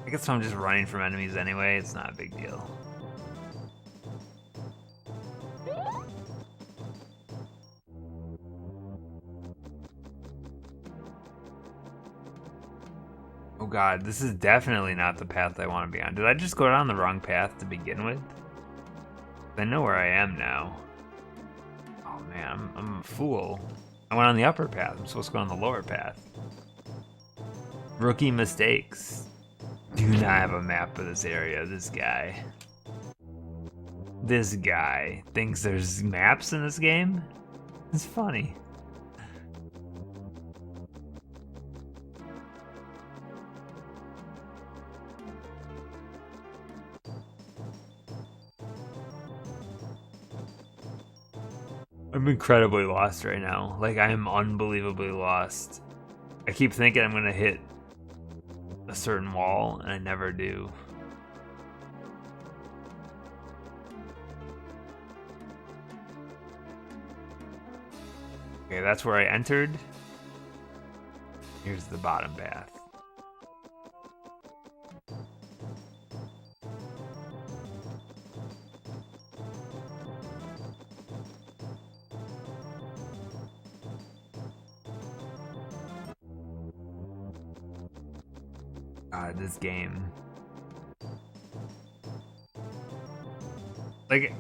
I guess I'm just running from enemies anyway, it's not a big deal. Oh god, this is definitely not the path I want to be on. Did I just go down the wrong path to begin with? I know where I am now. Oh man, I'm a fool. I went on the upper path. I'm supposed to go on the lower path. Rookie mistakes. Do not have a map of this area. This guy thinks there's maps in this game? It's funny. I'm incredibly lost right now. Like, I am unbelievably lost. I keep thinking I'm gonna hit a certain wall, and I never do. Okay, that's where I entered. Here's the bottom path. God, this game. Like,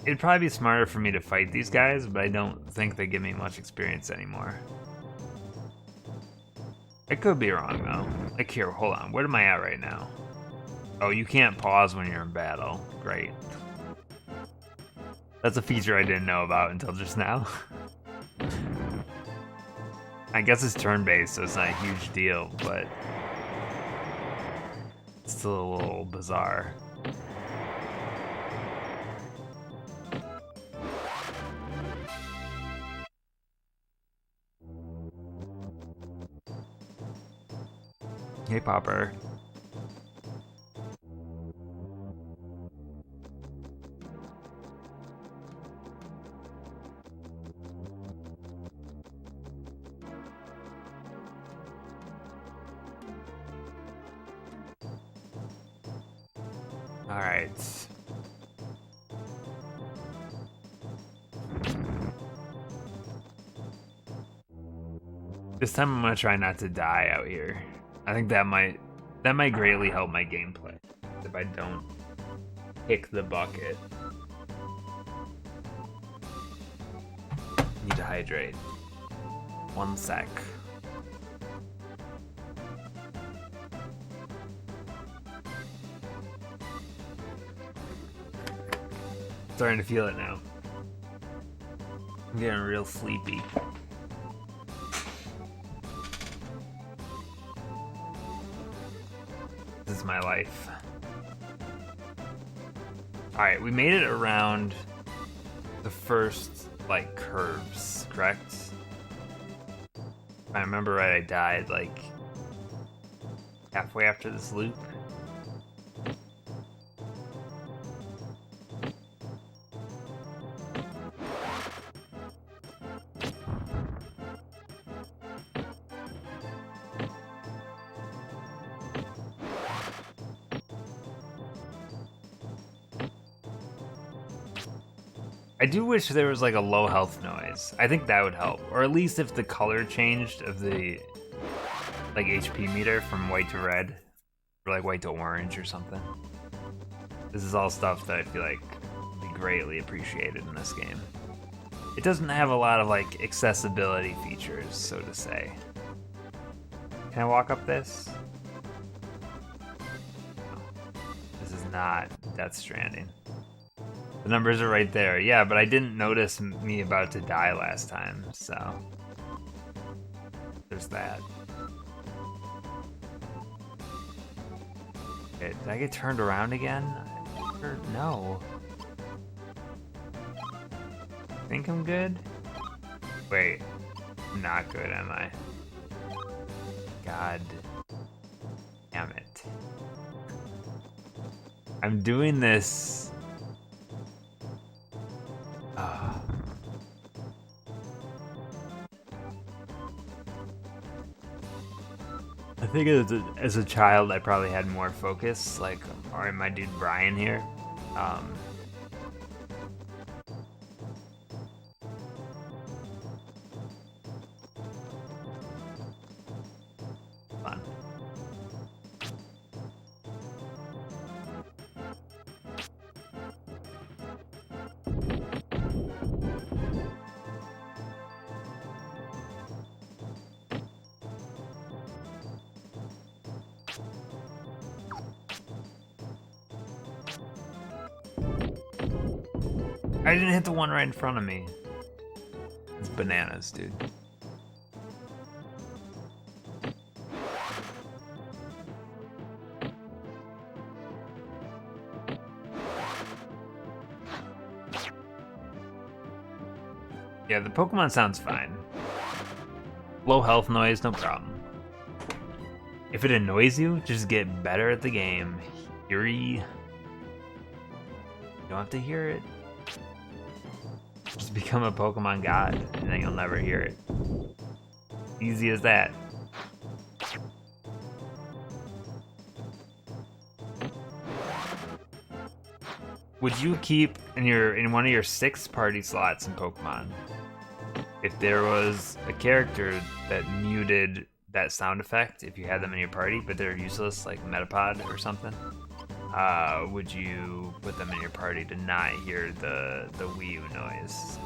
it'd probably be smarter for me to fight these guys, but I don't think they give me much experience anymore. I could be wrong, though. Like, here, hold on. Where am I at right now? Oh, you can't pause when you're in battle. Great. That's a feature I didn't know about until just now. I guess it's turn-based, so it's not a huge deal, but it's still a little bizarre. Hey, Popper. All right. This time I'm gonna try not to die out here. I think that might greatly help my gameplay if I don't kick the bucket. Need to hydrate. 1 sec. Starting to feel it now. I'm getting real sleepy. This is my life. Alright, we made it around the first, like, curves, correct? If I remember right, I died, like, halfway after this loop. I do wish there was like a low health noise. I think that would help. Or at least if the color changed of the like HP meter from white to red. Or like white to orange or something. This is all stuff that I feel like would be greatly appreciated in this game. It doesn't have a lot of like accessibility features, so to say. Can I walk up this? This is not Death Stranding. The numbers are right there. Yeah, but I didn't notice me about to die last time, so there's that. Okay, did I get turned around again? Or no. I think I'm good? Wait, I'm not good, am I? God damn it. I'm doing this. I think as a child, I probably had more focus, like, or my dude Brian here. Fun. I didn't hit the one right in front of me. It's bananas, dude. Yeah, the Pokemon sounds fine. Low health noise, no problem. If it annoys you, just get better at the game. You don't have to hear it. Just become a Pokemon god, and then you'll never hear it. Easy as that. Would you keep in one of your 6 party slots in Pokemon, if there was a character that muted that sound effect if you had them in your party, but they're useless, like Metapod or something? Would you put them in your party to not hear the Wii U noise?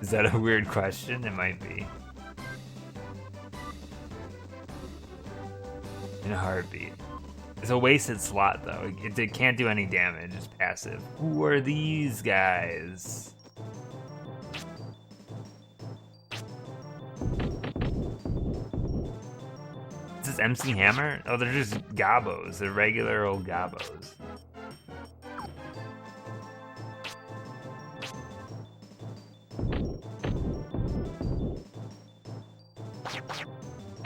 Is that a weird question? It might be. In a heartbeat. It's a wasted slot, though. It can't do any damage. It's passive. Who are these guys? Is this MC Hammer? Oh, they're just Gabos. They're regular old Gabos.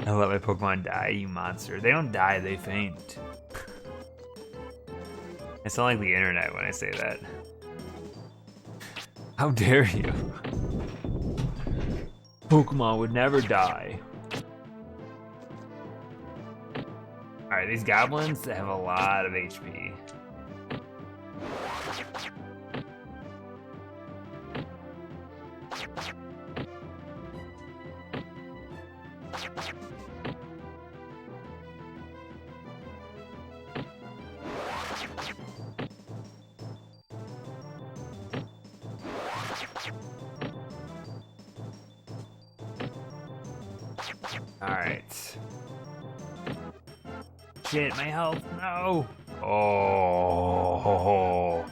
I let my Pokemon die, you monster. They don't die, they faint. I sound like the internet when I say that. How dare you? Pokemon would never die. Alright, these goblins have a lot of HP. Alright. Shit, my health, no! Oh,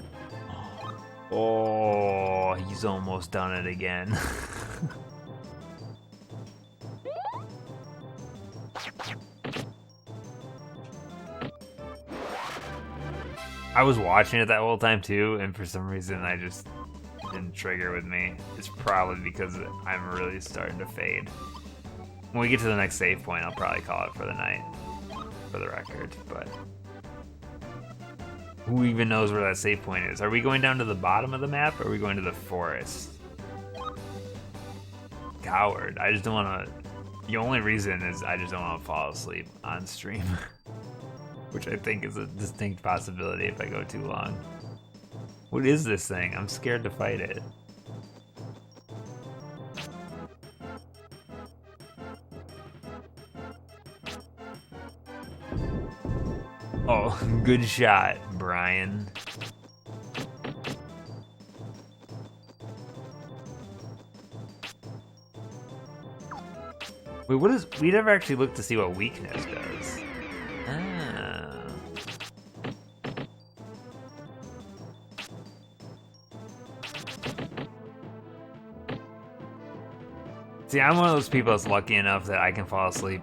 oh, he's almost done it again. I was watching it that whole time too, and for some reason I just didn't trigger with me. It's probably because I'm really starting to fade. When we get to the next save point, I'll probably call it for the night, for the record, but who even knows where that save point is? Are we going down to the bottom of the map, or are we going to the forest? Coward. I just don't want to... The only reason is I just don't want to fall asleep on stream. Which I think is a distinct possibility if I go too long. What is this thing? I'm scared to fight it. Oh, good shot, Brian. Wait, what is... We never actually looked to see what weakness does. Ah. See, I'm one of those people that's lucky enough that I can fall asleep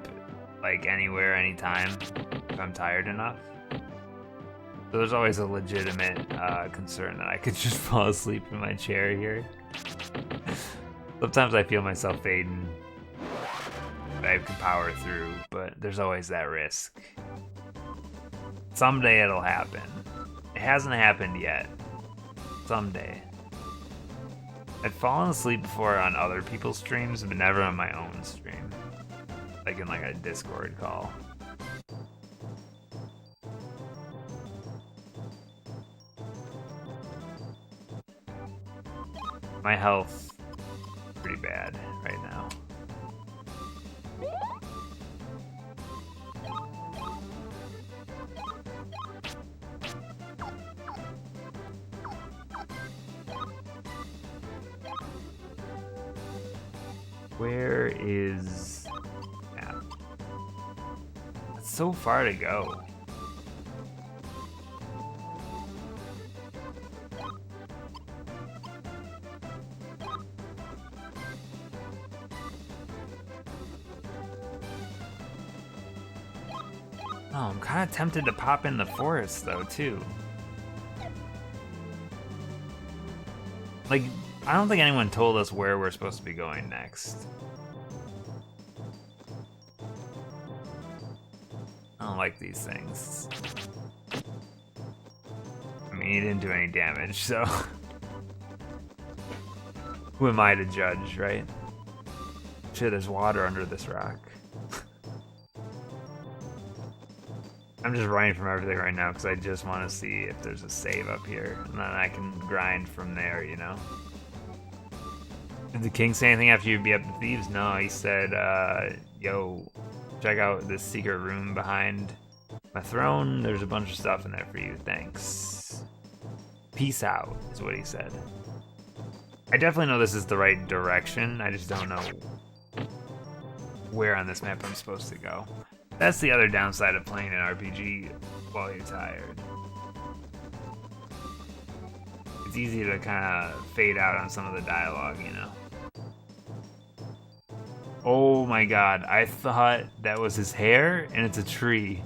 like anywhere, anytime, if I'm tired enough. So there's always a legitimate concern that I could just fall asleep in my chair here. Sometimes I feel myself fading. I can power through, but there's always that risk. Someday it'll happen. It hasn't happened yet. Someday. I've fallen asleep before on other people's streams, but never on my own stream. Like in like a Discord call. My health is pretty bad right now. Where is map? It's so far to go. Oh, I'm kind of tempted to pop in the forest though, too. Like, I don't think anyone told us where we're supposed to be going next. I don't like these things. I mean, he didn't do any damage, so... Who am I to judge, right? Shit, there's water under this rock. I'm just running from everything right now because I just want to see if there's a save up here. And then I can grind from there, you know? Did the king say anything after you beat up the thieves? No, he said, yo, check out this secret room behind my throne. There's a bunch of stuff in there for you. Thanks. Peace out, is what he said. I definitely know this is the right direction. I just don't know where on this map I'm supposed to go. That's the other downside of playing an RPG while you're tired. It's easy to kind of fade out on some of the dialogue, you know? Oh my god, I thought that was his hair, and it's a tree.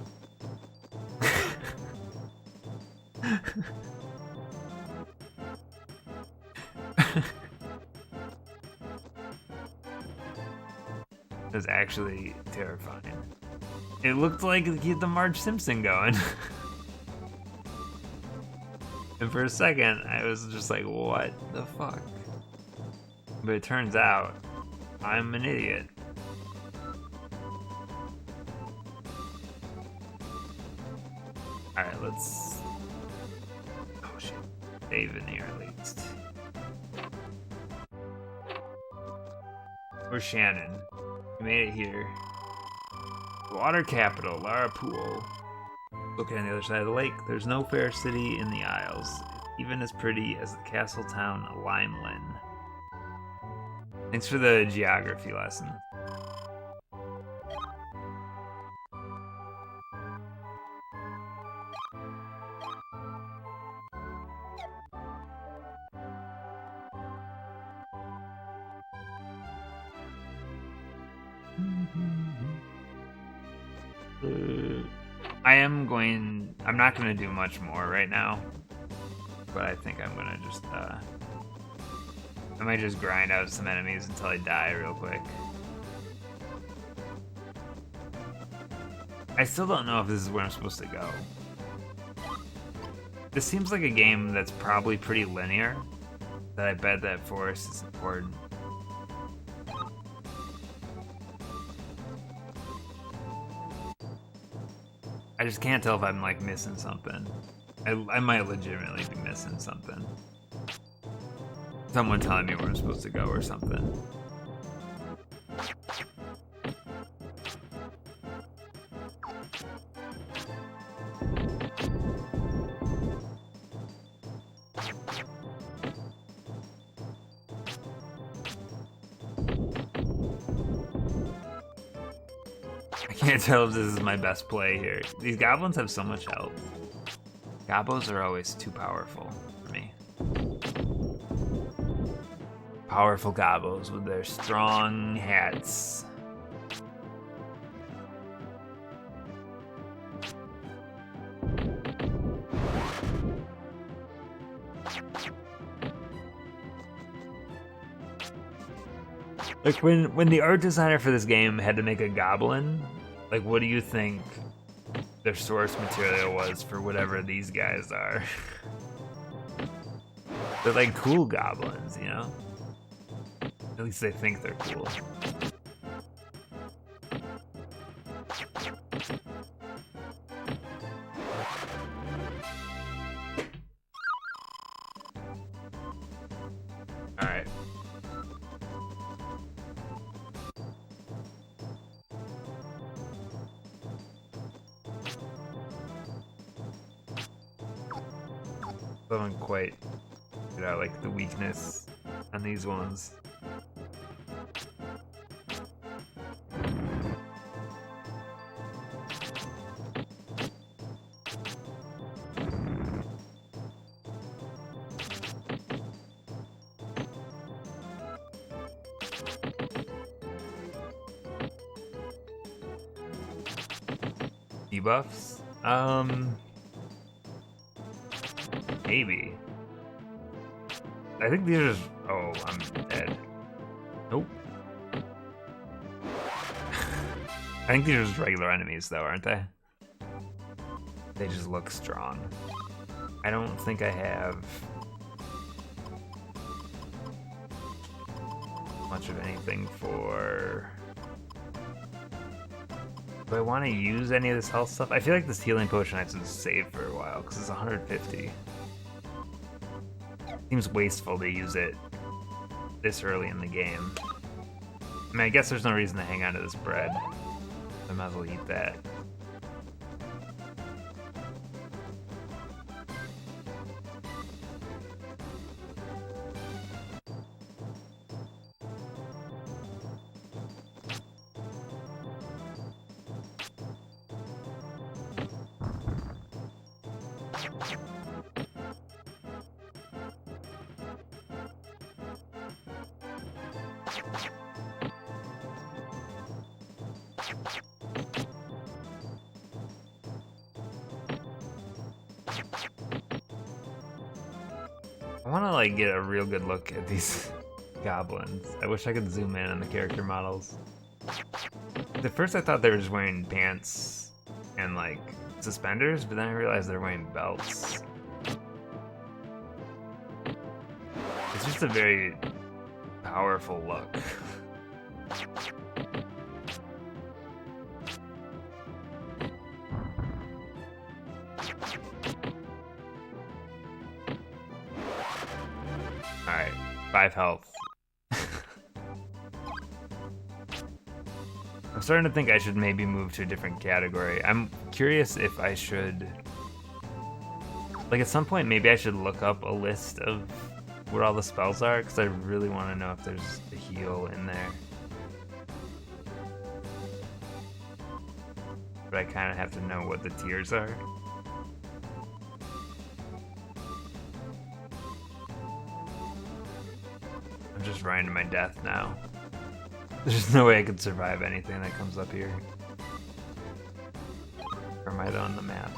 It was actually terrifying. It looked like he had the Marge Simpson going. And for a second, I was just like, what the fuck? But it turns out, I'm an idiot. Alright, let's... Oh shit. Save in here at least. Where's Shannon? We made it here. Water capital, Lara Pool. Looking on the other side of the lake, there's no fair city in the Isles, even as pretty as the castle town Limelin. Thanks for the geography lesson. I'm not gonna do much more right now, but I think I'm gonna just, I might just grind out some enemies until I die real quick. I still don't know if this is where I'm supposed to go. This seems like a game that's probably pretty linear, that I bet that forest is important. I just can't tell if I'm like missing something. I might legitimately be missing something. Someone telling me where I'm supposed to go or something. I can't tell if this is my best play here. These goblins have so much health. Gobos are always too powerful for me. Powerful gobos with their strong hats. Like when the art designer for this game had to make a goblin, like what do you think their source material was for whatever these guys are? They're like cool goblins, you know? At least they think they're cool. Alright. Still haven't quite figured out like the weakness on these ones. Debuffs? Maybe. I think these are just... Oh, I'm dead. Nope. I think these are just regular enemies though, aren't they? They just look strong. I don't think I have much of anything for... Do I want to use any of this health stuff? I feel like this healing potion I have to save for a while because it's 150. Seems wasteful to use it this early in the game. I mean, I guess there's no reason to hang on to this bread. I might as well eat that. I want to like get a real good look at these goblins. I wish I could zoom in on the character models. At first I thought they were just wearing pants and like suspenders, but then I realized they're wearing belts. It's just a very powerful look. Alright, 5 health. I'm starting to think I should maybe move to a different category. I'm curious if I should... Like at some point maybe I should look up a list of what all the spells are, because I really want to know if there's a heal in there. But I kind of have to know what the tiers are. I'm just running to my death now. There's no way I could survive anything that comes up here. Or am I on the map?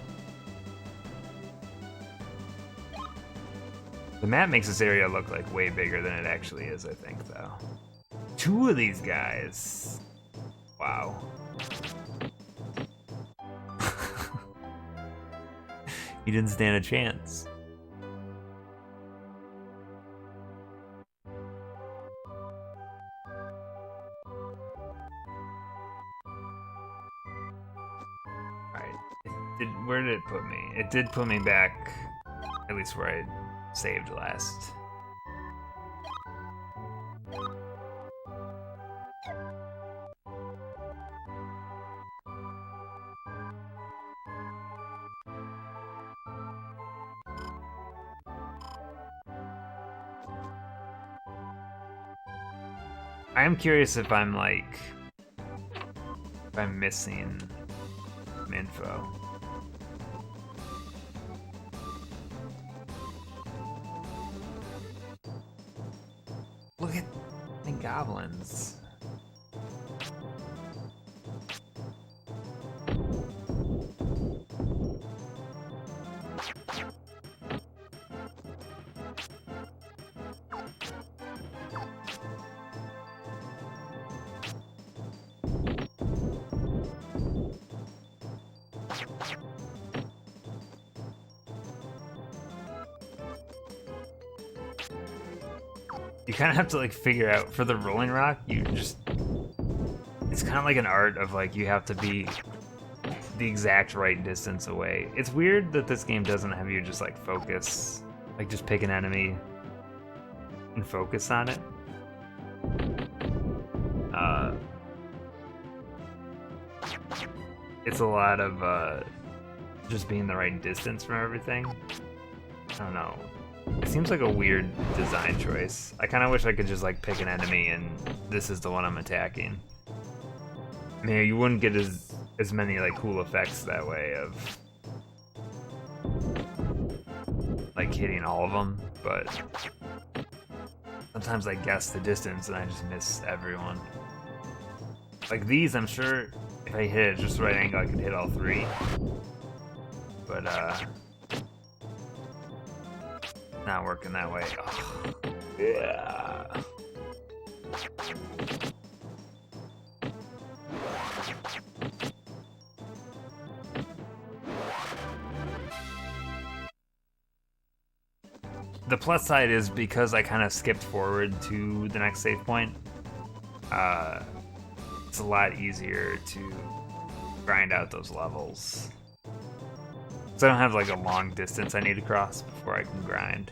The map makes this area look like way bigger than it actually is, I think, though. 2 of these guys. Wow. He didn't stand a chance. Alright. Where did it put me? It did put me back, at least where I saved last. I am curious if I'm like, if I'm missing some info. Look at the goblins. You kind of have to like figure out for the rolling rock, you just, it's kind of like an art of like, you have to be the exact right distance away. It's weird that this game doesn't have you just like focus, like just pick an enemy and focus on it. It's a lot of just being the right distance from everything. I don't know. It seems like a weird design choice. I kind of wish I could just like pick an enemy and this is the one I'm attacking. I mean, you wouldn't get as many like cool effects that way of like hitting all of them, but sometimes I guess the distance and I just miss everyone. Like these, I'm sure if I hit it just the right angle, I could hit all 3. But not working that way. Oh. Yeah. The plus side is because I kind of skipped forward to the next save point, it's a lot easier to grind out those levels. So I don't have like a long distance I need to cross before I can grind.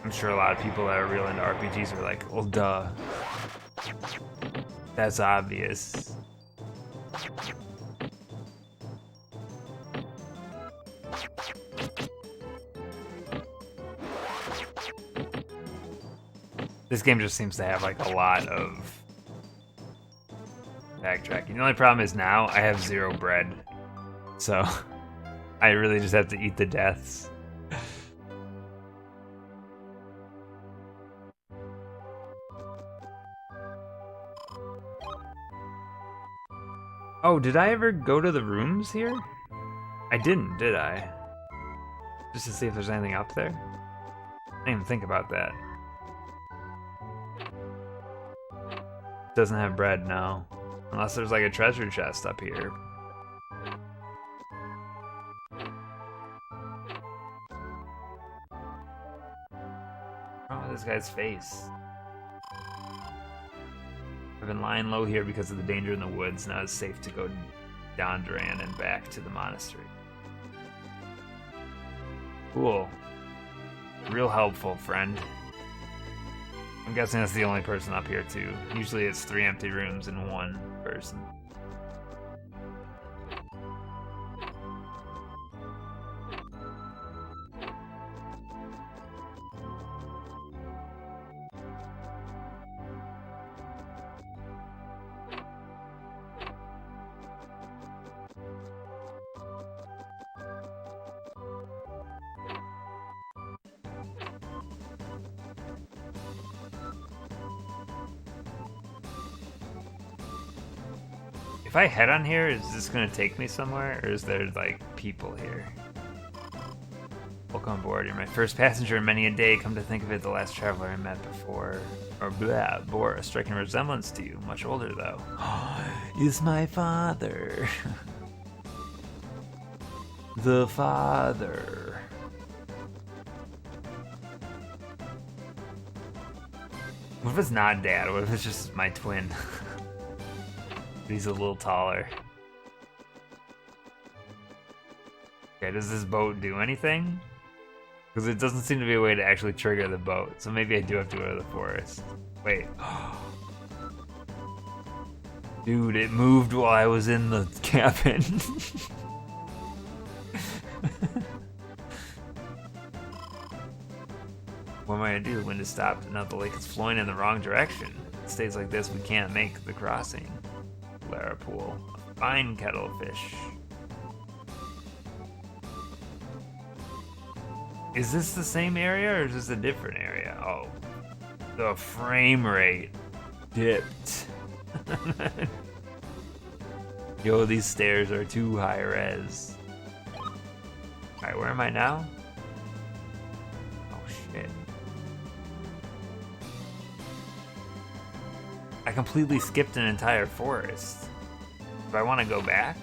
I'm sure a lot of people that are real into RPGs are like, well, duh. That's obvious. This game just seems to have like a lot of backtracking. The only problem is now I have 0 bread. So I really just have to eat the deaths. Oh, did I ever go to the rooms here? I didn't, did I? Just to see if there's anything up there? I didn't even think about that. Doesn't have bread, no. Unless there's like a treasure chest up here. Oh, this guy's face. I've been lying low here because of the danger in the woods. Now it's safe to go down Duran and back to the monastery. Cool. Real helpful, friend. I'm guessing that's the only person up here too. Usually it's 3 empty rooms and 1 person. If I head on here, is this gonna take me somewhere, or is there, like, people here? Welcome aboard. You're my first passenger in many a day. Come to think of it, the last traveler I met before, or blah, bore a striking resemblance to you. Much older, though. Is my father. The father. What if it's not Dad? What if it's just my twin? He's a little taller. Okay, does this boat do anything? Because it doesn't seem to be a way to actually trigger the boat, so maybe I do have to go to the forest. Wait. Dude, it moved while I was in the cabin. What am I gonna do? The wind has stopped, and now the lake is flowing in the wrong direction. If it stays like this, we can't make the crossing. Lara pool. A fine kettlefish. Is this the same area, or is this a different area? Oh. The frame rate dipped. Yo, these stairs are too high res. Alright, where am I now? Oh shit. I completely skipped an entire forest. Do I want to go back?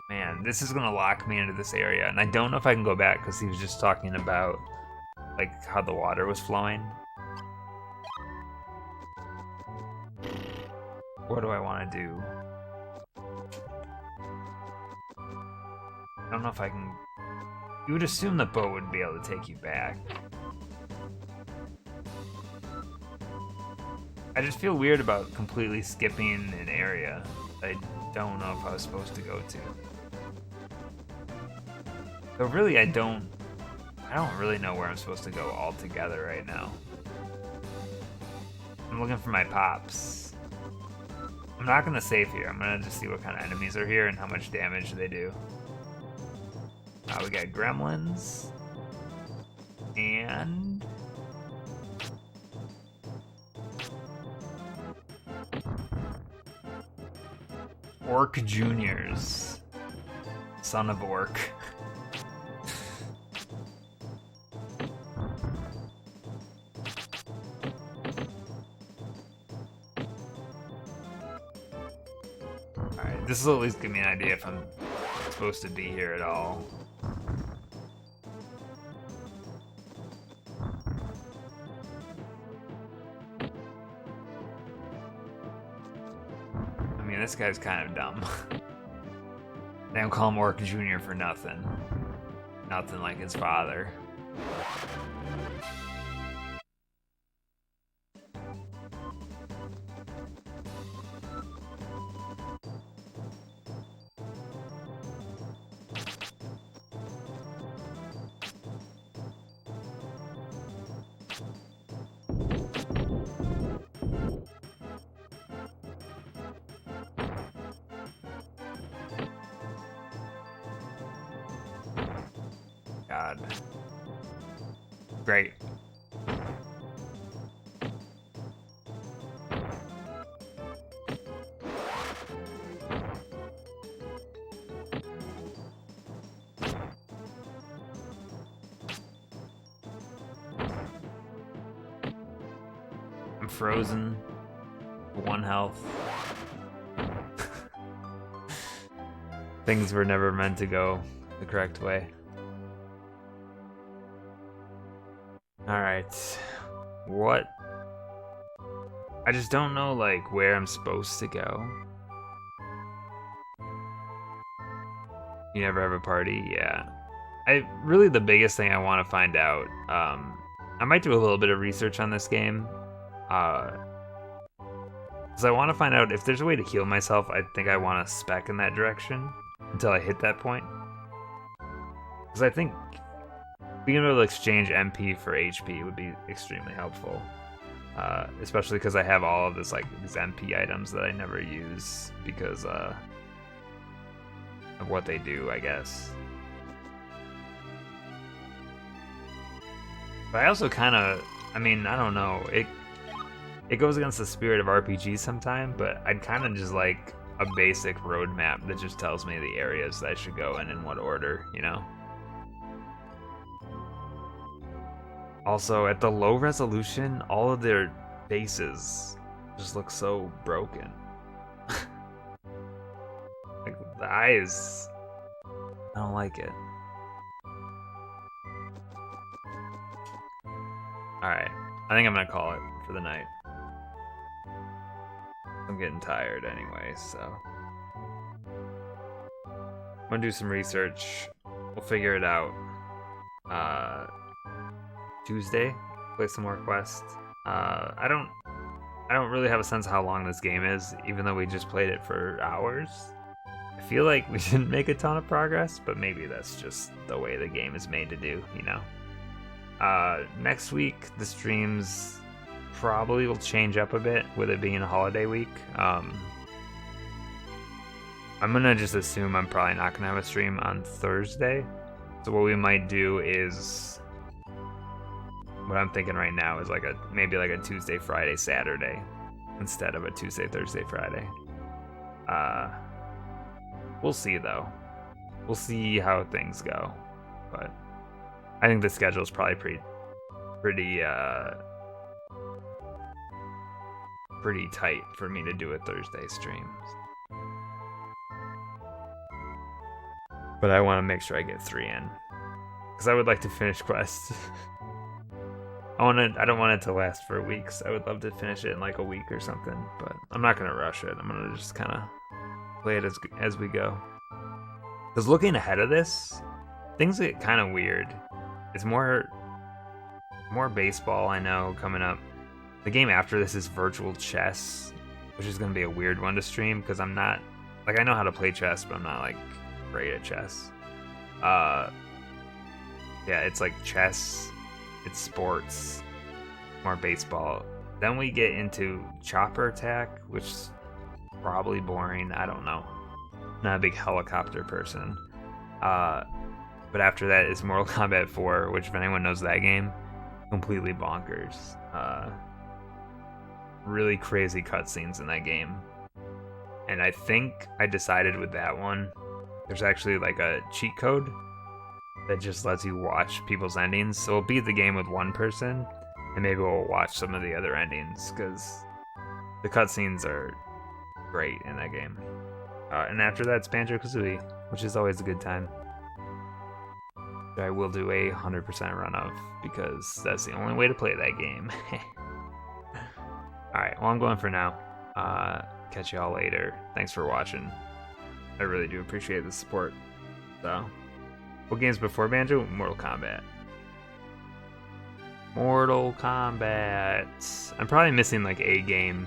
Man, this is gonna lock me into this area, and I don't know if I can go back because he was just talking about like how the water was flowing. What do I want to do? I don't know if I can. You would assume the boat would be able to take you back. I just feel weird about completely skipping an area I don't know if I was supposed to go to. So really, I don't really know where I'm supposed to go altogether right now. I'm looking for my pops. I'm not gonna save here. I'm gonna just see what kind of enemies are here and how much damage they do. We got gremlins. And... Orc Juniors. Son of Orc. Alright, this will at least give me an idea if I'm supposed to be here at all. I mean, this guy's kind of dumb. They don't call him Orc Jr. for nothing. Nothing like his father. God. Great. I'm frozen. 1 health. Things were never meant to go the correct way. Alright. What? I just don't know, like, where I'm supposed to go. You never have a party? Yeah. Really, the biggest thing I want to find out, I might do a little bit of research on this game. Because I want to find out if there's a way to heal myself. I think I want to spec in that direction until I hit that point. Because I think being able to exchange MP for HP would be extremely helpful. Especially because I have all of this, like, these MP items that I never use because of what they do, I guess. But I also kind of I mean, I don't know. It goes against the spirit of RPG sometime, but I'd kind of just like a basic roadmap that just tells me the areas that I should go in what order, you know? Also, at the low resolution, all of their faces just look so broken. Like, the eyes, I don't like it. Alright, I think I'm gonna call it for the night. I'm getting tired anyway, so I'm gonna do some research. We'll figure it out. Tuesday, play some more quests. I don't really have a sense of how long this game is, even though we just played it for hours. I feel like we didn't make a ton of progress, but maybe that's just the way the game is made to do, you know? Next week, the streams probably will change up a bit with it being a holiday week. I'm gonna just assume I'm probably not gonna have a stream on Thursday. So what we might do is, what I'm thinking right now is maybe like a Tuesday, Friday, Saturday instead of a Tuesday, Thursday, Friday. We'll see though. We'll see how things go, but I think the schedule is probably pretty tight for me to do a Thursday stream. But I want to make sure I get 3 in, because I would like to finish quests. I don't want it to last for weeks. I would love to finish it in like a week or something, but I'm not gonna rush it. I'm gonna just kind of play it as we go. Because looking ahead of this, things get kind of weird. It's more baseball, I know, coming up. The game after this is virtual chess, which is gonna be a weird one to stream because I'm not, like, I know how to play chess, but I'm not like great at chess. Yeah, it's like chess. It's sports, more baseball. Then we get into chopper attack, which is probably boring. I don't know. Not a big helicopter person. But after that is Mortal Kombat 4, which if anyone knows that game, completely bonkers. Really crazy cutscenes in that game. And I think I decided with that one, there's actually like a cheat code that just lets you watch people's endings. So we'll beat the game with one person, and maybe we'll watch some of the other endings, because the cutscenes are great in that game. And after that, it's Banjo-Kazooie, which is always a good time. I will do a 100% run of, because that's the only way to play that game. Alright, well, I'm going for now. Catch y'all later. Thanks for watching. I really do appreciate the support. So, what games before Banjo? Mortal Kombat. Mortal Kombat. I'm probably missing like a game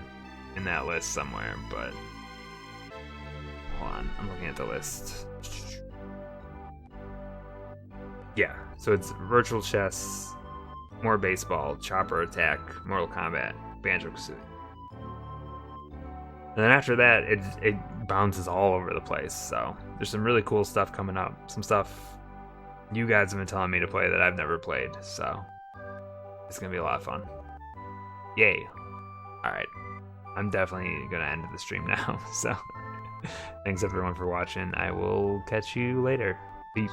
in that list somewhere, but hold on, I'm looking at the list. Yeah, so it's virtual chess, more baseball, chopper attack, Mortal Kombat, Banjo-Kazooie. And then after that, it bounces all over the place. So there's some really cool stuff coming up. Some stuff you guys have been telling me to play that I've never played. So it's going to be a lot of fun. Yay. All right. I'm definitely going to end the stream now. So thanks everyone for watching. I will catch you later. Peace.